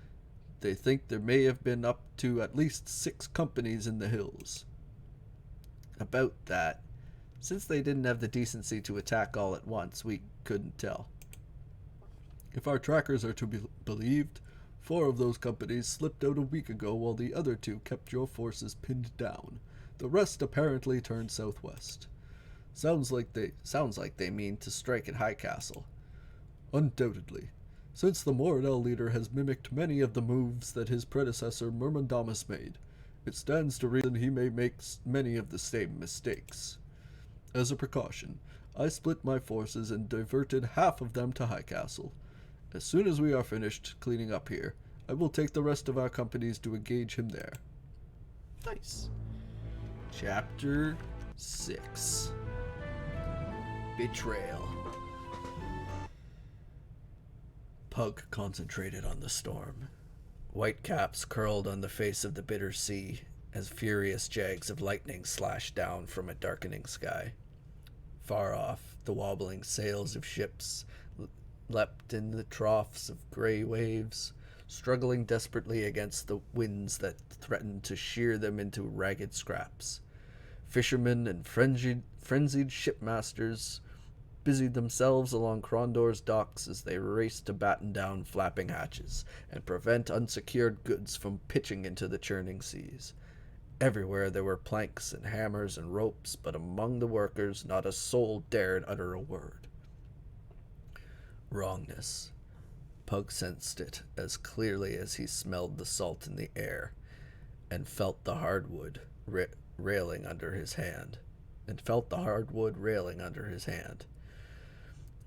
they think there may have been up to at least 6 companies in the hills. About that. Since they didn't have the decency to attack all at once, we couldn't tell. If our trackers are to be believed, 4 of those companies slipped out a week ago while the other 2 kept your forces pinned down. The rest apparently turned southwest. Sounds like they mean to strike at High Castle. Undoubtedly, since the Moradel leader has mimicked many of the moves that his predecessor Myrmendamus made, it stands to reason he may make many of the same mistakes. As a precaution, I split my forces and diverted half of them to High Castle. As soon as we are finished cleaning up here, I will take the rest of our companies to engage him there. Nice. Chapter 6. Betrayal. Pug concentrated on the storm. White caps curled on the face of the bitter sea as furious jags of lightning slashed down from a darkening sky. Far off, the wobbling sails of ships leapt in the troughs of gray waves, struggling desperately against the winds that threatened to shear them into ragged scraps. Fishermen and frenzied shipmasters busied themselves along Krondor's docks as they raced to batten down flapping hatches and prevent unsecured goods from pitching into the churning seas. Everywhere there were planks and hammers and ropes, but among the workers not a soul dared utter a word. Wrongness. Pug sensed it as clearly as he smelled the salt in the air, and felt the hardwood railing under his hand.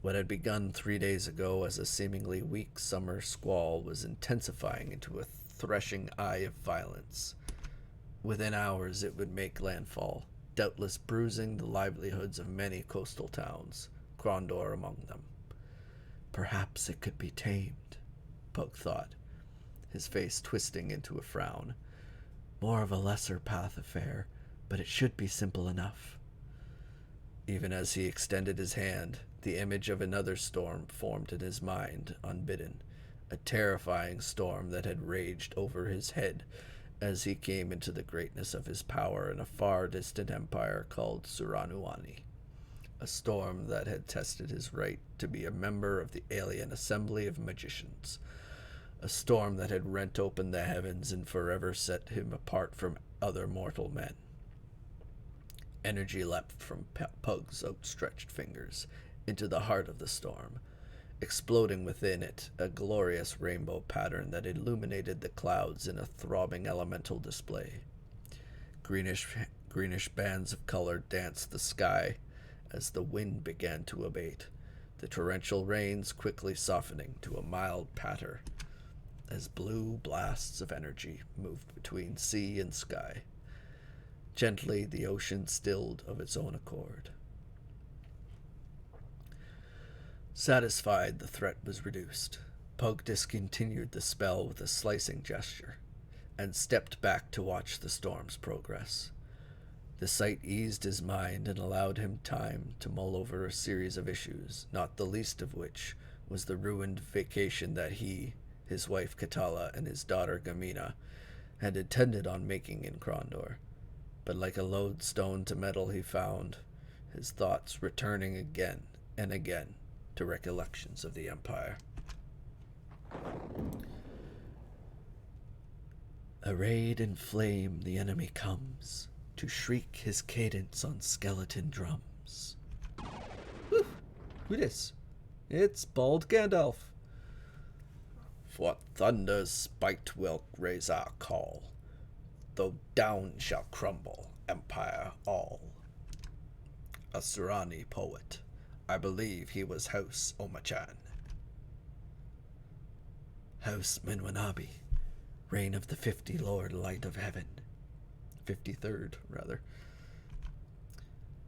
What had begun 3 days ago as a seemingly weak summer squall was intensifying into a threshing eye of violence. Within hours it would make landfall, doubtless bruising the livelihoods of many coastal towns, Krondor among them. Perhaps it could be tamed, Pug thought, his face twisting into a frown. More of a lesser path affair, but it should be simple enough. Even as he extended his hand, the image of another storm formed in his mind, unbidden, a terrifying storm that had raged over his head as he came into the greatness of his power in a far distant empire called Suranuani, a storm that had tested his right to be a member of the alien assembly of magicians, a storm that had rent open the heavens and forever set him apart from other mortal men. Energy leapt from Pug's outstretched fingers into the heart of the storm, exploding within it a glorious rainbow pattern that illuminated the clouds in a throbbing elemental display. Greenish bands of color danced the sky as the wind began to abate, the torrential rains quickly softening to a mild patter as blue blasts of energy moved between sea and sky. Gently the ocean stilled of its own accord. Satisfied the threat was reduced, Pug discontinued the spell with a slicing gesture, and stepped back to watch the storm's progress. The sight eased his mind and allowed him time to mull over a series of issues, not the least of which was the ruined vacation that he, his wife Katala, and his daughter Gamina had intended on making in Krondor. But like a lodestone to metal he found, his thoughts returning again and again to recollections of the Empire. Arrayed in flame the enemy comes, to shriek his cadence on skeleton drums. Whew, who this? It's Bald Gandalf. For thunder's spite will raise our call, though down shall crumble empire all. A Surani poet. I believe he was House Omachan. House Menwanabi, reign of the 50 Lord Light of Heaven. 53rd, rather.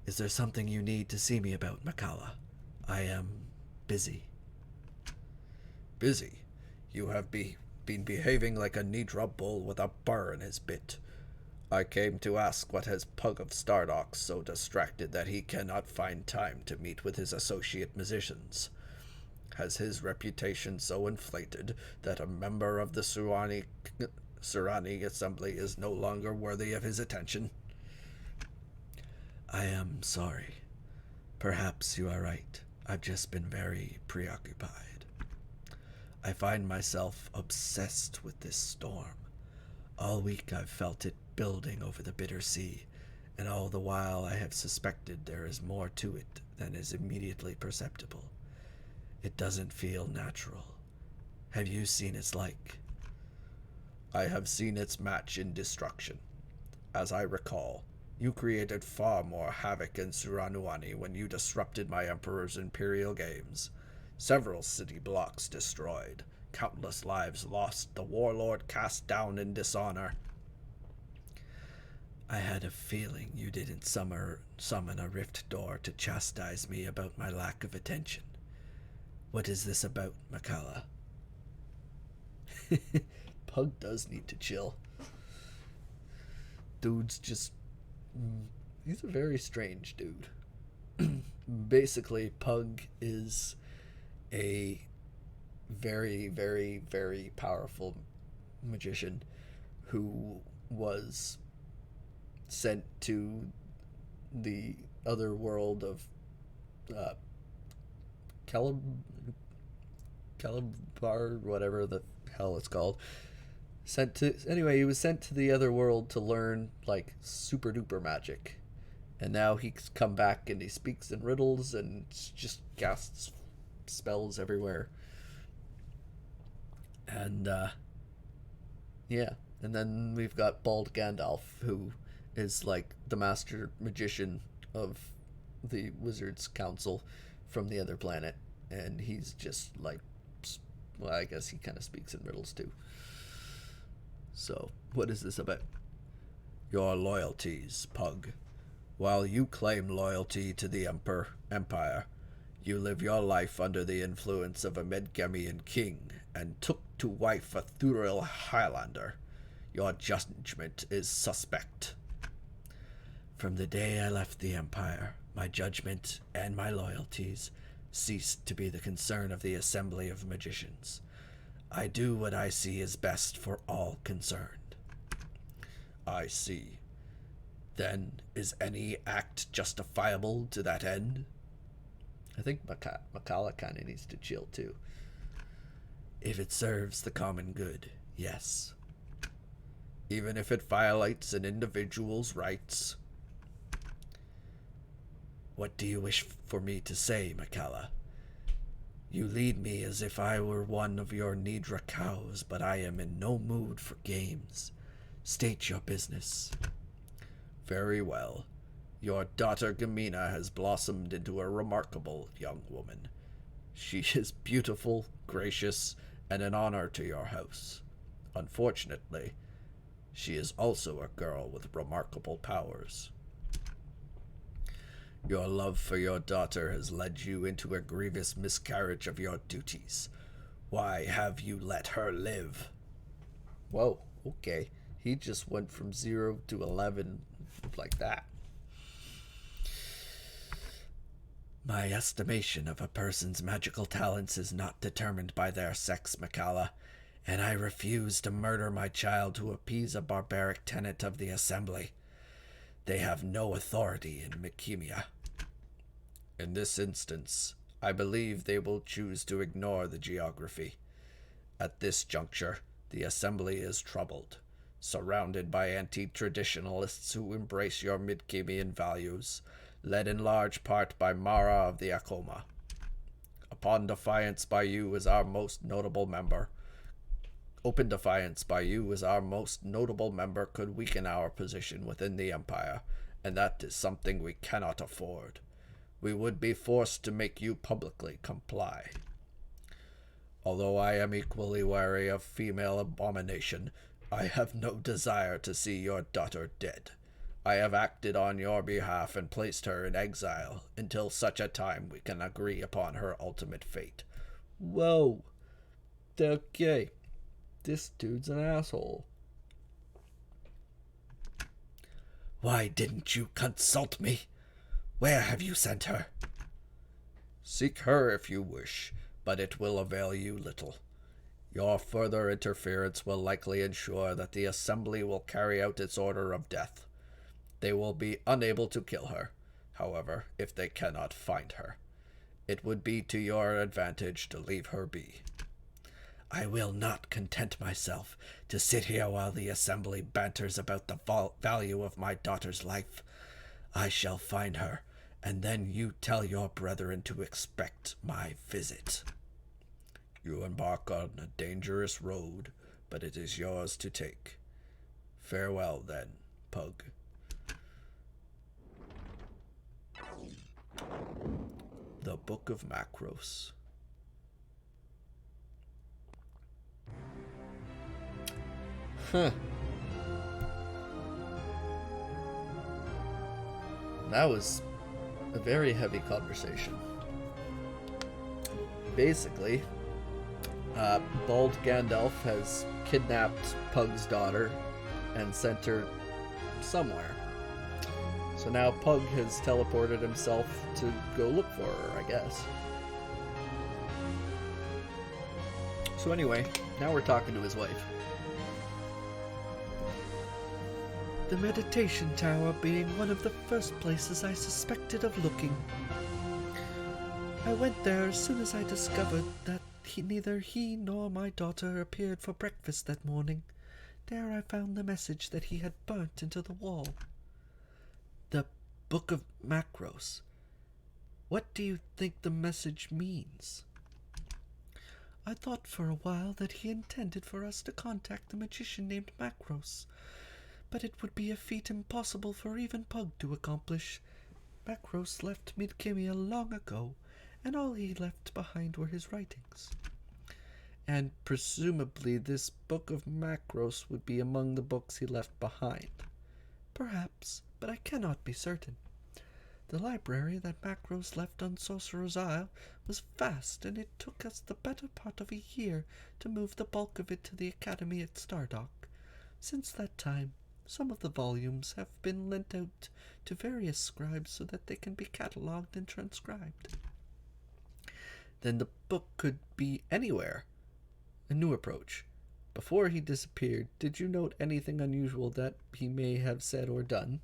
Is there something you need to see me about, Makala? I am busy. Busy? You have been behaving like a Nidra bull with a burr in his bit. I came to ask what has Pug of Stardock so distracted that he cannot find time to meet with his associate musicians. Has his reputation so inflated that a member of the Surani Assembly is no longer worthy of his attention? I am sorry. Perhaps you are right. I've just been very preoccupied. I find myself obsessed with this storm. All week I've felt it building over the bitter sea, and all the while I have suspected there is more to it than is immediately perceptible. It doesn't feel natural. Have you seen its like? I have seen its match in destruction. As I recall, you created far more havoc in Suranuani when you disrupted my Emperor's Imperial Games. Several city blocks destroyed, countless lives lost, the warlord cast down in dishonor. I had a feeling you didn't summon a rift door to chastise me about my lack of attention. What is this about, Makala? Pug does need to chill. Dude's just... he's a very strange dude. Basically, Pug is a very, very, very powerful magician who was sent to the other world of Calabar, whatever the hell it's called, Anyway, he was sent to the other world to learn like super duper magic, and now he's come back and he speaks in riddles and just casts spells everywhere. And yeah, and then we've got Bald Gandalf, who is like the master magician of the Wizards Council from the other planet, and he's just like, well, I guess he kind of speaks in riddles too. So, what is this about? Your loyalties, Pug. While you claim loyalty to the Empire, you live your life under the influence of a Midgemian king and took to wife a Thuril Highlander. Your judgment is suspect. From the day I left the Empire, my judgment and my loyalties ceased to be the concern of the Assembly of Magicians. I do what I see is best for all concerned. I see. Then, is any act justifiable to that end? I think Makala kind of needs to chill too. If it serves the common good, yes. Even if it violates an individual's rights. What do you wish for me to say, Makala? You lead me as if I were one of your Nidra cows, but I am in no mood for games. State your business. Very well. Your daughter Gamina has blossomed into a remarkable young woman. She is beautiful, gracious, and an honor to your house. Unfortunately, she is also a girl with remarkable powers. Your love for your daughter has led you into a grievous miscarriage of your duties. Why have you let her live? Whoa, okay. He just went from 0 to 11 like that. My estimation of a person's magical talents is not determined by their sex, Makala, and I refuse to murder my child to appease a barbaric tenet of the Assembly. They have no authority in Mikemia. In this instance, I believe they will choose to ignore the geography. At this juncture, the Assembly is troubled, surrounded by anti-traditionalists who embrace your Midkemian values, led in large part by Mara of the Akoma. Open defiance by you as our most notable member could weaken our position within the Empire, and that is something we cannot afford. We would be forced to make you publicly comply. Although I am equally wary of female abomination, I have no desire to see your daughter dead. I have acted on your behalf and placed her in exile until such a time we can agree upon her ultimate fate. Whoa. Okay. This dude's an asshole. Why didn't you consult me? Where have you sent her? Seek her if you wish, but it will avail you little. Your further interference will likely ensure that the Assembly will carry out its order of death. They will be unable to kill her, however, if they cannot find her. It would be to your advantage to leave her be. I will not content myself to sit here while the Assembly banters about the value of my daughter's life. I shall find her, and then you tell your brethren to expect my visit. You embark on a dangerous road, but it is yours to take. Farewell, then, Pug. The Book of Macros. Huh. That was a very heavy conversation. Basically, Bald Gandalf has kidnapped Pug's daughter and sent her somewhere. So now Pug has teleported himself to go look for her, I guess. So anyway, now we're talking to his wife. The meditation tower being one of the first places I suspected of looking. I went there as soon as I discovered that neither he nor my daughter appeared for breakfast that morning. There I found the message that he had burnt into the wall. The Book of Macros. What do you think the message means? I thought for a while that he intended for us to contact the magician named Macros, but it would be a feat impossible for even Pug to accomplish. Macros left Midkimia long ago, and all he left behind were his writings. And presumably this Book of Macros would be among the books he left behind. Perhaps, but I cannot be certain. The library that Macros left on Sorcerer's Isle was vast, and it took us the better part of a year to move the bulk of it to the Academy at Stardock. Since that time, some of the volumes have been lent out to various scribes so that they can be catalogued and transcribed. Then the book could be anywhere. A new approach. Before he disappeared, did you note anything unusual that he may have said or done?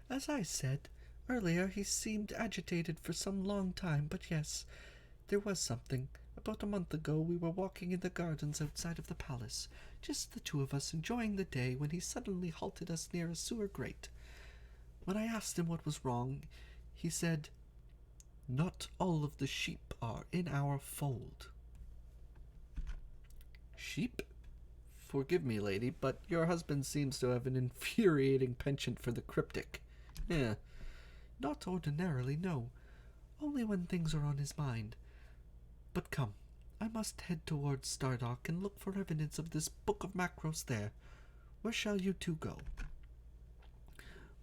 As I said, earlier he seemed agitated for some long time, but yes, there was something. About a month ago we were walking in the gardens outside of the palace, just the two of us enjoying the day, when he suddenly halted us near a sewer grate. When I asked him what was wrong, he said, "Not all of the sheep are in our fold." Sheep? Forgive me, lady, but your husband seems to have an infuriating penchant for the cryptic. Yeah. Not ordinarily, no. Only when things are on his mind. But come, I must head towards Stardock and look for evidence of this Book of Macros there. Where shall you two go?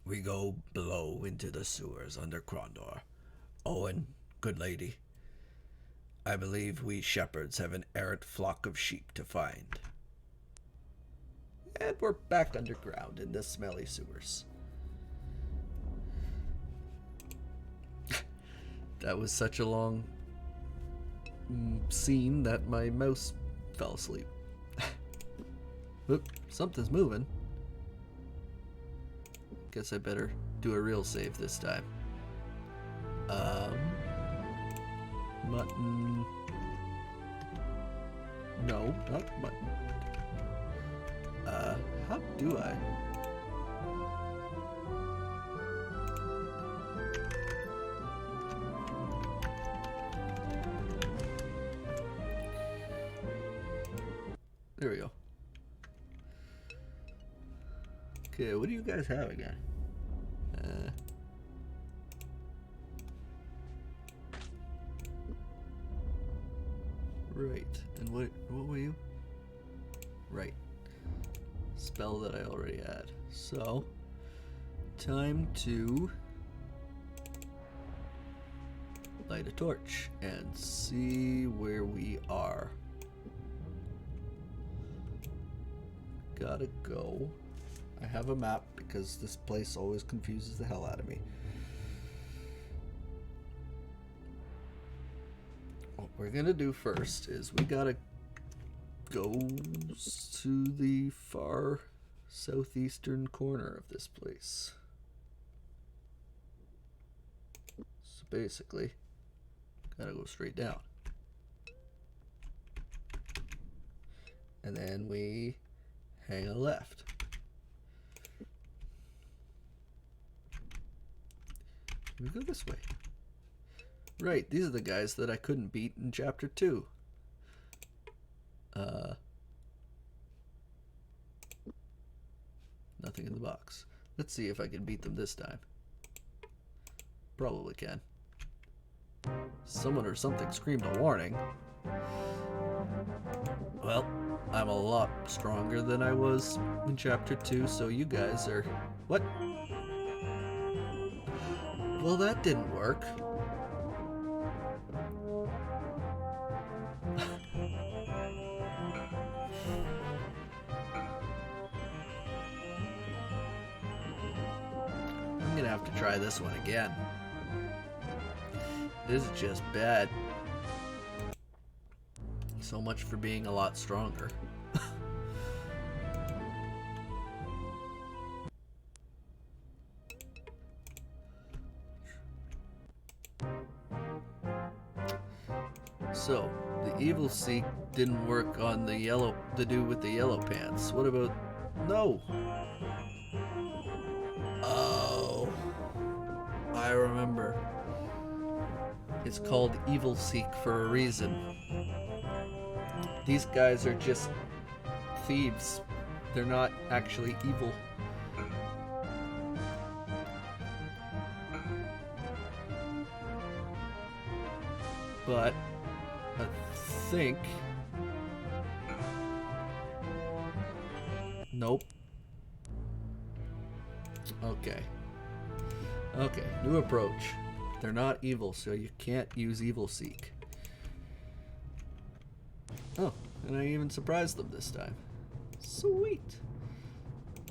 We go below into the sewers under Krondor. Owen, good lady, I believe we shepherds have an errant flock of sheep to find. And we're back underground in the smelly sewers. That was such a long scene that my mouse fell asleep. Oop, something's moving. Guess I better do a real save this time. Mutton. No, not mutton. How do I? There we go. Okay, what do you guys have again? Right. And what were you? Right. Spell that I already had. So, time to light a torch and see where we are. Gotta go. I have a map because this place always confuses the hell out of me. What we're gonna do first is we gotta go to the far southeastern corner of this place. So basically, gotta go straight down. And then we hang a left. We go this way. Right, these are the guys that I couldn't beat in chapter 2. Nothing in the box. Let's see if I can beat them this time. Probably can. Someone or something screamed a warning. Well, I'm a lot stronger than I was in chapter 2, so you guys are... What? Well, that didn't work. I'm gonna have to try this one again. This is just bad. So much for being a lot stronger. So, the evil seek didn't work on the dude with the yellow pants. What about... No! Oh. I remember. It's called Evil Seek for a reason. These guys are just thieves. They're not actually evil. But I think... Nope. Okay. Okay, new approach. They're not evil, so you can't use Evil Seek. Oh, and I even surprised them this time. Sweet.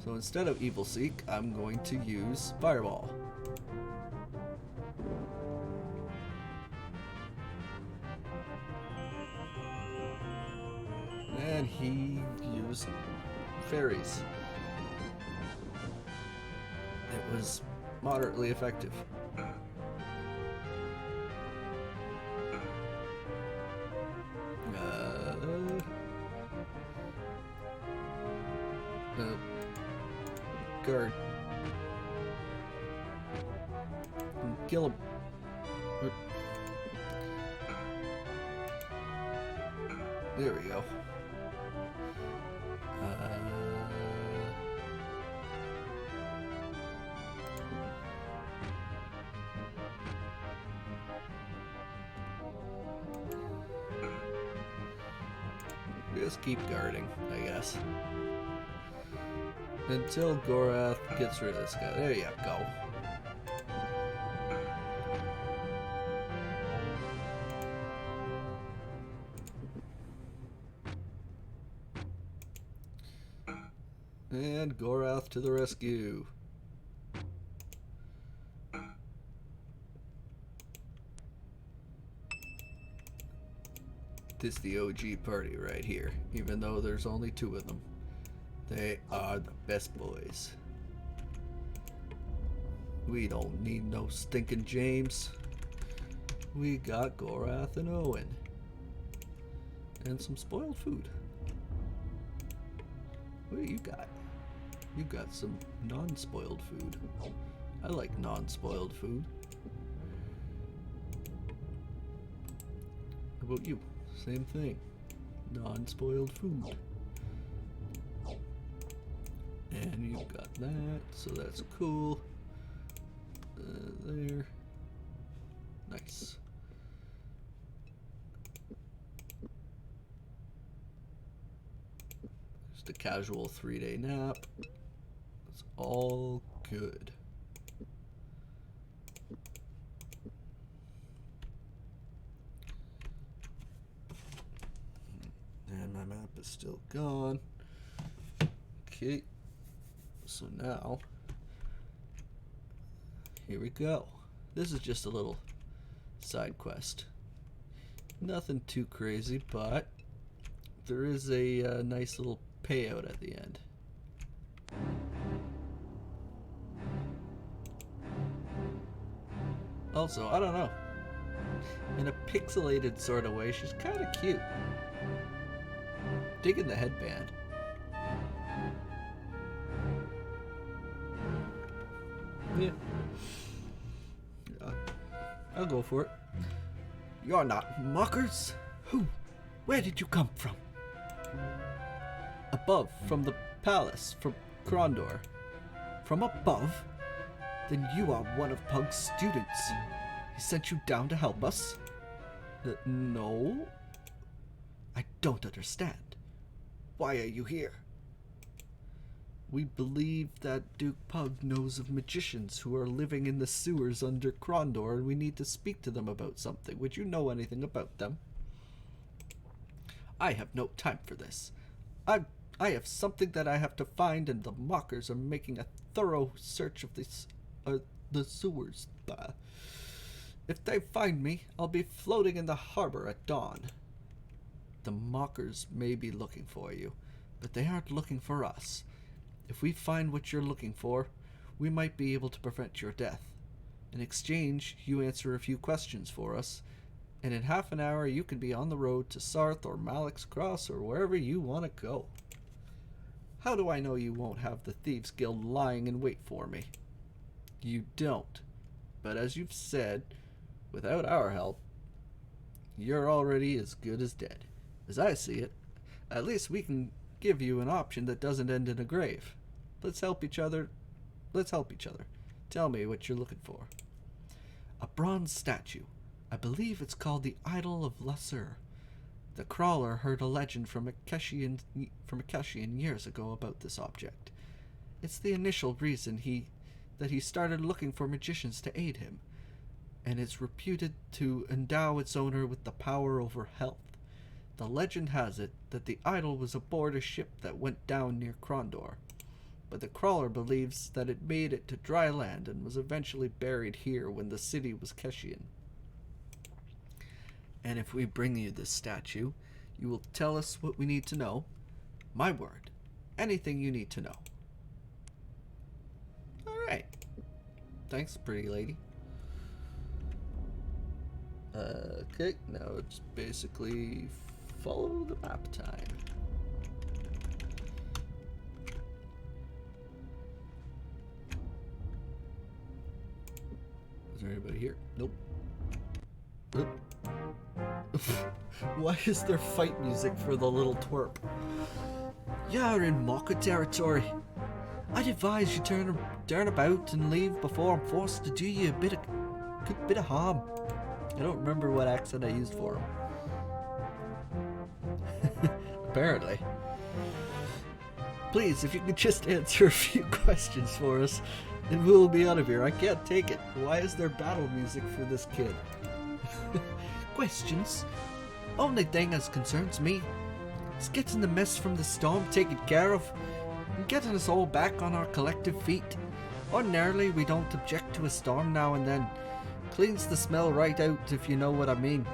So instead of Evil Seek, I'm going to use Fireball. And he used fairies. It was moderately effective. Guard. Kill him. There we go. Just keep guarding, I guess. Until Gorath gets rid of this guy. There you go. And Gorath to the rescue. This is the OG party right here, even though there's only two of them. They are the best boys. We don't need no stinking James. We got Gorath and Owen. And some spoiled food. What do you got? You got some non-spoiled food. I like non-spoiled food. How about you? Same thing. Non-spoiled food. And you got that, so that's cool. There. Nice. Just a casual 3-day nap. It's all good. And my map is still gone. Okay. So now, here we go. This is just a little side quest. Nothing too crazy, but there is a nice little payout at the end. Also, I don't know. In a pixelated sort of way, she's kind of cute. Digging the headband. Yeah. I'll go for it. You're not mockers? Who? Where did you come from? Above, from the palace, from Krondor. From above? Then you are one of Pug's students. He sent you down to help us? No. I don't understand. Why are you here? We believe that Duke Pug knows of magicians who are living in the sewers under Krondor, and we need to speak to them about something. Would you know anything about them? I have no time for this. I have something that I have to find, and the mockers are making a thorough search of the sewers. If they find me, I'll be floating in the harbor at dawn. The mockers may be looking for you, but they aren't looking for us. If we find what you're looking for, we might be able to prevent your death. In exchange, you answer a few questions for us, and in half an hour you can be on the road to Sarth or Malik's Cross or wherever you want to go. How do I know you won't have the Thieves Guild lying in wait for me? You don't. But as you've said, without our help, you're already as good as dead. As I see it, at least we can give you an option that doesn't end in a grave. Let's help each other. Tell me what you're looking for. A bronze statue. I believe it's called the Idol of Lasur. The crawler heard a legend from a Keshian years ago about this object. It's the initial reason he started looking for magicians to aid him, and it's reputed to endow its owner with the power over health. The legend has it that the idol was aboard a ship that went down near Krondor, but the crawler believes that it made it to dry land and was eventually buried here when the city was Keshian. And if we bring you this statue, you will tell us what we need to know. My word, anything you need to know. Alright. Thanks, pretty lady. Okay, now it's basically follow the map time. Is there anybody here? Nope. Nope. Why is there fight music for the little twerp? You're in Mocha territory. I'd advise you turn about and leave before I'm forced to do you a bit of harm. I don't remember what accent I used for him. Apparently. Please, if you could just answer a few questions for us, and we'll be out of here. I can't take it. Why is there battle music for this kid? Questions? Only thing as concerns me is getting the mess from the storm taken care of and getting us all back on our collective feet. Ordinarily, we don't object to a storm now and then. Cleans the smell right out, if you know what I mean.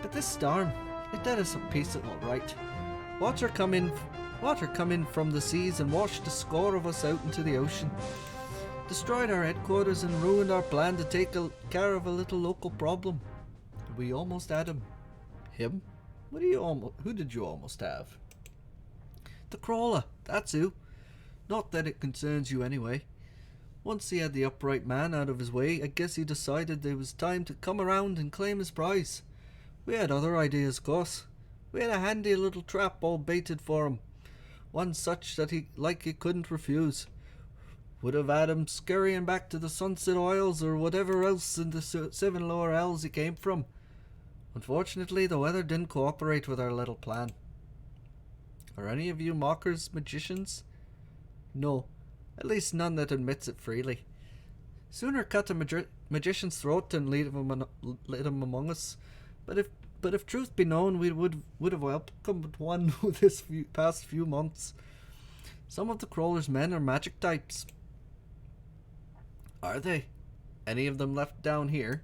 But this storm, it did us a piece of all right. Water come in from the seas and washed a score of us out into the ocean. Destroyed our headquarters and ruined our plan to take care of a little local problem. We almost had him. Him? Who did you almost have? The crawler, that's who. Not that it concerns you anyway. Once he had the upright man out of his way, I guess he decided there was time to come around and claim his prize. We had other ideas, of course. We had a handy little trap all baited for him. One such that he couldn't refuse. Would have had him scurrying back to the Sunset Isles or whatever else in the seven lower hells he came from. Unfortunately, the weather didn't cooperate with our little plan. Are any of you mockers magicians? No, at least none that admits it freely. Sooner cut a magician's throat than lead him among us. But if truth be known, we would have welcomed one this past few months. Some of the crawler's men are magic types. Are they? Any of them left down here?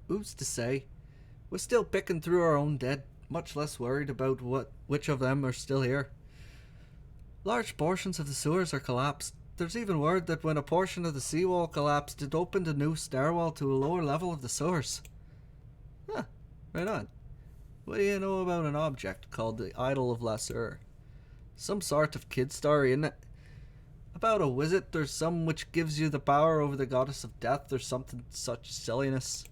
Who's to say? We're still picking through our own dead, much less worried about which of them are still here. Large portions of the sewers are collapsed. There's even word that when a portion of the seawall collapsed, it opened a new stairwell to a lower level of the sewers. Huh, right on. What do you know about an object called the Idol of Lasur? Some sort of kid story, isn't it? About a wizard or some which gives you the power over the goddess of death or something such silliness.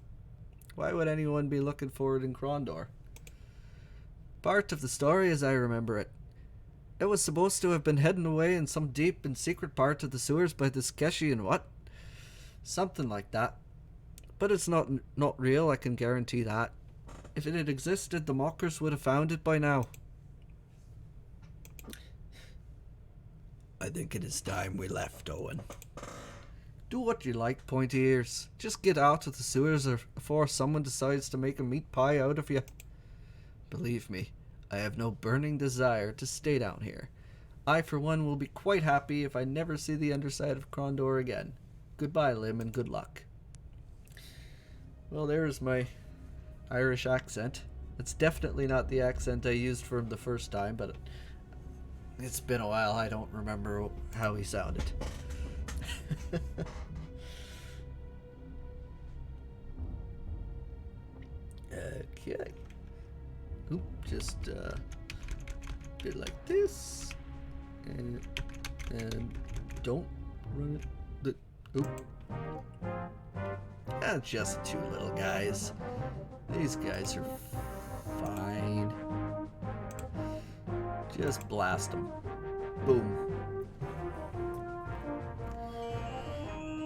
Why would anyone be looking for it in Krondor? Part of the story as I remember it. It was supposed to have been hidden away in some deep and secret part of the sewers by this Keshian what? Something like that. But it's not real, I can guarantee that. If it had existed, the mockers would have found it by now. I think it is time we left, Owen. Do what you like, pointy ears. Just get out of the sewers before someone decides to make a meat pie out of you. Believe me, I have no burning desire to stay down here. I, for one, will be quite happy if I never see the underside of Krondor again. Goodbye, Lim, and good luck. Well, there's my Irish accent. It's definitely not the accent I used for him the first time, but it's been a while. I don't remember how he sounded. Okay. Oop, just bit like this, and don't run it. Oop. Just two little guys. These guys are fine. Just blast them. Boom.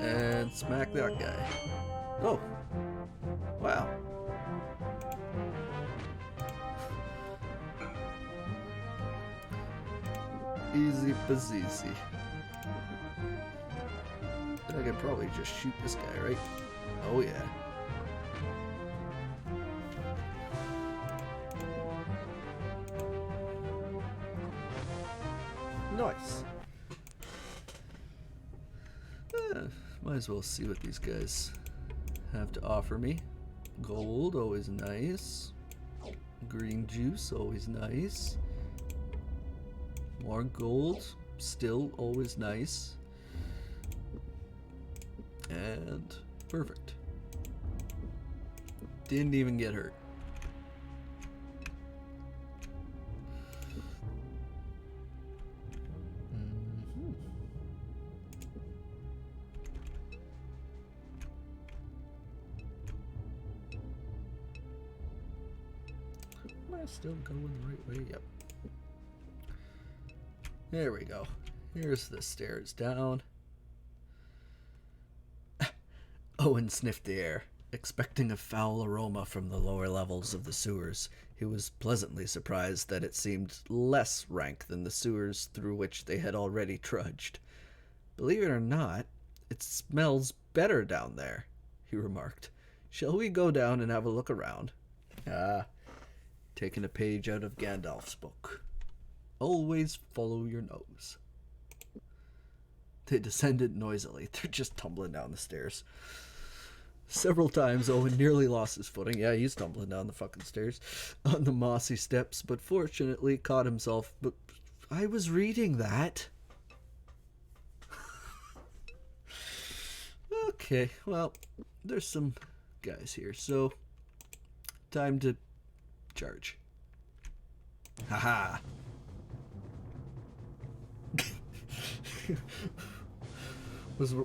And smack that guy. Oh. Wow. Easy peasy. I could probably just shoot this guy, right? Oh yeah. Nice. Might as well see what these guys have to offer me. Gold, always nice. Green juice, always nice. More gold, still always nice. And perfect. Didn't even get hurt. Am I still going the right way? Yep. There we go. Here's the stairs down. Owen sniffed the air, expecting a foul aroma from the lower levels of the sewers. He was pleasantly surprised that it seemed less rank than the sewers through which they had already trudged. "Believe it or not, it smells better down there," he remarked. "Shall we go down and have a look around?" Taking a page out of Gandalf's book. Always follow your nose. They descended noisily. They're just tumbling down the stairs. Several times Owen nearly lost his footing. Yeah, he's tumbling down the fucking stairs on the mossy steps, but fortunately caught himself. But I was reading that. Okay, well, there's some guys here, so time to charge. Haha.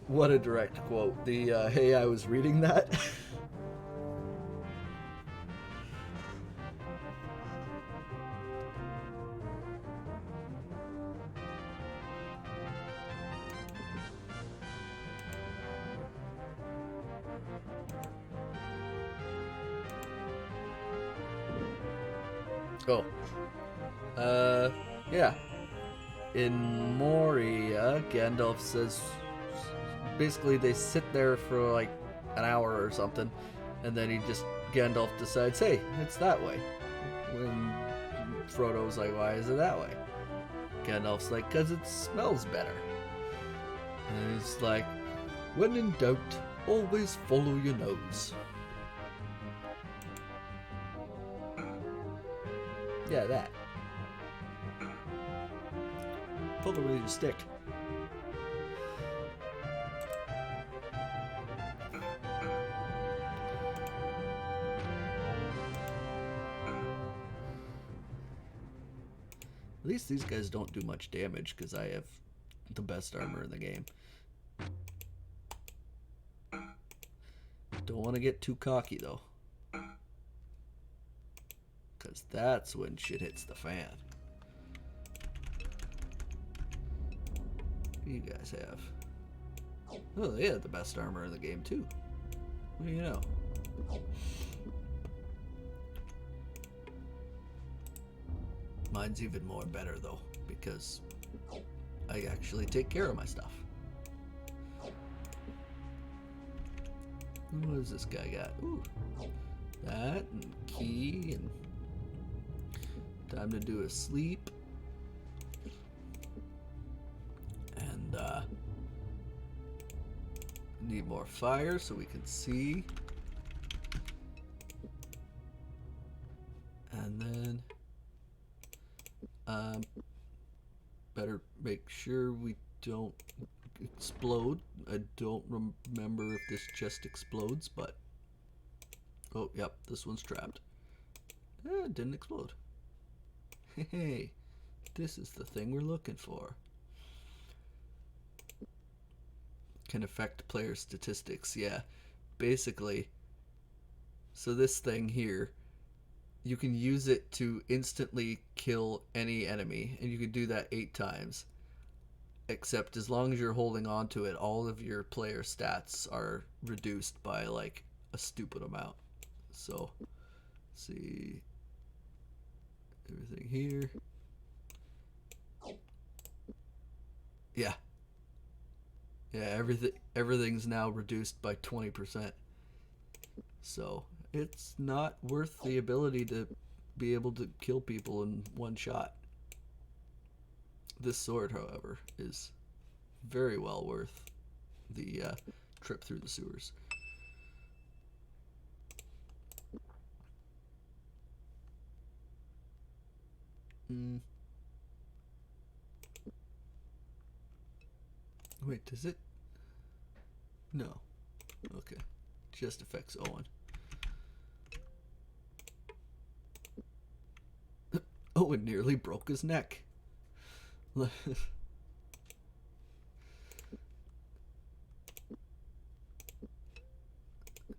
What a direct quote. The hey, I was reading that. Oh. Yeah. In Moria, Gandalf says basically they sit there for like an hour or something, and then Gandalf decides, hey, it's that way. When Frodo's like, why is it that way? Gandalf's like, because it smells better. And he's like, when in doubt, always follow your nose. Yeah, that. Follow with your stick. At least these guys don't do much damage because I have the best armor in the game. Don't want to get too cocky though, because that's when shit hits the fan. What do you guys have? Oh, they have the best armor in the game too. What do you know? Mine's even more better though, because I actually take care of my stuff. What does this guy got? Ooh, that and key and time to do a sleep. And need more fire so we can see. And then better make sure we don't explode. I don't remember if this chest explodes, but oh, yep, this one's trapped. It didn't explode. Hey, this is the thing we're looking for. Can affect player statistics, yeah. Basically, so this thing here, you can use it to instantly kill any enemy, and you can do that 8 times. Except as long as you're holding on to it, all of your player stats are reduced by like a stupid amount. So, see everything here. Yeah. Yeah, everything's now reduced by 20%. So, it's not worth the ability to be able to kill people in one shot. This sword, however, is very well worth the trip through the sewers. Wait, does it? No. Okay. Just affects Owen. Owen nearly broke his neck.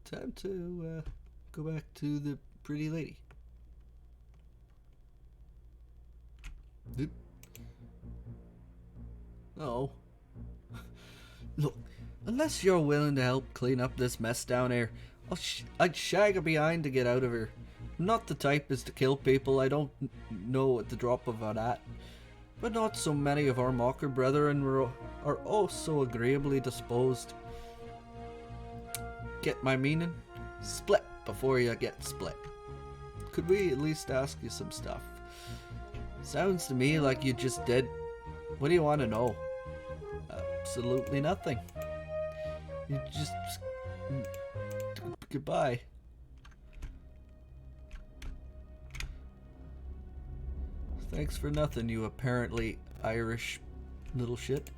Time to go back to the pretty lady. Oh. Look, unless you're willing to help clean up this mess down here, I'd shag her behind to get out of here. I'm not the type is to kill people I don't know at the drop of an hat. But not so many of our mocker brethren are oh so agreeably disposed. Get my meaning? Split before you get split. Could we at least ask you some stuff? Sounds to me like you just did. What do you want to know? Absolutely nothing. You just goodbye. Thanks for nothing, you apparently Irish little shit.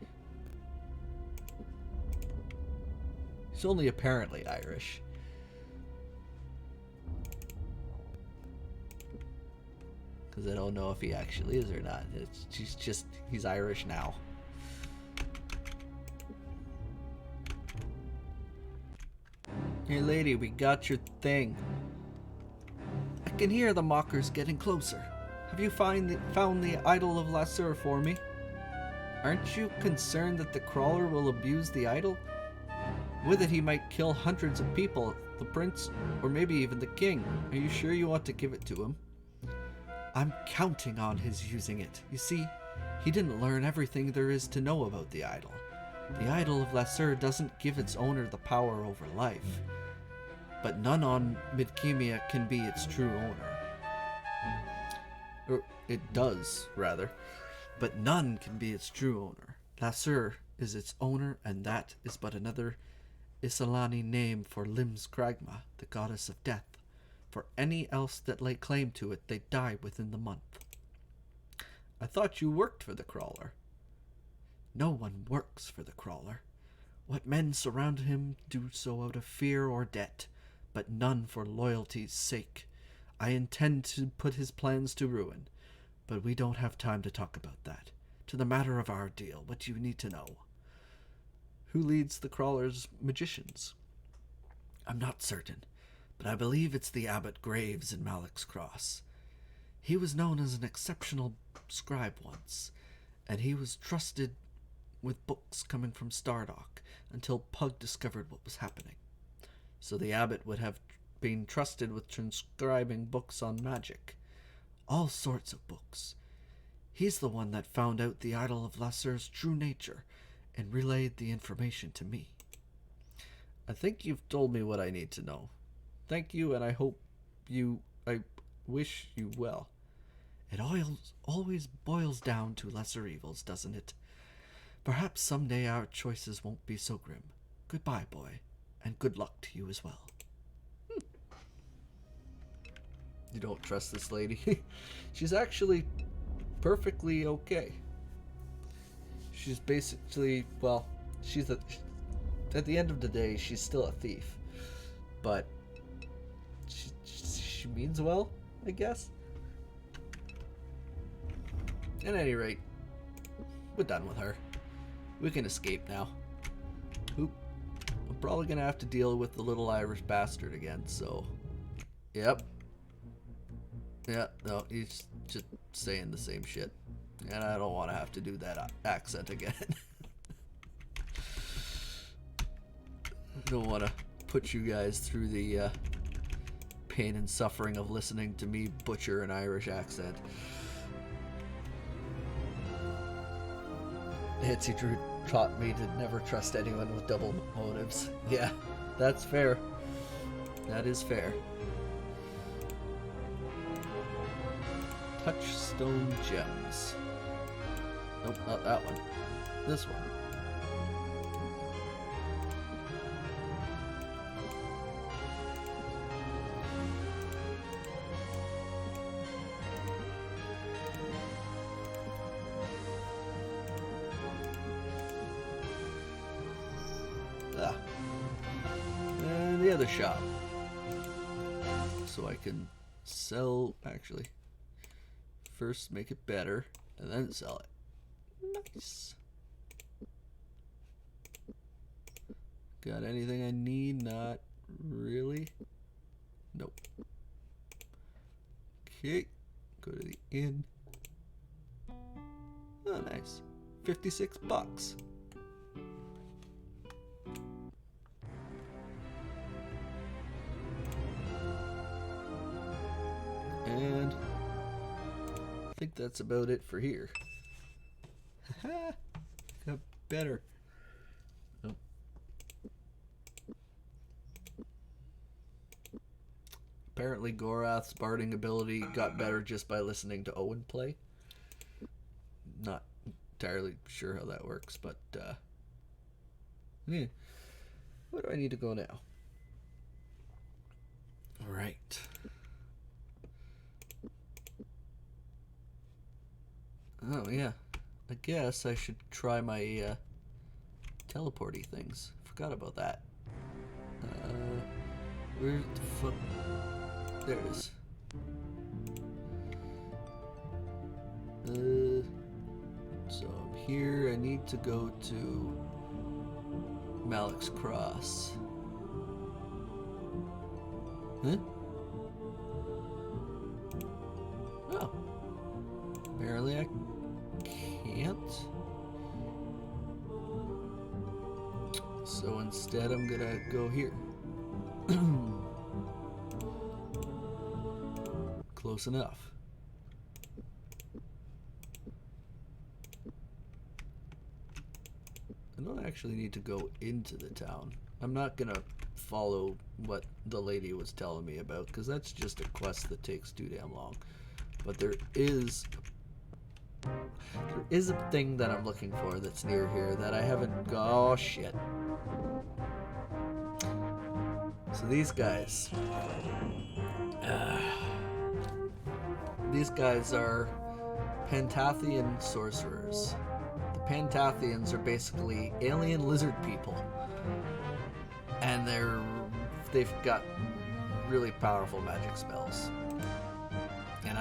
He's only apparently Irish. Because I don't know if he actually is or not. He's Irish now. Hey lady, we got your thing. I can hear the mockers getting closer. Have you found the idol of Lasur for me? Aren't you concerned that the crawler will abuse the idol? With it he might kill hundreds of people, the prince, or maybe even the king. Are you sure you want to give it to him? I'm counting on his using it. You see, he didn't learn everything there is to know about the idol. The idol of Lasur doesn't give its owner the power over life, but none on Midkemia can be its true owner. Or it does, rather, but none can be its true owner. Lasur is its owner, and that is but another Isolani name for Lims Kragma, the goddess of death. For any else that lay claim to it, they die within the month. I thought you worked for the crawler. No one works for the crawler. What men surround him do so out of fear or debt, but none for loyalty's sake. I intend to put his plans to ruin, but we don't have time to talk about that. To the matter of our deal, what do you need to know? Who leads the crawler's magicians? I'm not certain, but I believe it's the Abbot Graves in Malek's Cross. He was known as an exceptional scribe once, and he was trusted with books coming from Stardock until Pug discovered what was happening. So the abbot would have been trusted with transcribing books on magic. All sorts of books. He's the one that found out the idol of Lasur's true nature and relayed the information to me. I think you've told me what I need to know. Thank you, and I wish you well. It always boils down to lesser evils, doesn't it? Perhaps someday our choices won't be so grim. Goodbye, boy, and good luck to you as well. You don't trust this lady? She's actually perfectly okay. She's basically, well, at the end of the day, she's still a thief. But she means well. I guess. At any rate, we're done with her. We can escape now. Oop. I'm probably gonna have to deal with the little Irish bastard again, so... Yep. Yeah, no, he's just saying the same shit. And I don't want to have to do that accent again. I don't want to put you guys through the pain and suffering of listening to me butcher an Irish accent. Nancy Drew taught me to never trust anyone with double motives. Yeah, that's fair. That is fair. Touchstone Gems. Nope, not that one. This one. And the other shop. So I can sell, actually, first make it better, and then sell it. Nice. Got anything I need? Not really. Nope. Okay, go to the inn. Oh, nice. 56 bucks. And I think that's about it for here. Haha, got better. Nope. Apparently Gorath's barding ability got better just by listening to Owen play. Not entirely sure how that works, but yeah. Where do I need to go now? Alright. Oh, yeah. I guess I should try my teleporty things. Forgot about that. Where the fuck? There it is. So I'm here. I need to go to Malik's Cross. Huh? Oh. Apparently I can't. So instead I'm gonna go here. Close enough. I don't actually need to go into the town. I'm not gonna follow what the lady was telling me about, because that's just a quest that takes too damn long. But there is a thing that I'm looking for that's near here that I haven't got. Oh shit. So these guys are Pantathian sorcerers. The Pantathians are basically alien lizard people, and they've got really powerful magic spells. And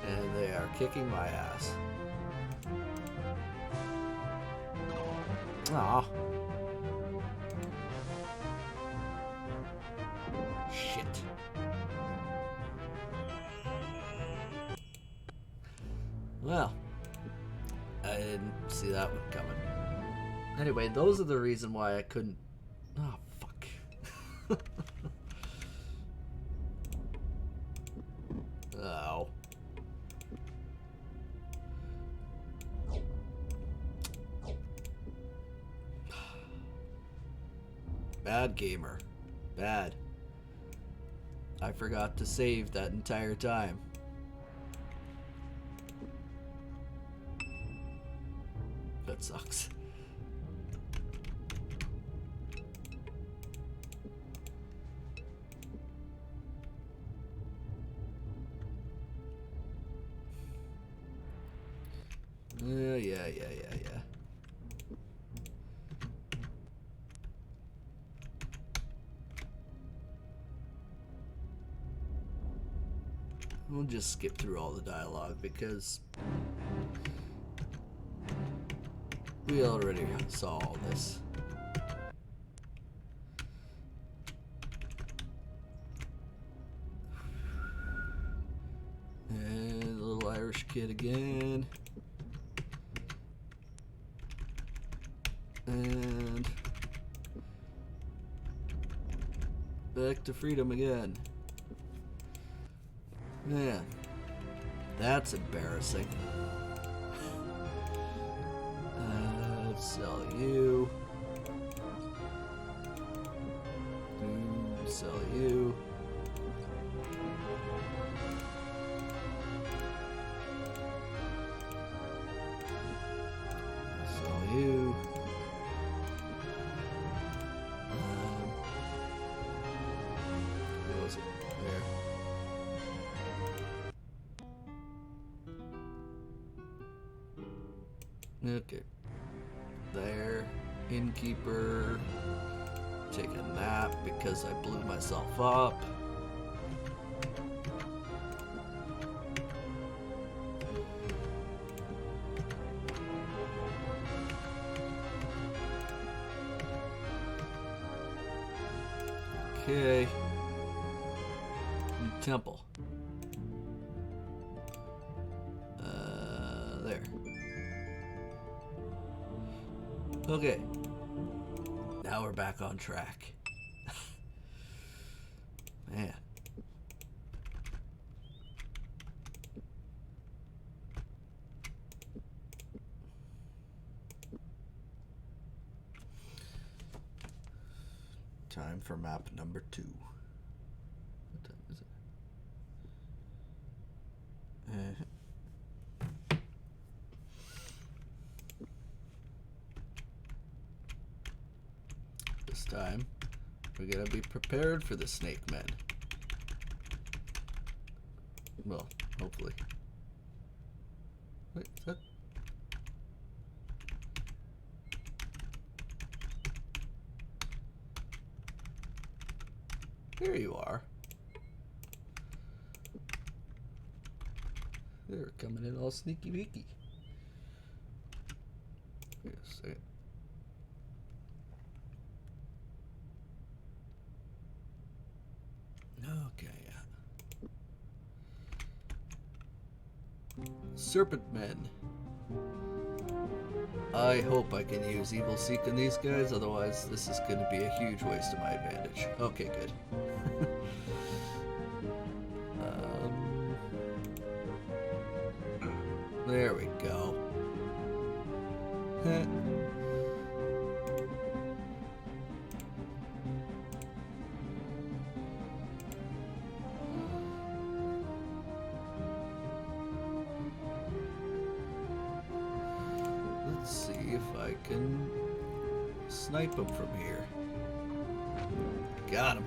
and they are kicking my ass. Aw. Shit. Well, I didn't see that one coming. Anyway, those are the reason why I couldn't... Oh, fuck. Oh. Bad gamer. Bad. I forgot to save that entire time. That sucks. Yeah. we'll just skip through all the dialogue because we already saw all this. And the little Irish kid again. And back to freedom again. Man, that's embarrassing. Sell you. Sell you. Sell you. Where was it? There. Okay. There. Innkeeper. Take a nap because I blew myself up. Okay. Temple. There. Okay. Now we're back on track. Man. Time for map number 2. What time is it? This time, we gotta be prepared for the snake men. Well, hopefully. Wait, is that? There you are. They're coming in all sneaky beaky. Wait a second. Okay. Serpent Men. I hope I can use Evil Seek on these guys, otherwise this is going to be a huge waste of my advantage. Okay, good. There we go. Let's see if I can snipe him from here. Got him.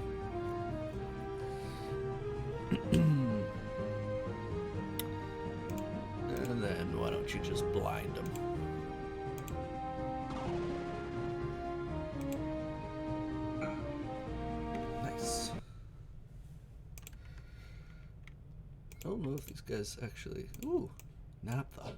And then why don't you just blind him? Nice. I don't know if these guys actually... Ooh, naphtha.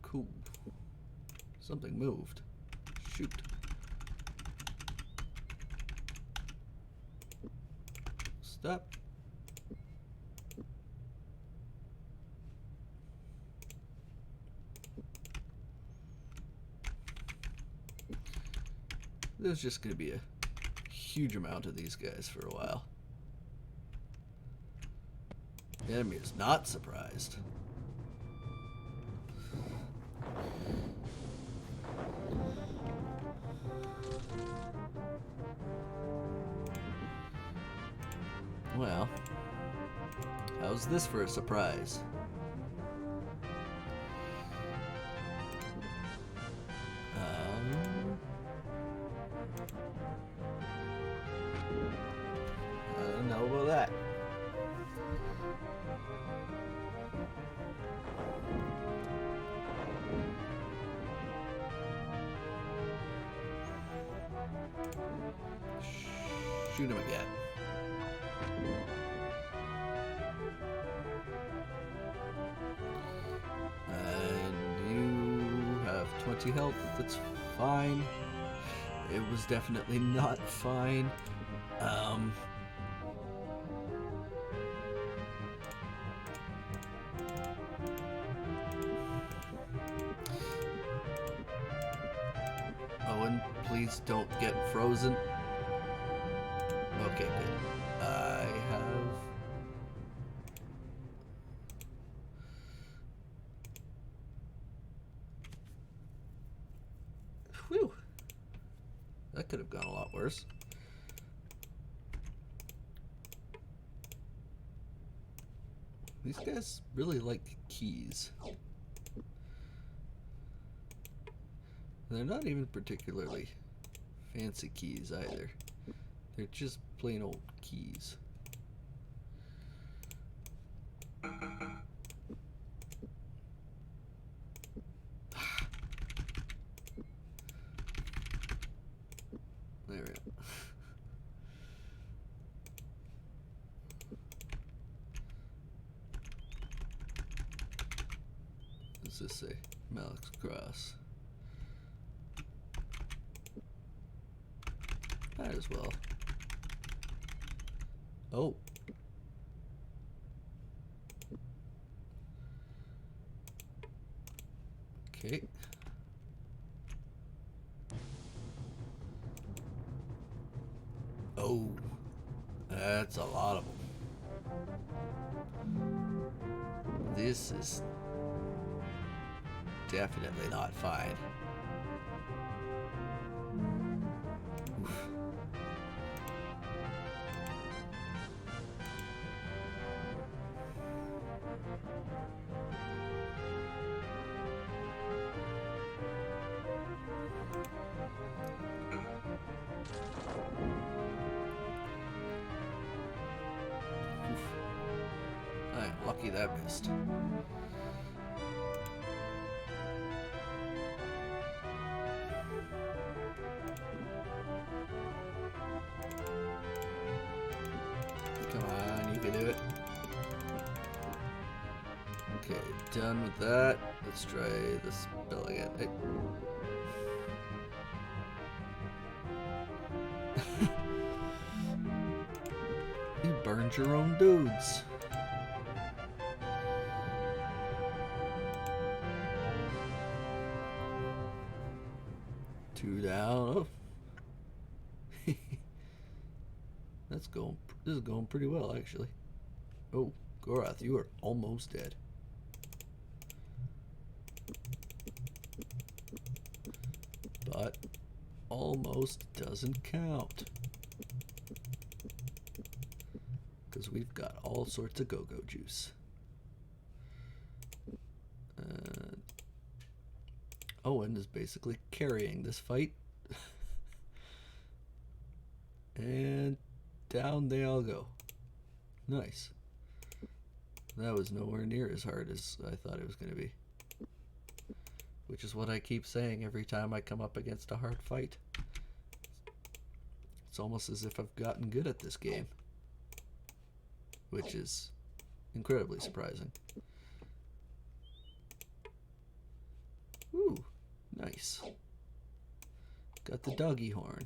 Cool. Something moved. Shoot. Stop. There's just going to be a huge amount of these guys for a while. The enemy is not surprised. Well, how's this for a surprise? I don't know about that. Shoot him again. And you have 20 health. That's fine. It was definitely not fine. Owen, please don't get frozen. Okay, good. I have... Whew. That could have gone a lot worse. These guys really like keys. They're not even particularly fancy keys either. They're just plain old keys. There we go. What's this say? Malik's Cross. Might as well. Oh. Okay. Oh. That's a lot of them. This is definitely not fine. Oof. I'm lucky that missed. Come on, you can do it. Okay, done with that. Let's try the spell again. Hey. You burned your own dudes. Two down. Oh. This is going pretty well, actually. Oh, Gorath, you are almost dead. But almost doesn't count. Because we've got all sorts of go-go juice. Owen is basically carrying this fight. And down they all go. Nice. That was nowhere near as hard as I thought it was going to be. Which is what I keep saying every time I come up against a hard fight. It's almost as if I've gotten good at this game. Which is incredibly surprising. Ooh, nice. Got the doggy horn.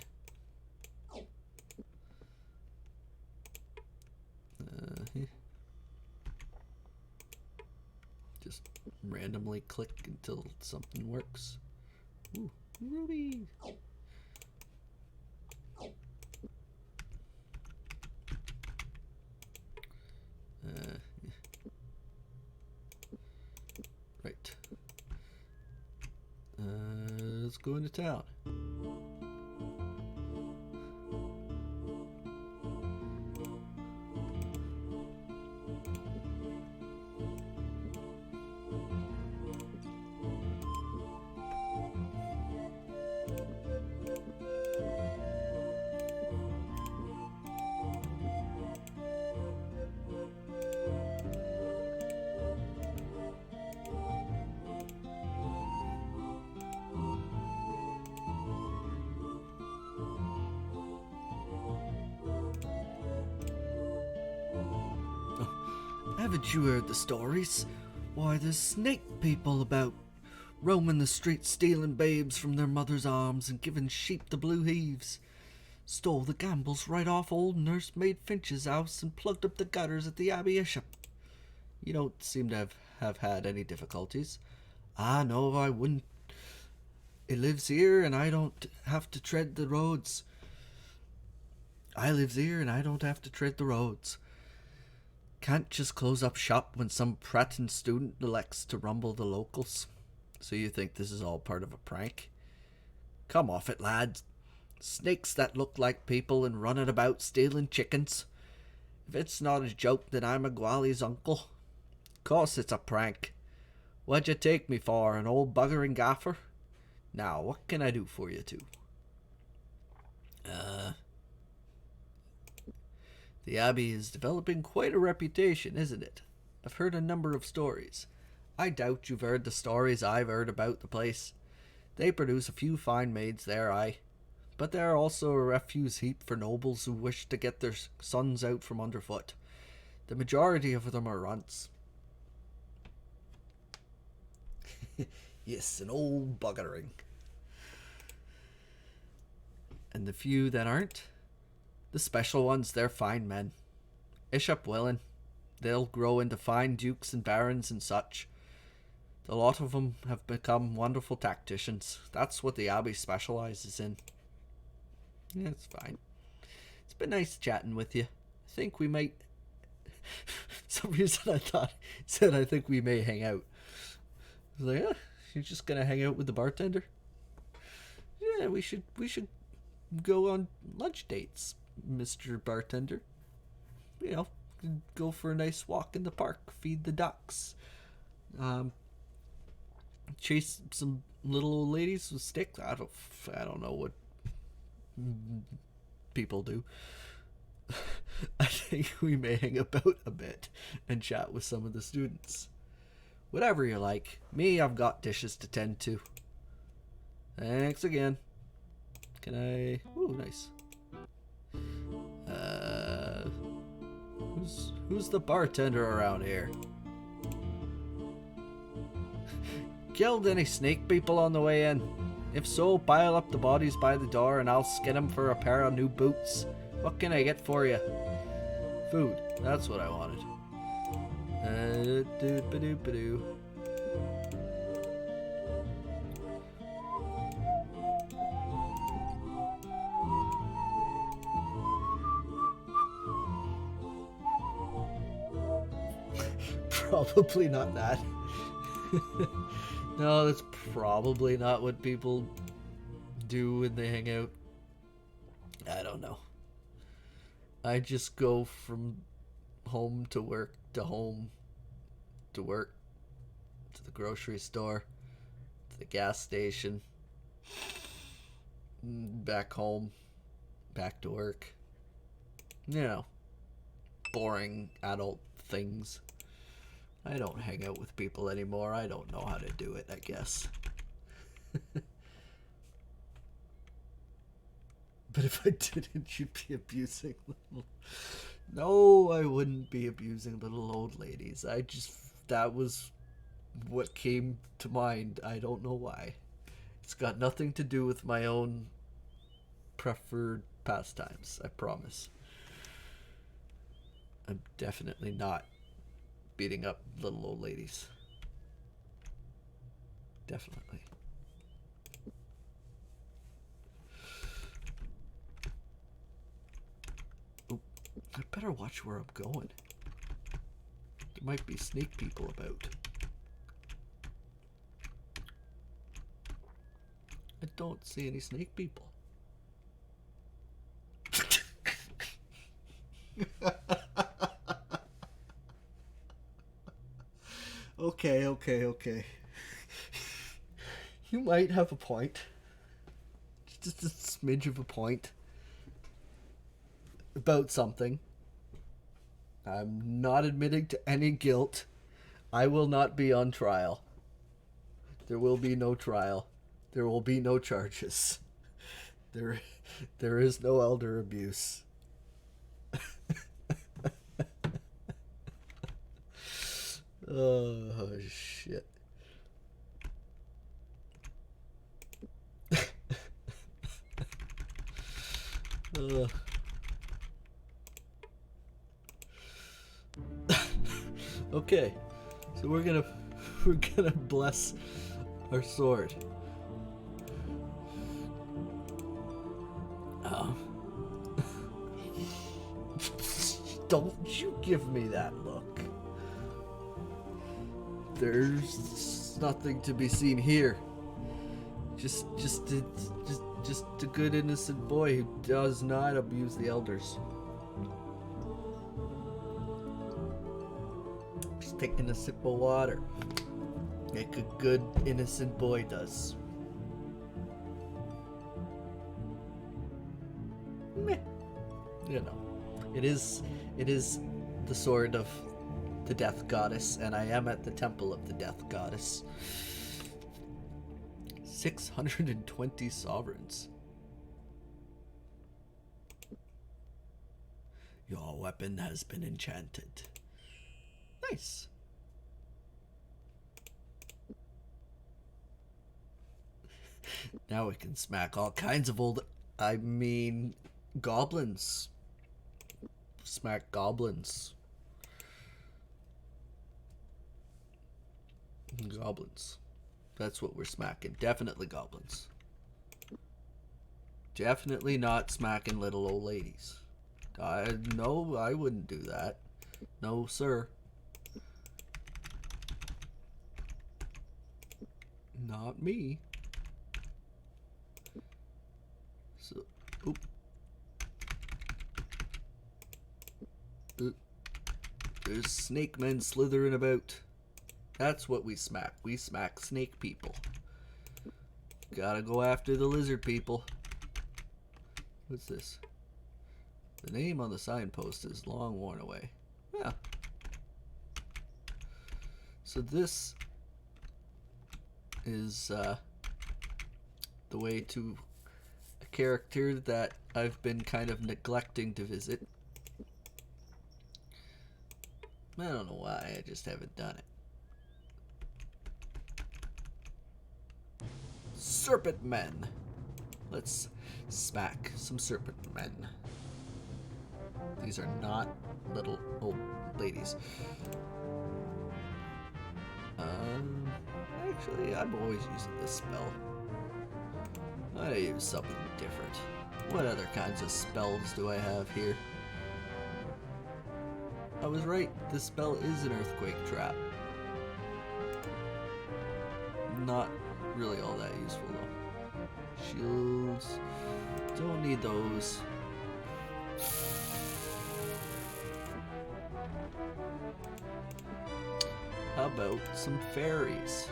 Just randomly click until something works. Ooh, ruby! Right. Let's go into town. Haven't you heard the stories? Why, there's snake people about, roaming the streets stealing babes from their mother's arms and giving sheep the blue heaves. Stole the gambles right off old nursemaid Finch's house and plugged up the gutters at the Abbey Isham. You don't seem to have had any difficulties. Ah, no, I wouldn't. It lives here and I don't have to tread the roads. I lives here and I don't have to tread the roads. Can't just close up shop when some pratin student elects to rumble the locals. So you think this is all part of a prank? Come off it, lads. Snakes that look like people and running about stealing chickens. If it's not a joke, then I'm a Gwali's uncle. Course it's a prank. What'd you take me for, an old buggering gaffer? Now, what can I do for you two? The Abbey is developing quite a reputation, isn't it? I've heard a number of stories. I doubt you've heard the stories I've heard about the place. They produce a few fine maids there, aye. But they're also a refuse heap for nobles who wish to get their sons out from underfoot. The majority of them are runts. Yes, an old buggering. And the few that aren't? The special ones, they're fine men. Ishop willing. They'll grow into fine dukes and barons and such. A lot of them have become wonderful tacticians. That's what the Abbey specializes in. Yeah, it's fine. It's been nice chatting with you. I think we might... some reason I think we may hang out. I was like, you're just gonna hang out with the bartender? Yeah, we should go on lunch dates, Mr. Bartender. You know, go for a nice walk in the park, feed the ducks, chase some little old ladies with sticks. I don't know what people do. I think we may hang about a bit and chat with some of the students. Whatever you like. Me, I've got dishes to tend to. Thanks again. Can I... Ooh, nice. Who's the bartender around here? Killed any snake people on the way in? If so, pile up the bodies by the door and I'll skin them for a pair of new boots. What can I get for you? Food. That's what I wanted. Doo-ba-doo-ba-doo. Probably not that. No, that's probably not what people do when they hang out. I don't know. I just go from home to work to home to work to the grocery store to the gas station, back home, back to work. You know, boring adult things. I don't hang out with people anymore. I don't know how to do it, I guess. But if I didn't, you'd be abusing little... No, I wouldn't be abusing little old ladies. That was what came to mind. I don't know why. It's got nothing to do with my own preferred pastimes, I promise. I'm definitely not beating up little old ladies. Definitely. I better watch where I'm going. There might be snake people about. I don't see any snake people. Okay. You might have a point. Just a smidge of a point. About something. I'm not admitting to any guilt. I will not be on trial. There will be no trial. There will be no charges. There is no elder abuse. Oh, shit. uh. Okay, so we're gonna bless our sword. Don't you give me that look. There's nothing to be seen here. Just a good innocent boy who does not abuse the elders. Just taking a sip of water, like a good innocent boy does. Meh. You know, it is the sword of the death goddess, and I am at the temple of the death goddess. 620 sovereigns. Your weapon has been enchanted. Nice. Now we can smack all kinds of goblins. Smack goblins. Goblins. That's what we're smacking. Definitely goblins. Definitely not smacking little old ladies. No, I wouldn't do that. No, sir. Not me. So, oop. There's snake men slithering about. That's what we smack. We smack snake people. Gotta go after the lizard people. What's this? The name on the signpost is long worn away. Yeah. So this is the way to a character that I've been kind of neglecting to visit. I don't know why, I just haven't done it. Serpent men. Let's smack some serpent men. These are not little old ladies. Actually, I'm always using this spell. I use something different. What other kinds of spells do I have here? I was right, this spell is an earthquake trap. Not really all that useful though. Shields, don't need those. How about some fairies?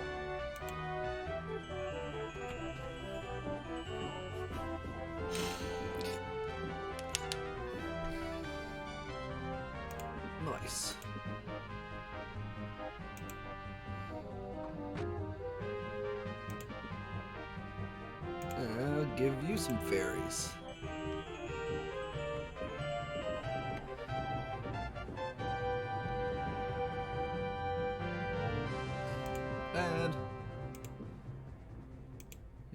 Nice. I'll give you some fairies. And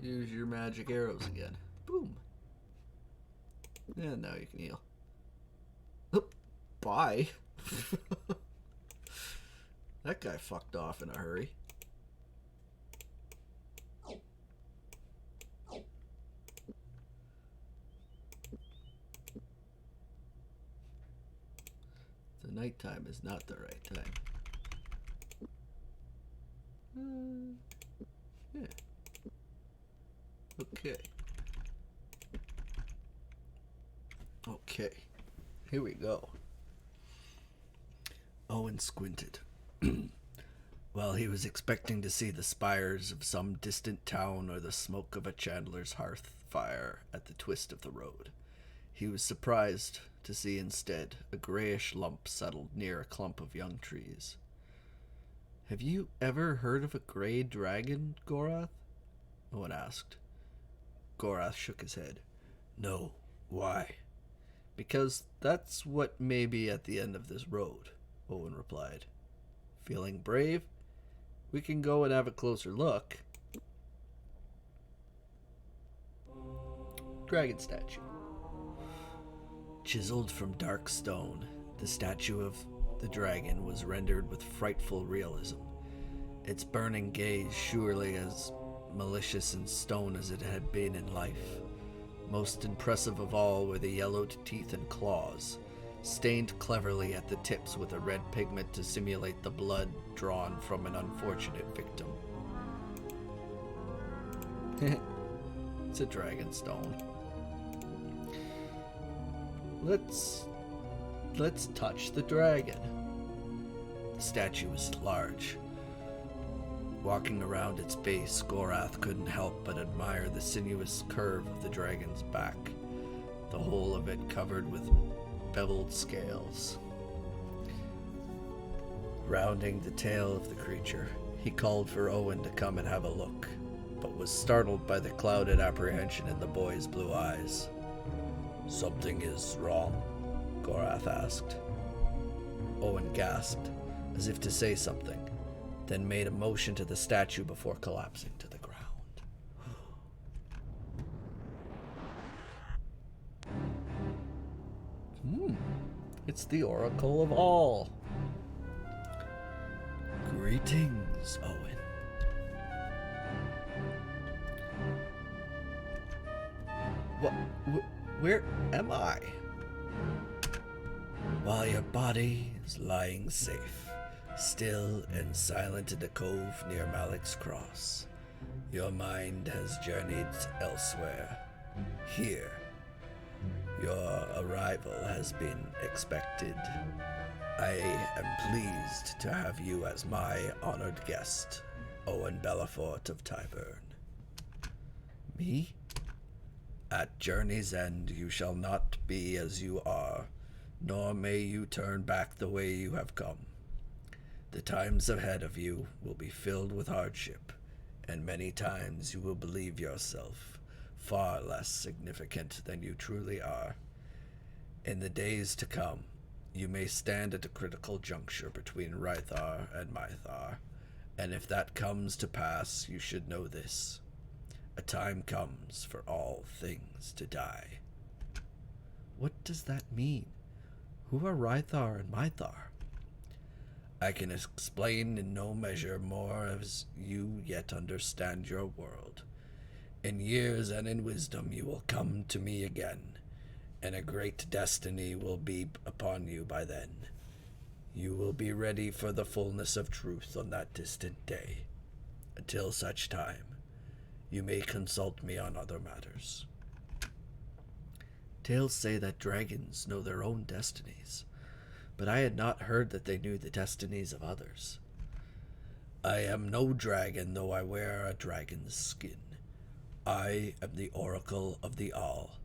use your magic arrows again. Boom. And now you can heal. Oh, bye. That guy fucked off in a hurry. The nighttime is not the right time. Yeah. Okay. Okay. Here we go. Owen squinted. While he was expecting to see the spires of some distant town or the smoke of a chandler's hearth fire at the twist of the road, he was surprised to see instead a grayish lump settled near a clump of young trees. Have you ever heard of a gray dragon, Gorath? Owen asked. Gorath shook his head. No. Why? Because that's what may be at the end of this road, Owen replied. Feeling brave? We can go and have a closer look. Dragon statue. Chiseled from dark stone, the statue of the dragon was rendered with frightful realism. Its burning gaze surely as malicious in stone as it had been in life. Most impressive of all were the yellowed teeth and claws, stained cleverly at the tips with a red pigment to simulate the blood drawn from an unfortunate victim. It's a dragon stone. Let's touch the dragon. The statue was large. Walking around its base, Gorath couldn't help but admire the sinuous curve of the dragon's back, the whole of it covered with beveled scales. Rounding the tail of the creature, he called for Owen to come and have a look, but was startled by the clouded apprehension in the boy's blue eyes. "Something is wrong?" Gorath asked. Owen gasped, as if to say something, then made a motion to the statue before collapsing to the ground. It's the Oracle of All. Greetings, Owen. Where am I? While your body is lying safe, still and silent in a cove near Malik's Cross, your mind has journeyed elsewhere. Here, your arrival has been expected. I am pleased to have you as my honored guest, Owen Belafort of Tyburn. Me? At journey's end you shall not be as you are, nor may you turn back the way you have come. The times ahead of you will be filled with hardship, and many times you will believe yourself far less significant than you truly are. In the days to come, you may stand at a critical juncture between Rythar and Mythar, and if that comes to pass, you should know this. A time comes for all things to die. What does that mean? Who are Rythar and Mythar? I can explain in no measure more as you yet understand your world. In years and in wisdom you will come to me again, and a great destiny will be upon you by then. You will be ready for the fullness of truth on that distant day. Until such time, you may consult me on other matters. Tales say that dragons know their own destinies, but I had not heard that they knew the destinies of others. I am no dragon, though I wear a dragon's skin. I am the Oracle of the All,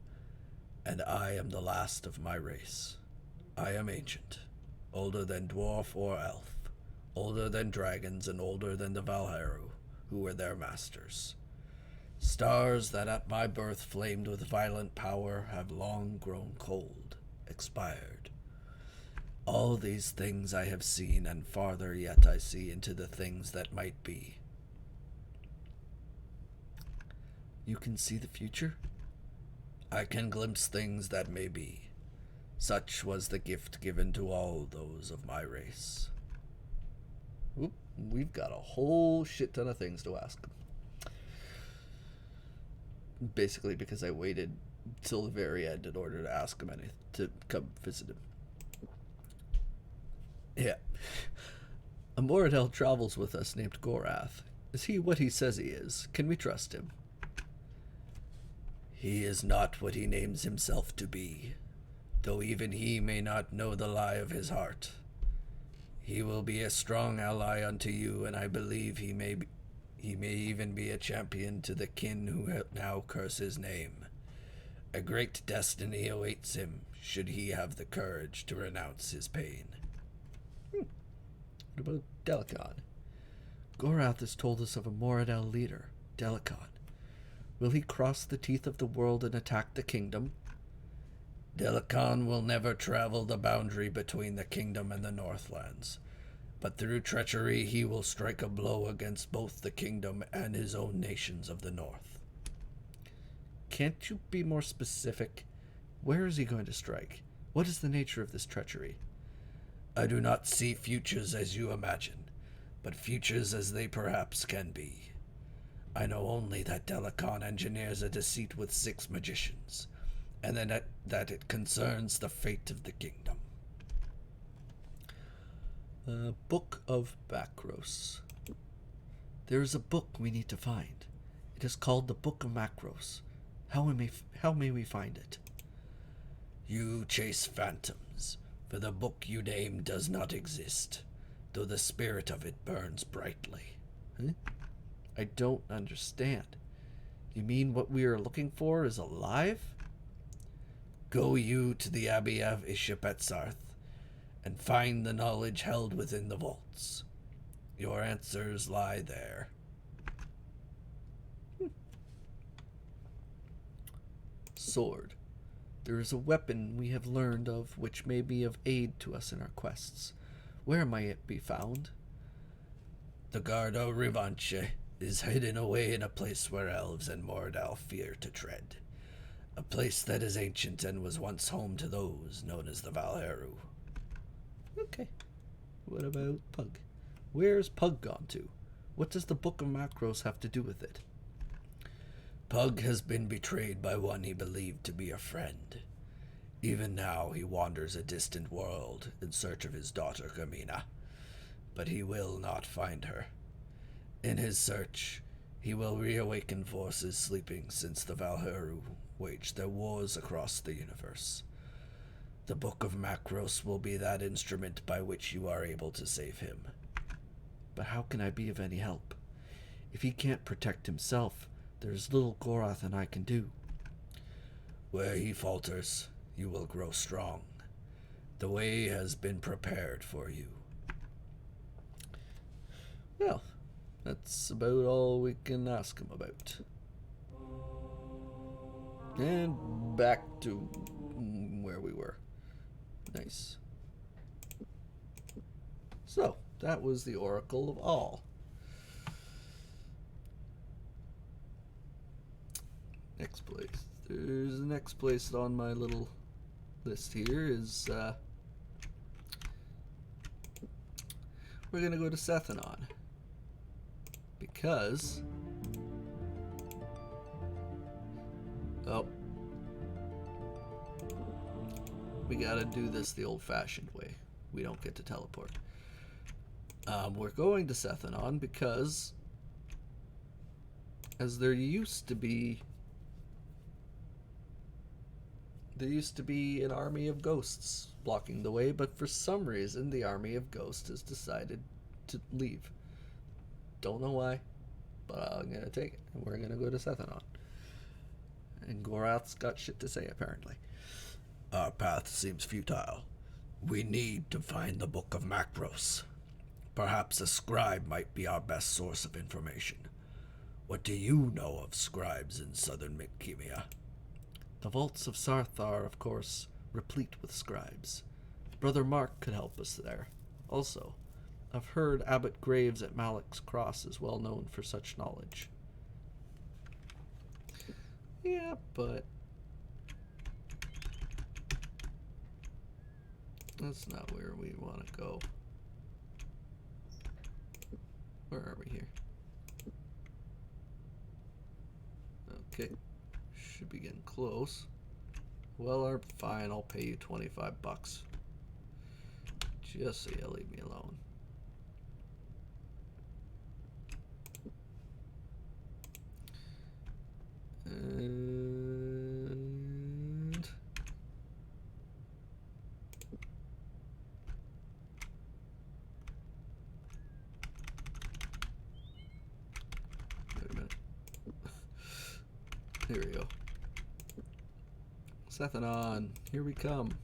and I am the last of my race. I am ancient, older than dwarf or elf, older than dragons and older than the Valharu, who were their masters. Stars that at my birth flamed with violent power have long grown cold, expired. All these things I have seen, and farther yet I see into the things that might be. You can see the future? I can glimpse things that may be. Such was the gift given to all those of my race. Oop, we've got a whole shit ton of things to ask him. Basically because I waited till the very end in order to ask him anything, to come visit him. Yeah. A Moradel travels with us named Gorath. Is he what he says he is? Can we trust him? He is not what he names himself to be, though even he may not know the lie of his heart. He will be a strong ally unto you, and I believe he may even be a champion to the kin who now curse his name. A great destiny awaits him, should he have the courage to renounce his pain. What about Delicon? Gorath has told us of a Moradel leader, Delicon. Will he cross the teeth of the world and attack the kingdom? Delicon will never travel the boundary between the kingdom and the Northlands, But through treachery he will strike a blow against both the kingdom and his own nations of the north. Can't you be more specific? Where is he going to strike? What is the nature of this treachery? I do not see futures as you imagine, but futures as they perhaps can be. I know only that Delicon engineers a deceit with 6 magicians, and then that it concerns the fate of the kingdom. Book of Macros. There is a book we need to find. It is called the Book of Macros. How may we find it? You chase phantoms, for the book you name does not exist, though the spirit of it burns brightly. Huh? I don't understand. You mean what we are looking for is alive? Go you to the Abbey of Ishapetsarth, and find the knowledge held within the vaults. Your answers lie there. Sword. There is a weapon we have learned of which may be of aid to us in our quests. Where may it be found? The Gardo Rivanche is hidden away in a place where elves and Mordal fear to tread. A place that is ancient and was once home to those known as the Valheru. Okay. What about Pug? Where's Pug gone to? What does the Book of Macros have to do with it? Pug has been betrayed by one he believed to be a friend. Even now he wanders a distant world in search of his daughter Kamina, but he will not find her. In his search, he will reawaken forces sleeping since the Valheru waged their wars across the universe. The Book of Macros will be that instrument by which you are able to save him. But how can I be of any help? If he can't protect himself, there's little Gorath and I can do. Where he falters, you will grow strong. The way has been prepared for you. Well, that's about all we can ask him about. And back to where we were. Nice. So, that was the Oracle of All. Next place. There's the next place on my little list here is, we're gonna go to Sethenon. Because... Oh. We gotta do this the old-fashioned way. We don't get to teleport. We're going to Sethenon because, as there used to be an army of ghosts blocking the way, but for some reason the army of ghosts has decided to leave. Don't know why, but I'm gonna take it, and we're gonna go to Sethenon. And Gorath's got shit to say, apparently. Our path seems futile. We need to find the Book of Macros. Perhaps a scribe might be our best source of information. What do you know of scribes in southern Midkemia? The vaults of Sarth are, of course, replete with scribes. Brother Mark could help us there. Also, I've heard Abbot Graves at Malek's Cross is well known for such knowledge. Yeah, but that's not where we want to go. Where are we here? Okay. Should be getting close. Well, fine, I'll pay you $25. Just so you leave me alone. And wait a minute. Here we go. Sethenon, here we come.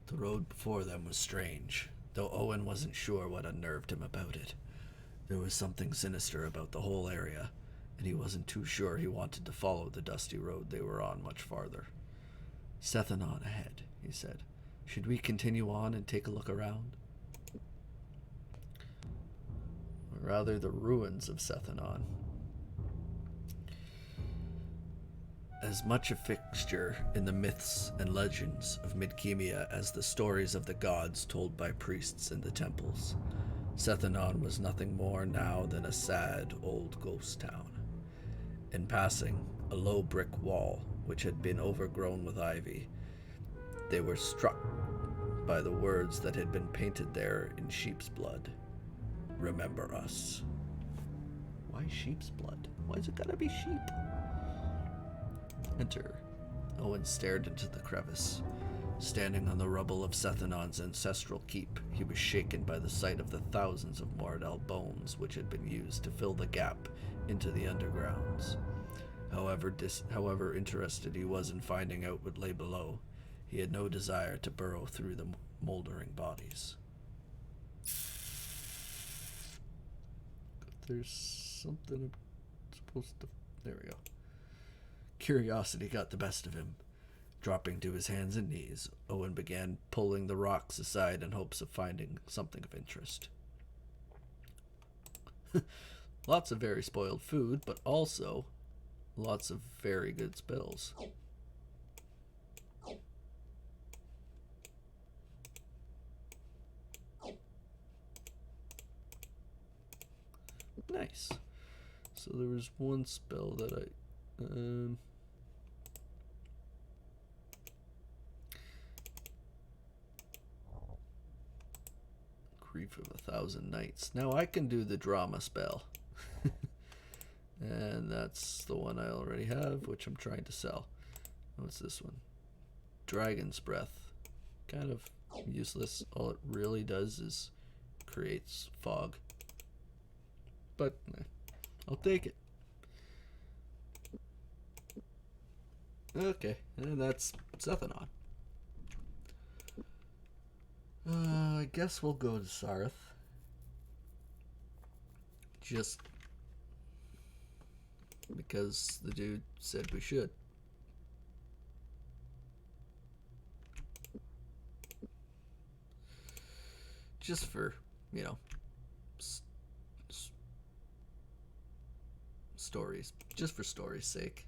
The road before them was strange, though Owen wasn't sure what unnerved him about it. There was something sinister about the whole area, and he wasn't too sure he wanted to follow the dusty road they were on much farther. Sethenon ahead, he said. Should we continue on and take a look around? Or rather, the ruins of Sethanon. As much a fixture in the myths and legends of Midkemia as the stories of the gods told by priests in the temples, Sethanon was nothing more now than a sad old ghost town. In passing a low brick wall which had been overgrown with ivy, they were struck by the words that had been painted there in sheep's blood. Remember us. Why sheep's blood? Why's it gotta be sheep? Enter. Owen stared into the crevice. Standing on the rubble of Sethanon's ancestral keep, he was shaken by the sight of the thousands of Moradel bones which had been used to fill the gap into the undergrounds. However interested he was in finding out what lay below, he had no desire to burrow through the moldering bodies. There's something I'm supposed to... There we go. Curiosity got the best of him. Dropping to his hands and knees, Owen began pulling the rocks aside in hopes of finding something of interest. Lots of very spoiled food, but also lots of very good spells. Nice. So there was one spell that I... Grief of 1,000 Nights. Now I can do the drama spell. And that's the one I already have, which I'm trying to sell. What's this one? Dragon's Breath. Kind of useless. All it really does is creates fog. But I'll take it. Okay, and that's Sethanon. I guess we'll go to Sarth. Just because the dude said we should. Just for, you know, stories. Just for story's sake.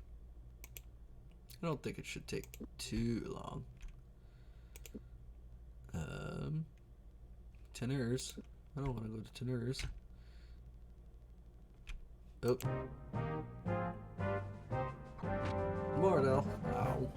I don't think it should take too long. Tenors. I don't want to go to Tenors. Oh. Mordell. Ow.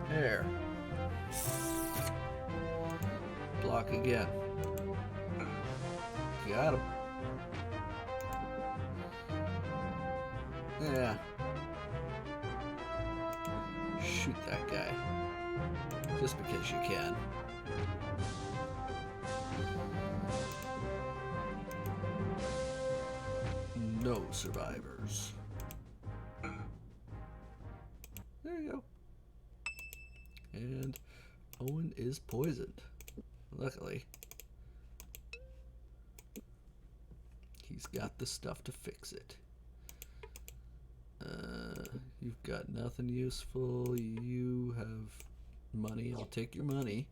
There. Block again. Got him. Yeah. Shoot that guy. Just because you can. No survivors. There you go. And Owen is poisoned. Luckily, he's got the stuff to fix it. You've got nothing useful. You have money. I'll take your money.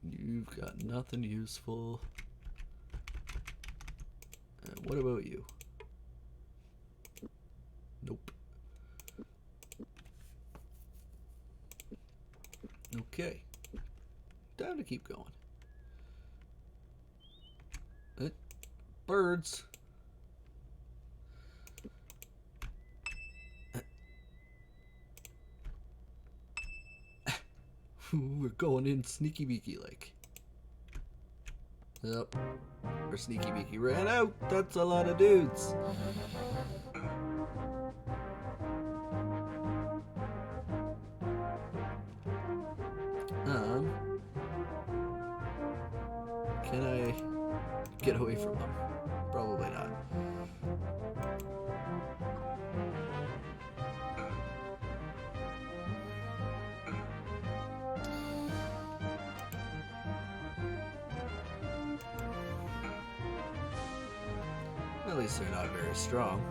You've got nothing useful. What about you? Nope. Okay. Time to keep going. Birds. We're going in sneaky beaky like. Yep. Our sneaky beaky ran out. That's a lot of dudes. Can I get away from them? Probably not. At least they're not very strong.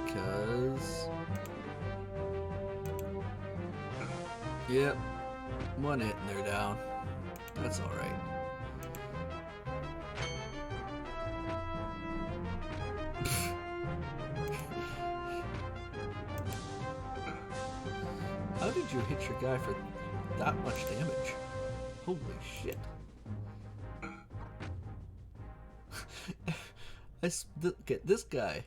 Because... Yep. One hit and they're down. That's alright. How did you hit your guy for that much damage? Holy shit. Get this guy.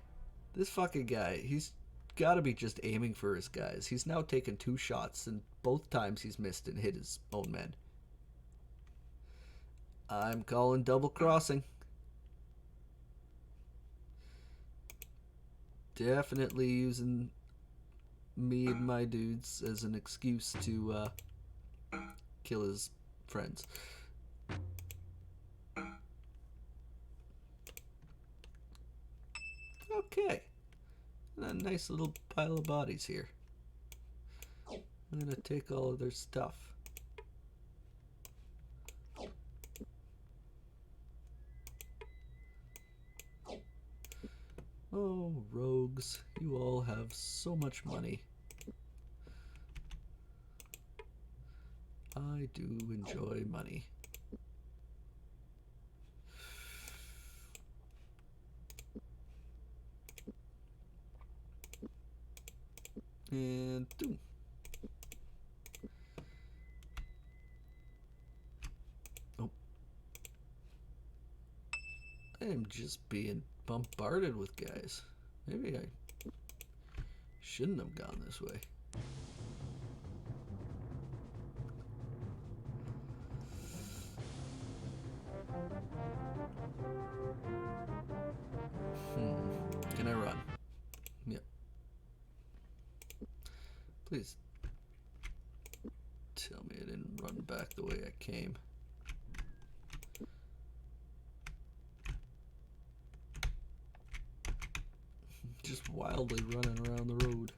This fucking guy. He's gotta be just aiming for his guys. He's now taken 2 shots, and both times he's missed and hit his own men. I'm calling double crossing. Definitely using me and my dudes as an excuse to kill his friends. Okay. A nice little pile of bodies here. I'm gonna take all of their stuff. Oh, rogues, you all have so much money. I do enjoy money. And boom. Oh. I am just being bombarded with guys. Maybe I shouldn't have gone this way. Can I run? Yep. Please tell me I didn't run back the way I came. Just wildly running around the road.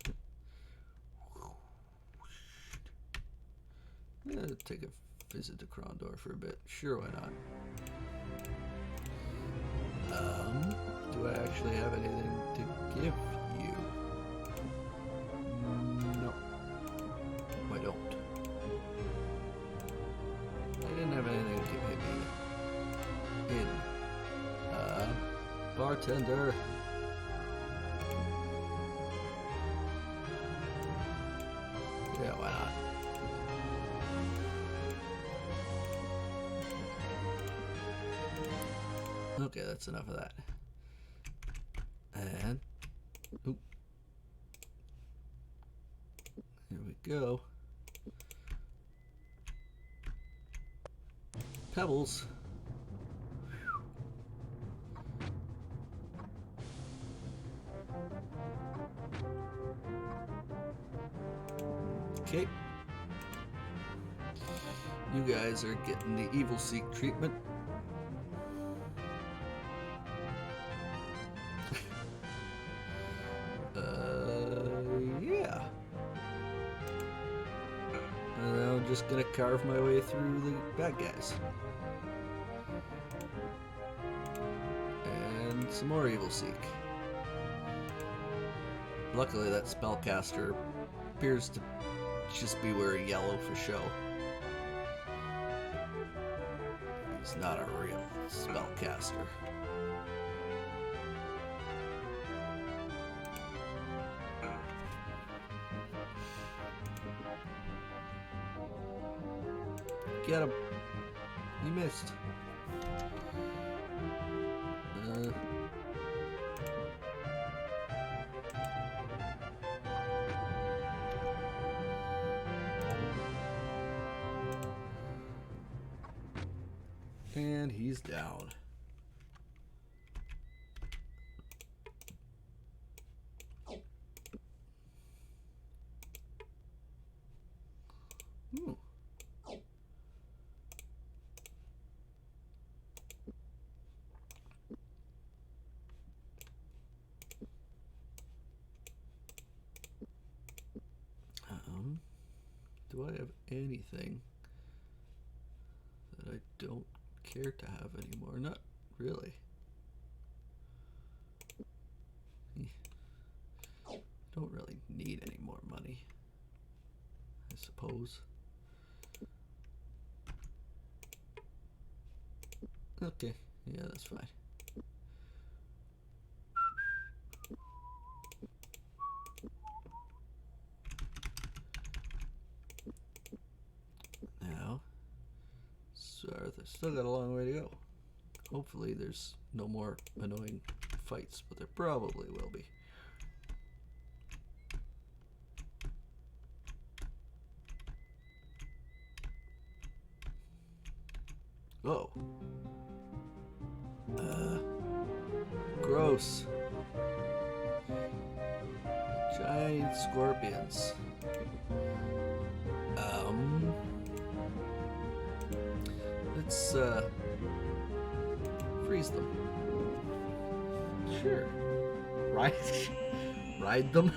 Yeah, take a visit to Krondor for a bit. Sure, why not? Do I actually have anything to give you? No. I don't. I didn't have anything to give you. Bartender. Yeah, why not? Okay, that's enough of that. And, oop. Here we go. Pebbles. Okay. You guys are getting the evil seek treatment. Yeah. And I'm just gonna carve my way through the bad guys. And some more evil seek. Luckily that spellcaster appears to just be wearing yellow for show. He's not a real spellcaster. Get him. You missed. And he's down. Ooh. Do I have anything that I don't care to have anymore? Not really. Don't really need any more money, I suppose. Okay, yeah, that's fine. Now, Sartha still got a long way to go. Hopefully there's no more annoying fights, but there probably will be. Oh. Gross. Giant scorpions. Let's, freeze them. Sure. Ride them?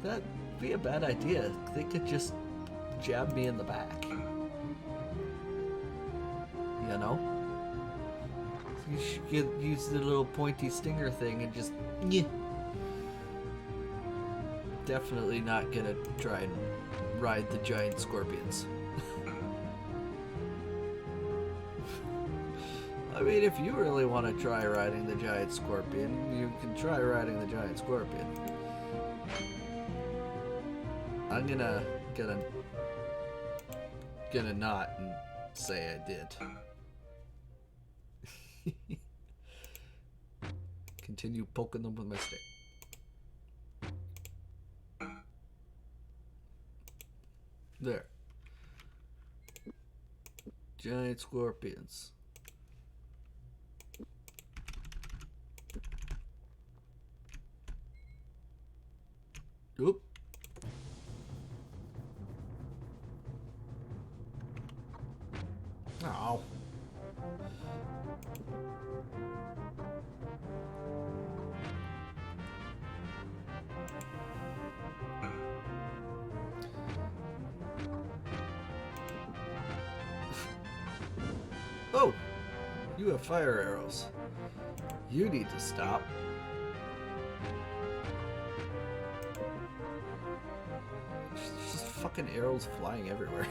That'd be a bad idea. They could just jab me in the back. You know? You should use the little pointy stinger thing and just... Yeah. Definitely not gonna try and ride the giant scorpions. I mean, if you really want to try riding the giant scorpion, you can try riding the giant scorpion. I'm gonna not and say I did. Continue poking them with my stick. There. Giant scorpions. Oop. Oh. Oh, you have fire arrows. You need to stop. There's just fucking arrows flying everywhere.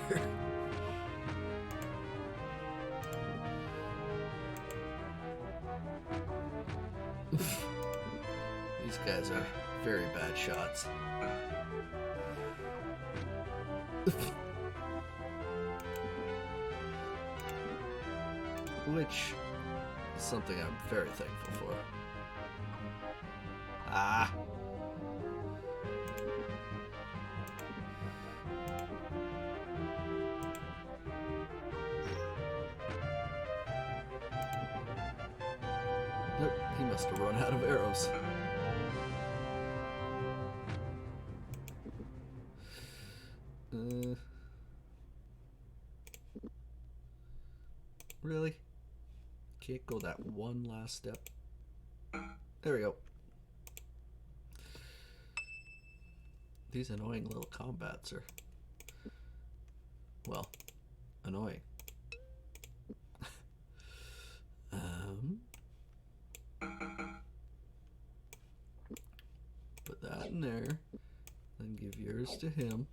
These guys are very bad shots. Which is something I'm very thankful for. Ah! Nope, he must have run out of arrows. Really? Can't go that one last step. There we go. These annoying little combats are, well, annoying. Put that in there, then give yours to him,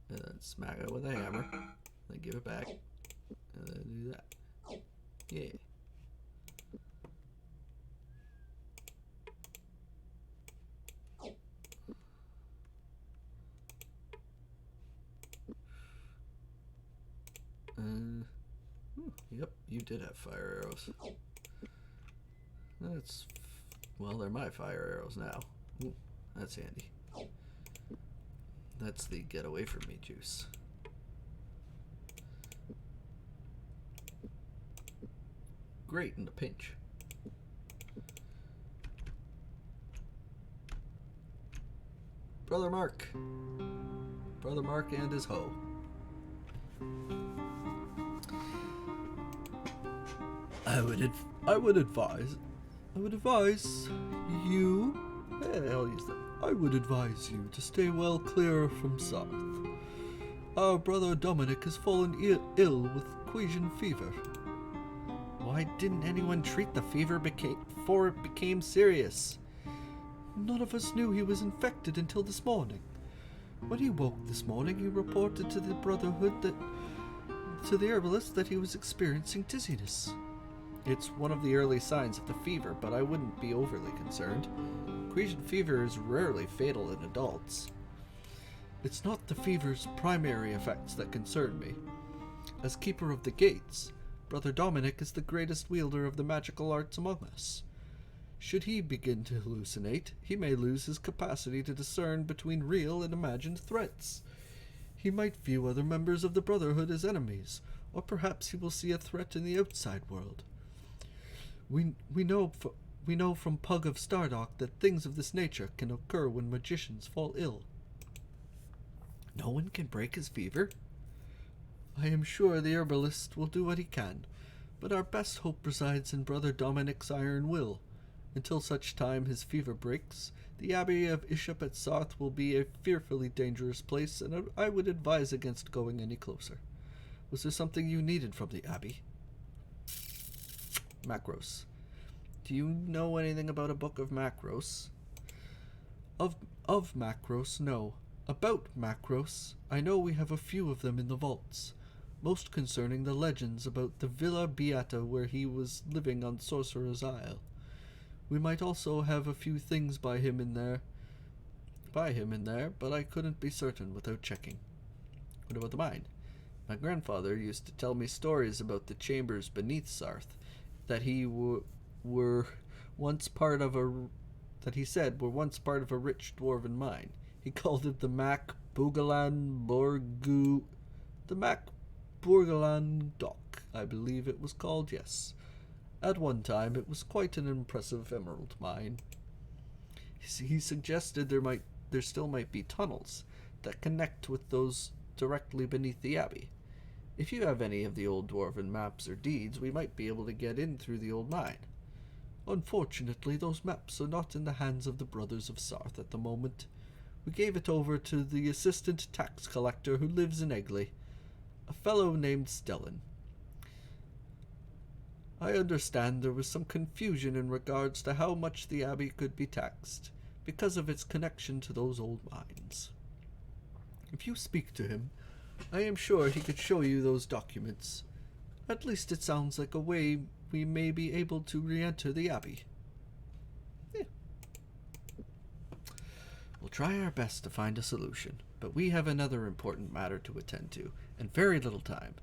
and then smack it with a hammer, then give it back, and then do that. Yeah. Yep, you did have fire arrows. That's, well, they're my fire arrows now. Ooh, that's handy. That's the get away from me juice. Great in a pinch. Brother Mark. Brother Mark and his hoe. I would advise you. Yeah, I'll use them. I would advise you to stay well clear from Sarth. Our brother Dominic has fallen ill with Quasian fever. Why didn't anyone treat the fever before it became serious? None of us knew he was infected until this morning. When he woke this morning, he reported to the Brotherhood to the herbalist that he was experiencing dizziness. It's one of the early signs of the fever, but I wouldn't be overly concerned. Quasian fever is rarely fatal in adults. It's not the fever's primary effects that concern me. As Keeper of the Gates, Brother Dominic is the greatest wielder of the magical arts among us. Should he begin to hallucinate, he may lose his capacity to discern between real and imagined threats. He might view other members of the Brotherhood as enemies, or perhaps he will see a threat in the outside world. We know from Pug of Stardock that things of this nature can occur when magicians fall ill. No one can break his fever? I am sure the herbalist will do what he can, but our best hope resides in Brother Dominic's iron will. Until such time his fever breaks, the Abbey of Ishap at Sarth will be a fearfully dangerous place, and I would advise against going any closer. Was there something you needed from the Abbey? Macros. Do you know anything about a book of Macros? Of Macros, no. About Macros, I know we have a few of them in the vaults, most concerning the legends about the Villa Beata where he was living on Sorcerer's Isle. We might also have a few things by him in there, but I couldn't be certain without checking. What about the mine? My grandfather used to tell me stories about the chambers beneath Sarth that he were once part of a rich dwarven mine. He called it the Mac Bourgalan Dock, I believe it was called, yes. At one time, it was quite an impressive emerald mine. He suggested there still might be tunnels that connect with those directly beneath the abbey. If you have any of the old dwarven maps or deeds, we might be able to get in through the old mine. Unfortunately, those maps are not in the hands of the Brothers of Sarth at the moment. We gave it over to the assistant tax collector who lives in Egley, a fellow named Stellan. I understand there was some confusion in regards to how much the abbey could be taxed, because of its connection to those old mines. If you speak to him, I am sure he could show you those documents. At least it sounds like a way we may be able to re-enter the abbey. We'll try our best to find a solution, but we have another important matter to attend to, and very little time.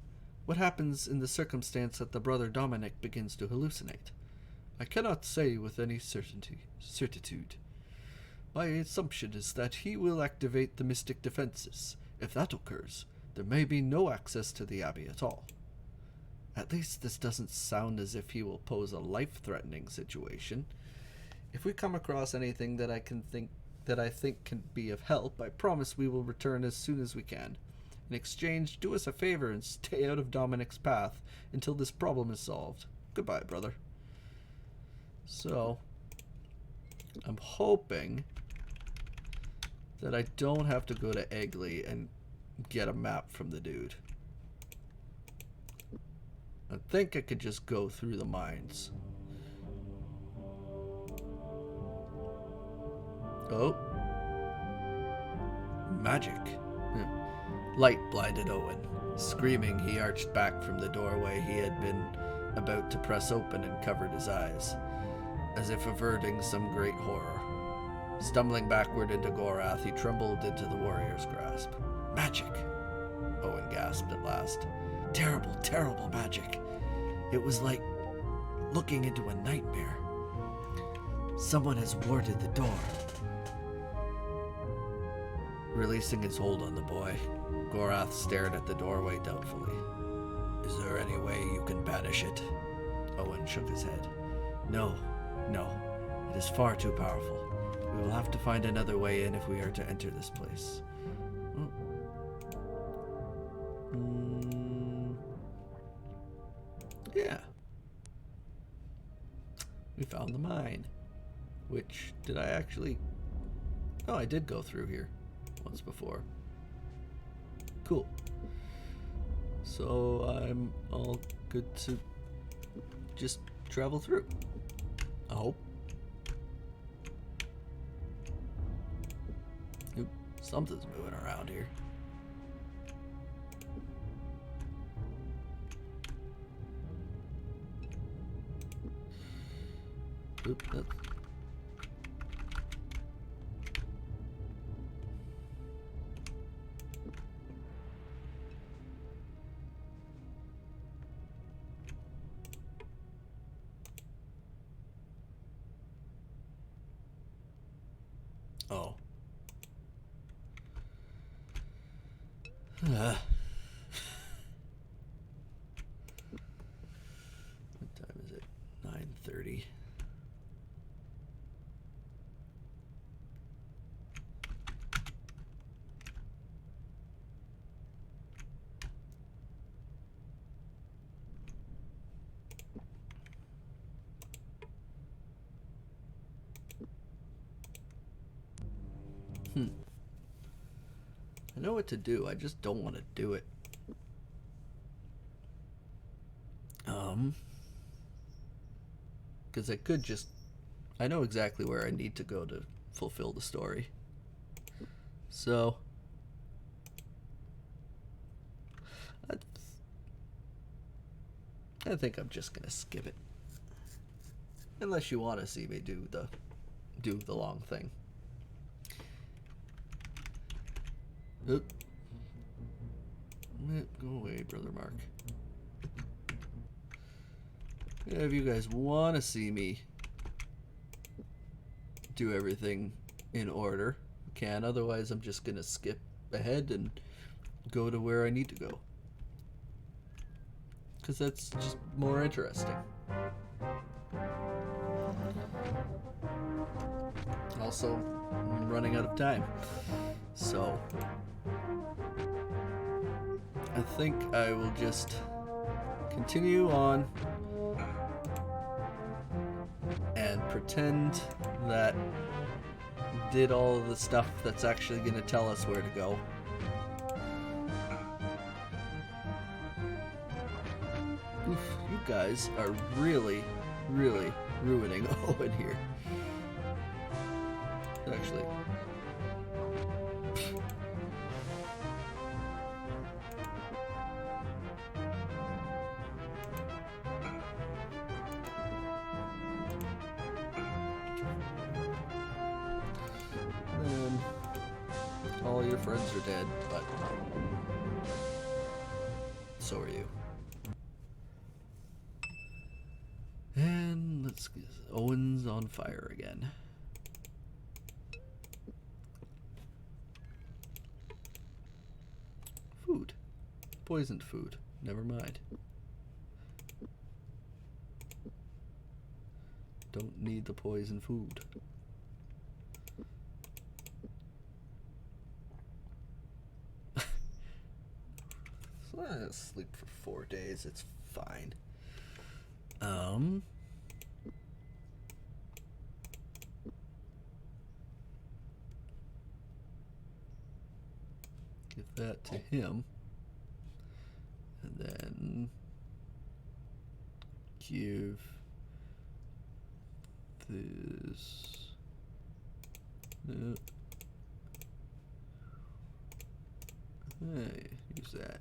What happens in the circumstance that the brother Dominic begins to hallucinate? I cannot say with any certitude. My assumption is that he will activate the mystic defenses. If that occurs, there may be no access to the abbey at all. At least this doesn't sound as if he will pose a life-threatening situation. If we come across anything that I think can be of help, I promise we will return as soon as we can. In exchange, do us a favor and stay out of Dominic's path until this problem is solved. Goodbye, brother. So, I'm hoping that I don't have to go to Egley and get a map from the dude. I think I could just go through the mines. Oh. Magic. Light blinded Owen. Screaming, he arched back from the doorway he had been about to press open and covered his eyes, as if averting some great horror. Stumbling backward into Gorath, he trembled into the warrior's grasp. Magic! Owen gasped at last. Terrible, terrible magic. It was like looking into a nightmare. Someone has warded the door. Releasing his hold on the boy, Gorath stared at the doorway doubtfully. Is there any way you can banish it? Owen shook his head. No. It is far too powerful. We will have to find another way in if we are to enter this place. Yeah. We found the mine. Which, did I actually Oh, I did go through here once before. Cool. So I'm all good to just travel through. I hope. Oop, something's moving around here. Oop, that's... Oh. What time is it? 9:30. I know what to do. I just don't want to do it. Because I could just... I know exactly where I need to go to fulfill the story. So... I think I'm just going to skip it. Unless you want to see me do the long thing. Oop. Go away, Brother Mark. Yeah, if you guys want to see me do everything in order, you can. Otherwise, I'm just going to skip ahead and go to where I need to go. Because that's just more interesting. Also, I'm running out of time. So, I think I will just continue on and pretend that did all of the stuff that's actually going to tell us where to go. Oof, you guys are really, really ruining Owen here. Actually. All your friends are dead, but so are you. And let's get Owen's on fire again. Food. Poisoned food. Never mind. Don't need the poison food. So I sleep for 4 days. It's fine. Give that to him. And then give this. No. Hey, use that.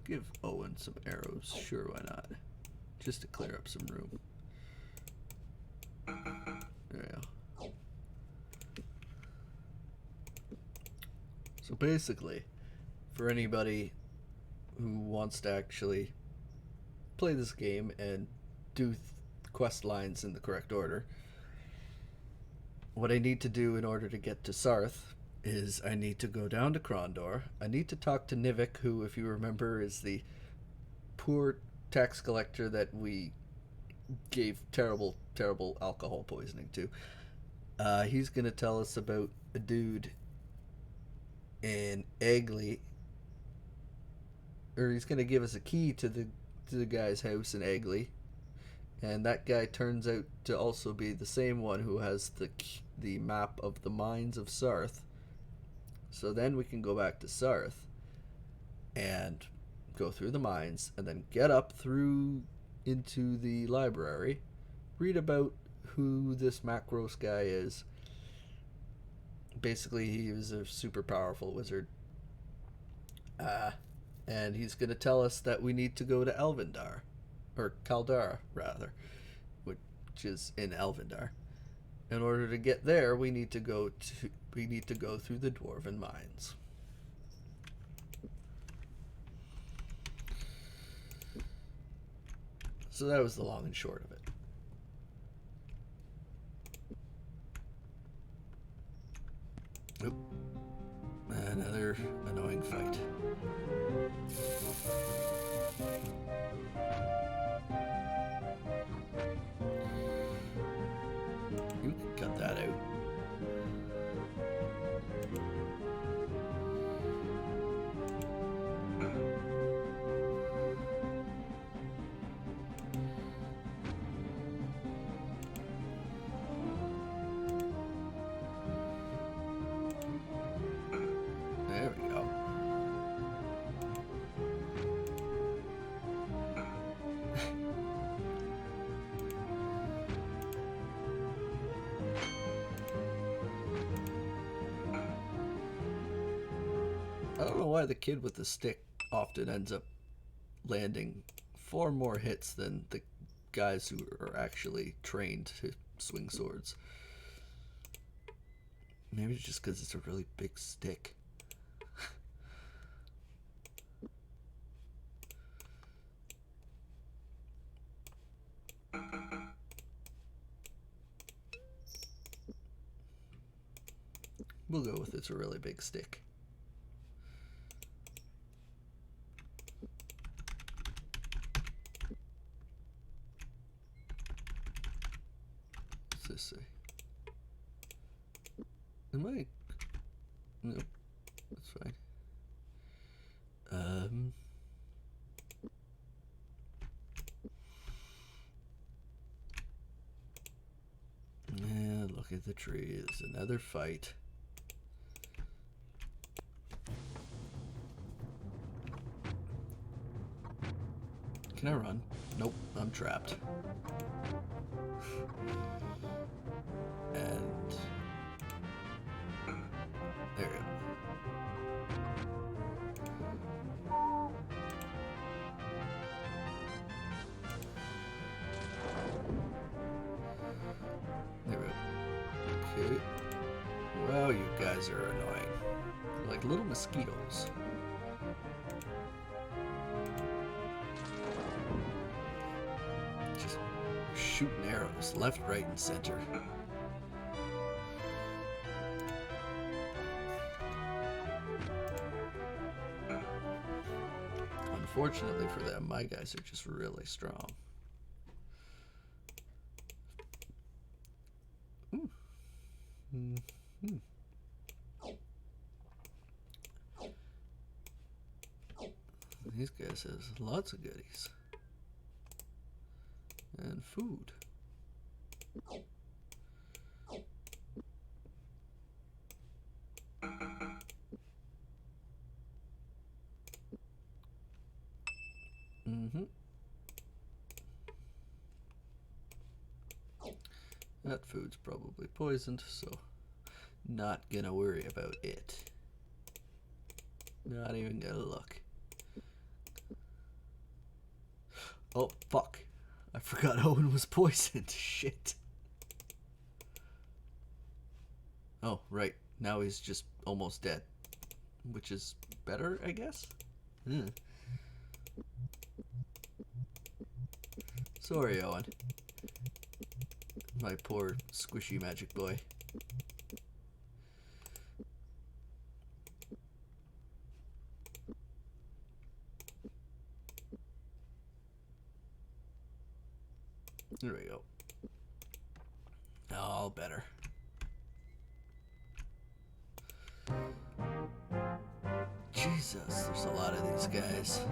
Give Owen some arrows. Sure, why not? Just to clear up some room. There we go. So basically, for anybody who wants to actually play this game and do quest lines in the correct order, what I need to do in order to get to Sarth is I need to go down to Krondor. I need to talk to Nivik, who, if you remember, is the poor tax collector that we gave terrible, terrible alcohol poisoning to. He's going to tell us about a dude in Eggley, or he's going to give us a key to the guy's house in Eggley, And that guy turns out to also be the same one who has the map of the mines of Sarth. So then we can go back to Sarth and go through the mines and then get up through into the library, read about who this Macros guy is. Basically, he was a super powerful wizard. And he's going to tell us that we need to go to Elvendar, or Kaldara, rather, which is in Elvendar. In order to get there, we need to go through the Dwarven mines. So that was the long and short of it. Oop. Another annoying fight. You can cut that out. There we go. I don't know why the kid with the stick often ends up landing far more hits than the guys who are actually trained to swing swords. Maybe it's just because it's a really big stick. We'll go with it's a really big stick. What's this say? Am I? No, that's fine. Yeah, look at the tree. It's another fight. Can I run? Nope, I'm trapped. And there we go. There we go. Okay. Wow, you guys are annoying. Like little mosquitoes. Just shooting arrows left, right, and center. Unfortunately for them, my guys are just really strong. Ooh. Mm-hmm. These guys have lots of goodies. And food. Mm-hmm. That food's probably poisoned, so not gonna worry about it. Not even gonna look. Oh, fuck. I forgot Owen was poisoned. Shit. Oh, right. Now he's just almost dead. Which is better, I guess? Sorry, Owen. My poor squishy magic boy. There we go. All better. Jesus, there's a lot of these guys.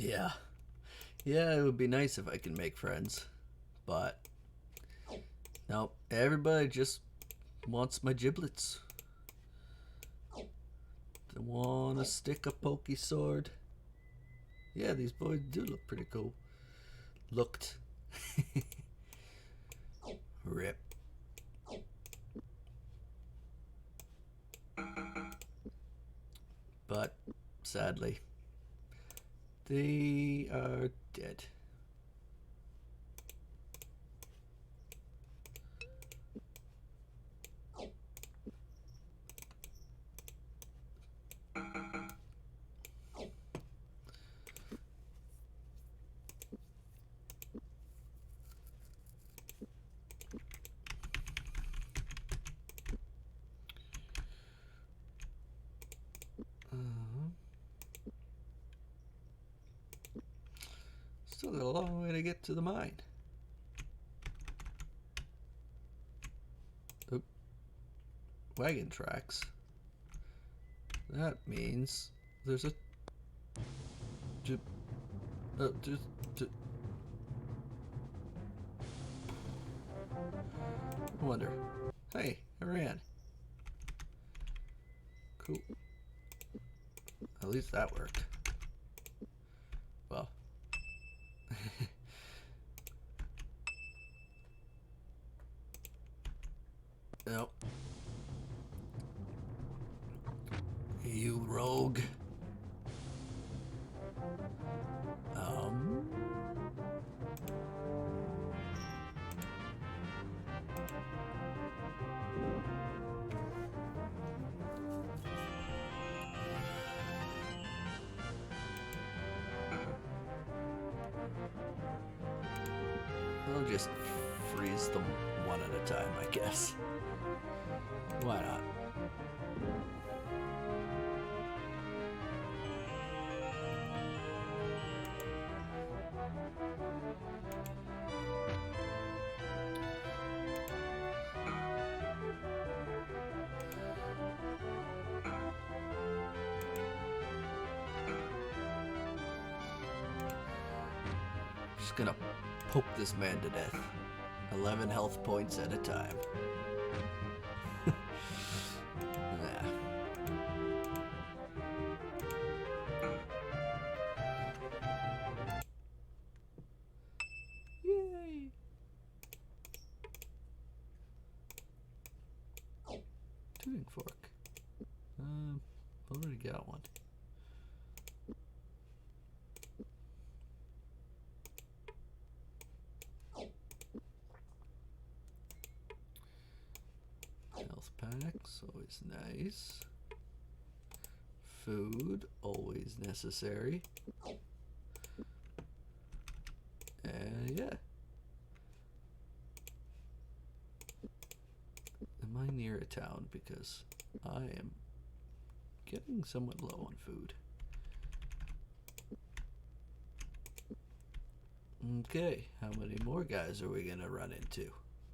Yeah. Yeah, it would be nice if I could make friends. But, no, everybody just wants my giblets. They want a stick, a pokey sword. Yeah, these boys do look pretty cool. Looked. Rip. But, sadly, they are dead. Still got a long way to get to the mine. Oop. Wagon tracks. That means there's a... I wonder. Hey, I ran. Cool. At least that worked. Well. Nope. You rogue. We'll just freeze them one at a time, I guess. Why not? Just gonna poke this man to death. 11 health points at a time. Nah. Yay! Tuning fork. Already got one. Health packs, always nice. Food, always necessary. And yeah. Am I near a town? Because I am getting somewhat low on food. Okay, how many more guys are we gonna run into?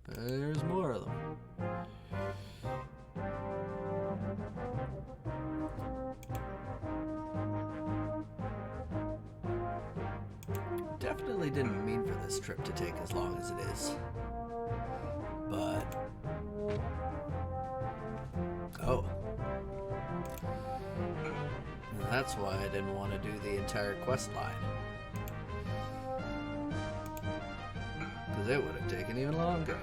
There's more of them. Definitely didn't mean for this trip to take as long as it is. But... oh. And that's why I didn't want to do the entire quest line. Because it would have taken even longer.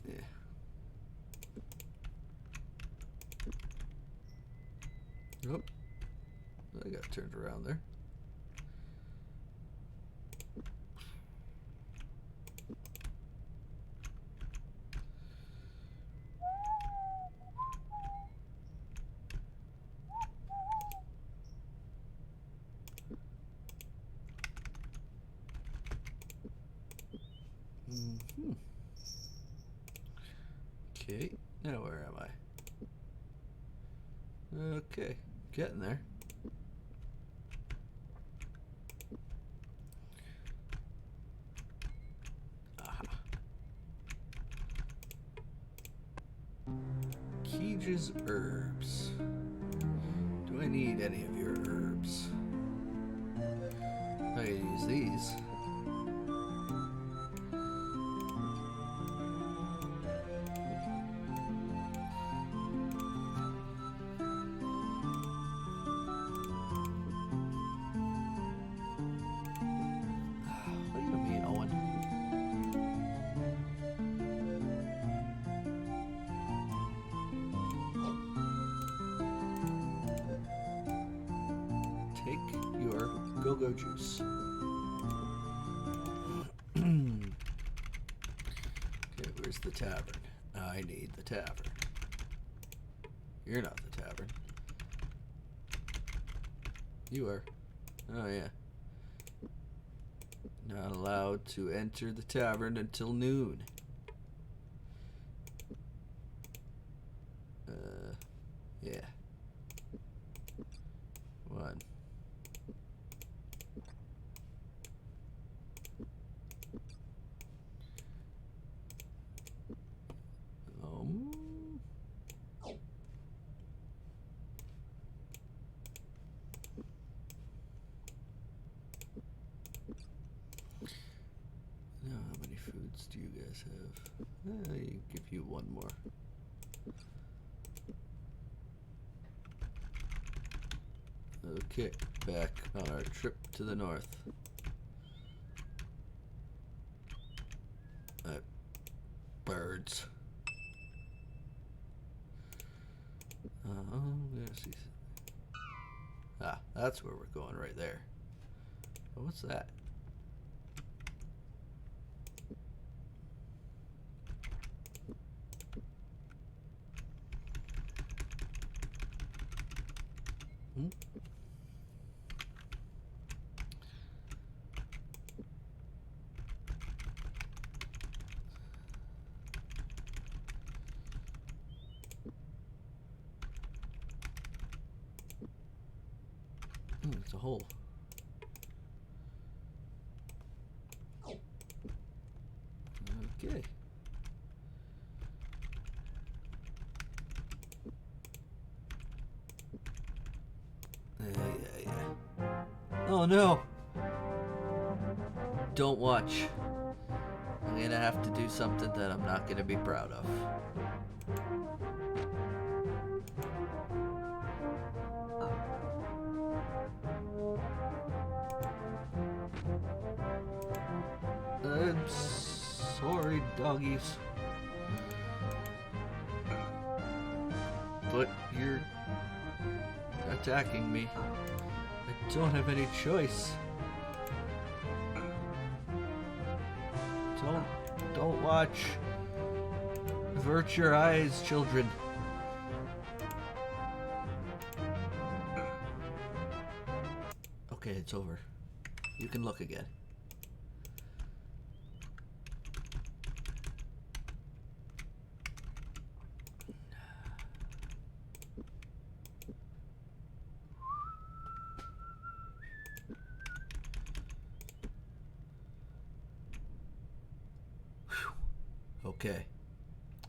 Yeah. Nope. I got turned around there. Okay, now where am I? Okay, getting there. Use herbs. Do I need any of your herbs? I can use these. What do you mean, Owen? Take your go-go juice. Okay, where's the tavern? I need the tavern. You're not the tavern. You are. Oh, yeah. Not allowed to enter the tavern until noon. Yeah. 1. Now, how many foods do you guys have? I give you one more. Okay, back on our trip to the north. Birds. Let's see. Ah, that's where we're going right there. Oh, what's that? Hmm? It's a hole. Okay. Yeah. Oh no! Don't watch. I'm gonna have to do something that I'm not gonna be proud of. I'm sorry, doggies. But you're attacking me. I don't have any choice. Don't watch. Avert your eyes, children. Okay, it's over. You can look again. Okay,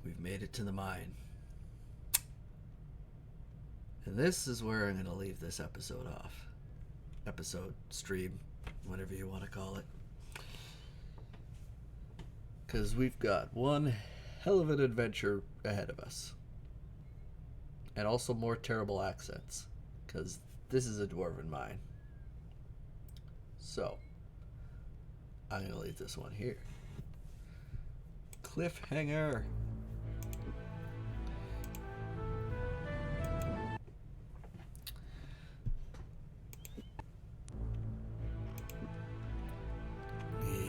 we've made it to the mine. And this is where I'm going to leave this episode off. Episode, stream, whatever you want to call it. Because we've got one hell of an adventure ahead of us. And also more terrible accents. Because this is a dwarven mine. So, I'm going to leave this one here. Cliffhanger.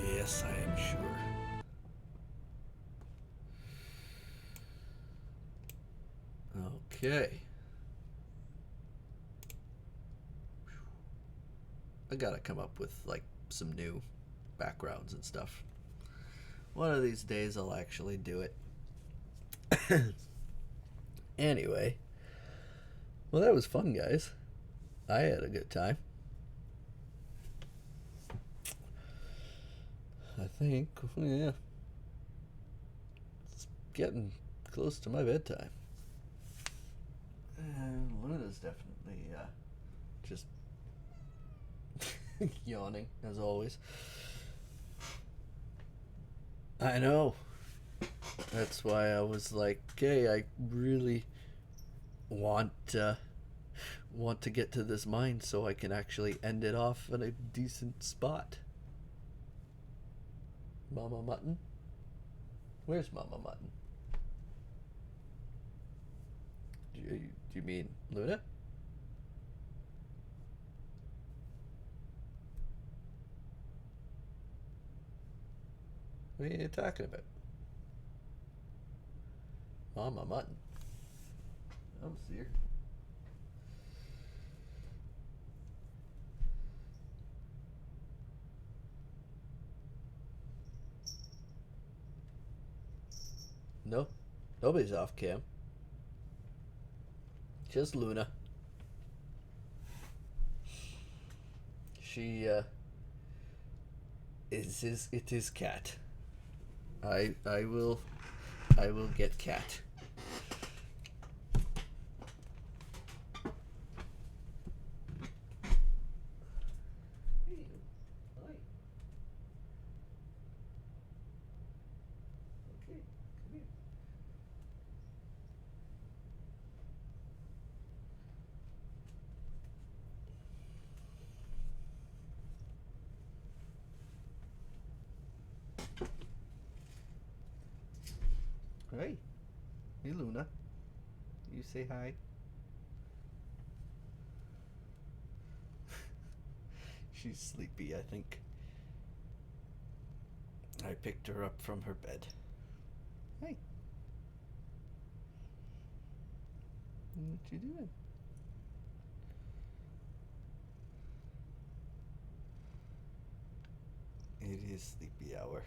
Yes, I am sure. Okay. I gotta come up with like some new backgrounds and stuff. One of these days I'll actually do it. Anyway. Well, that was fun, guys. I had a good time. I think, yeah. It's getting close to my bedtime. Luna's definitely just yawning, as always. I know. That's why I was like, okay, I really want to get to this mine so I can actually end it off in a decent spot. Mama Mutton? Where's Mama Mutton? Do you mean Luna? What are you talking about? Mama Mutton. I don't see her. No, nobody's off cam. Just Luna. She it is cat. I will get cat. Hey. Hey, Luna. You say hi. She's sleepy, I think. I picked her up from her bed. Hey. What you doing? It is sleepy hour.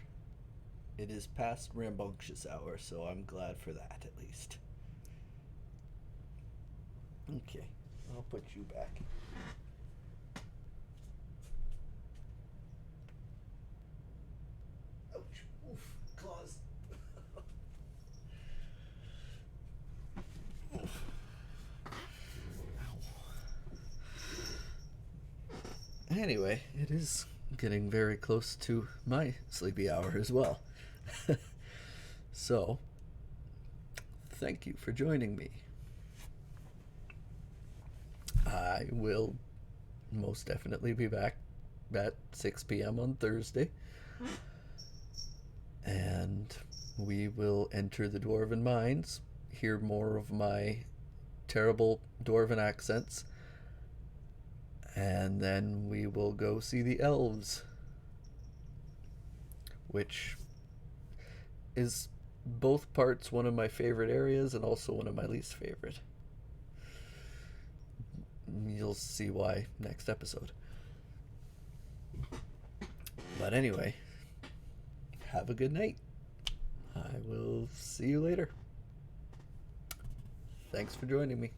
It is past rambunctious hour, so I'm glad for that at least. Okay, I'll put you back. Ouch! Oof! Claws! Oof. Ow. Anyway, it is getting very close to my sleepy hour as well. So, thank you for joining me. I will most definitely be back at 6 p.m. on Thursday. And we will enter the Dwarven Mines, hear more of my terrible Dwarven accents, and then we will go see the elves, which is both parts one of my favorite areas and also one of my least favorite. You'll see why next episode. But anyway, have a good night. I will see you later. Thanks for joining me.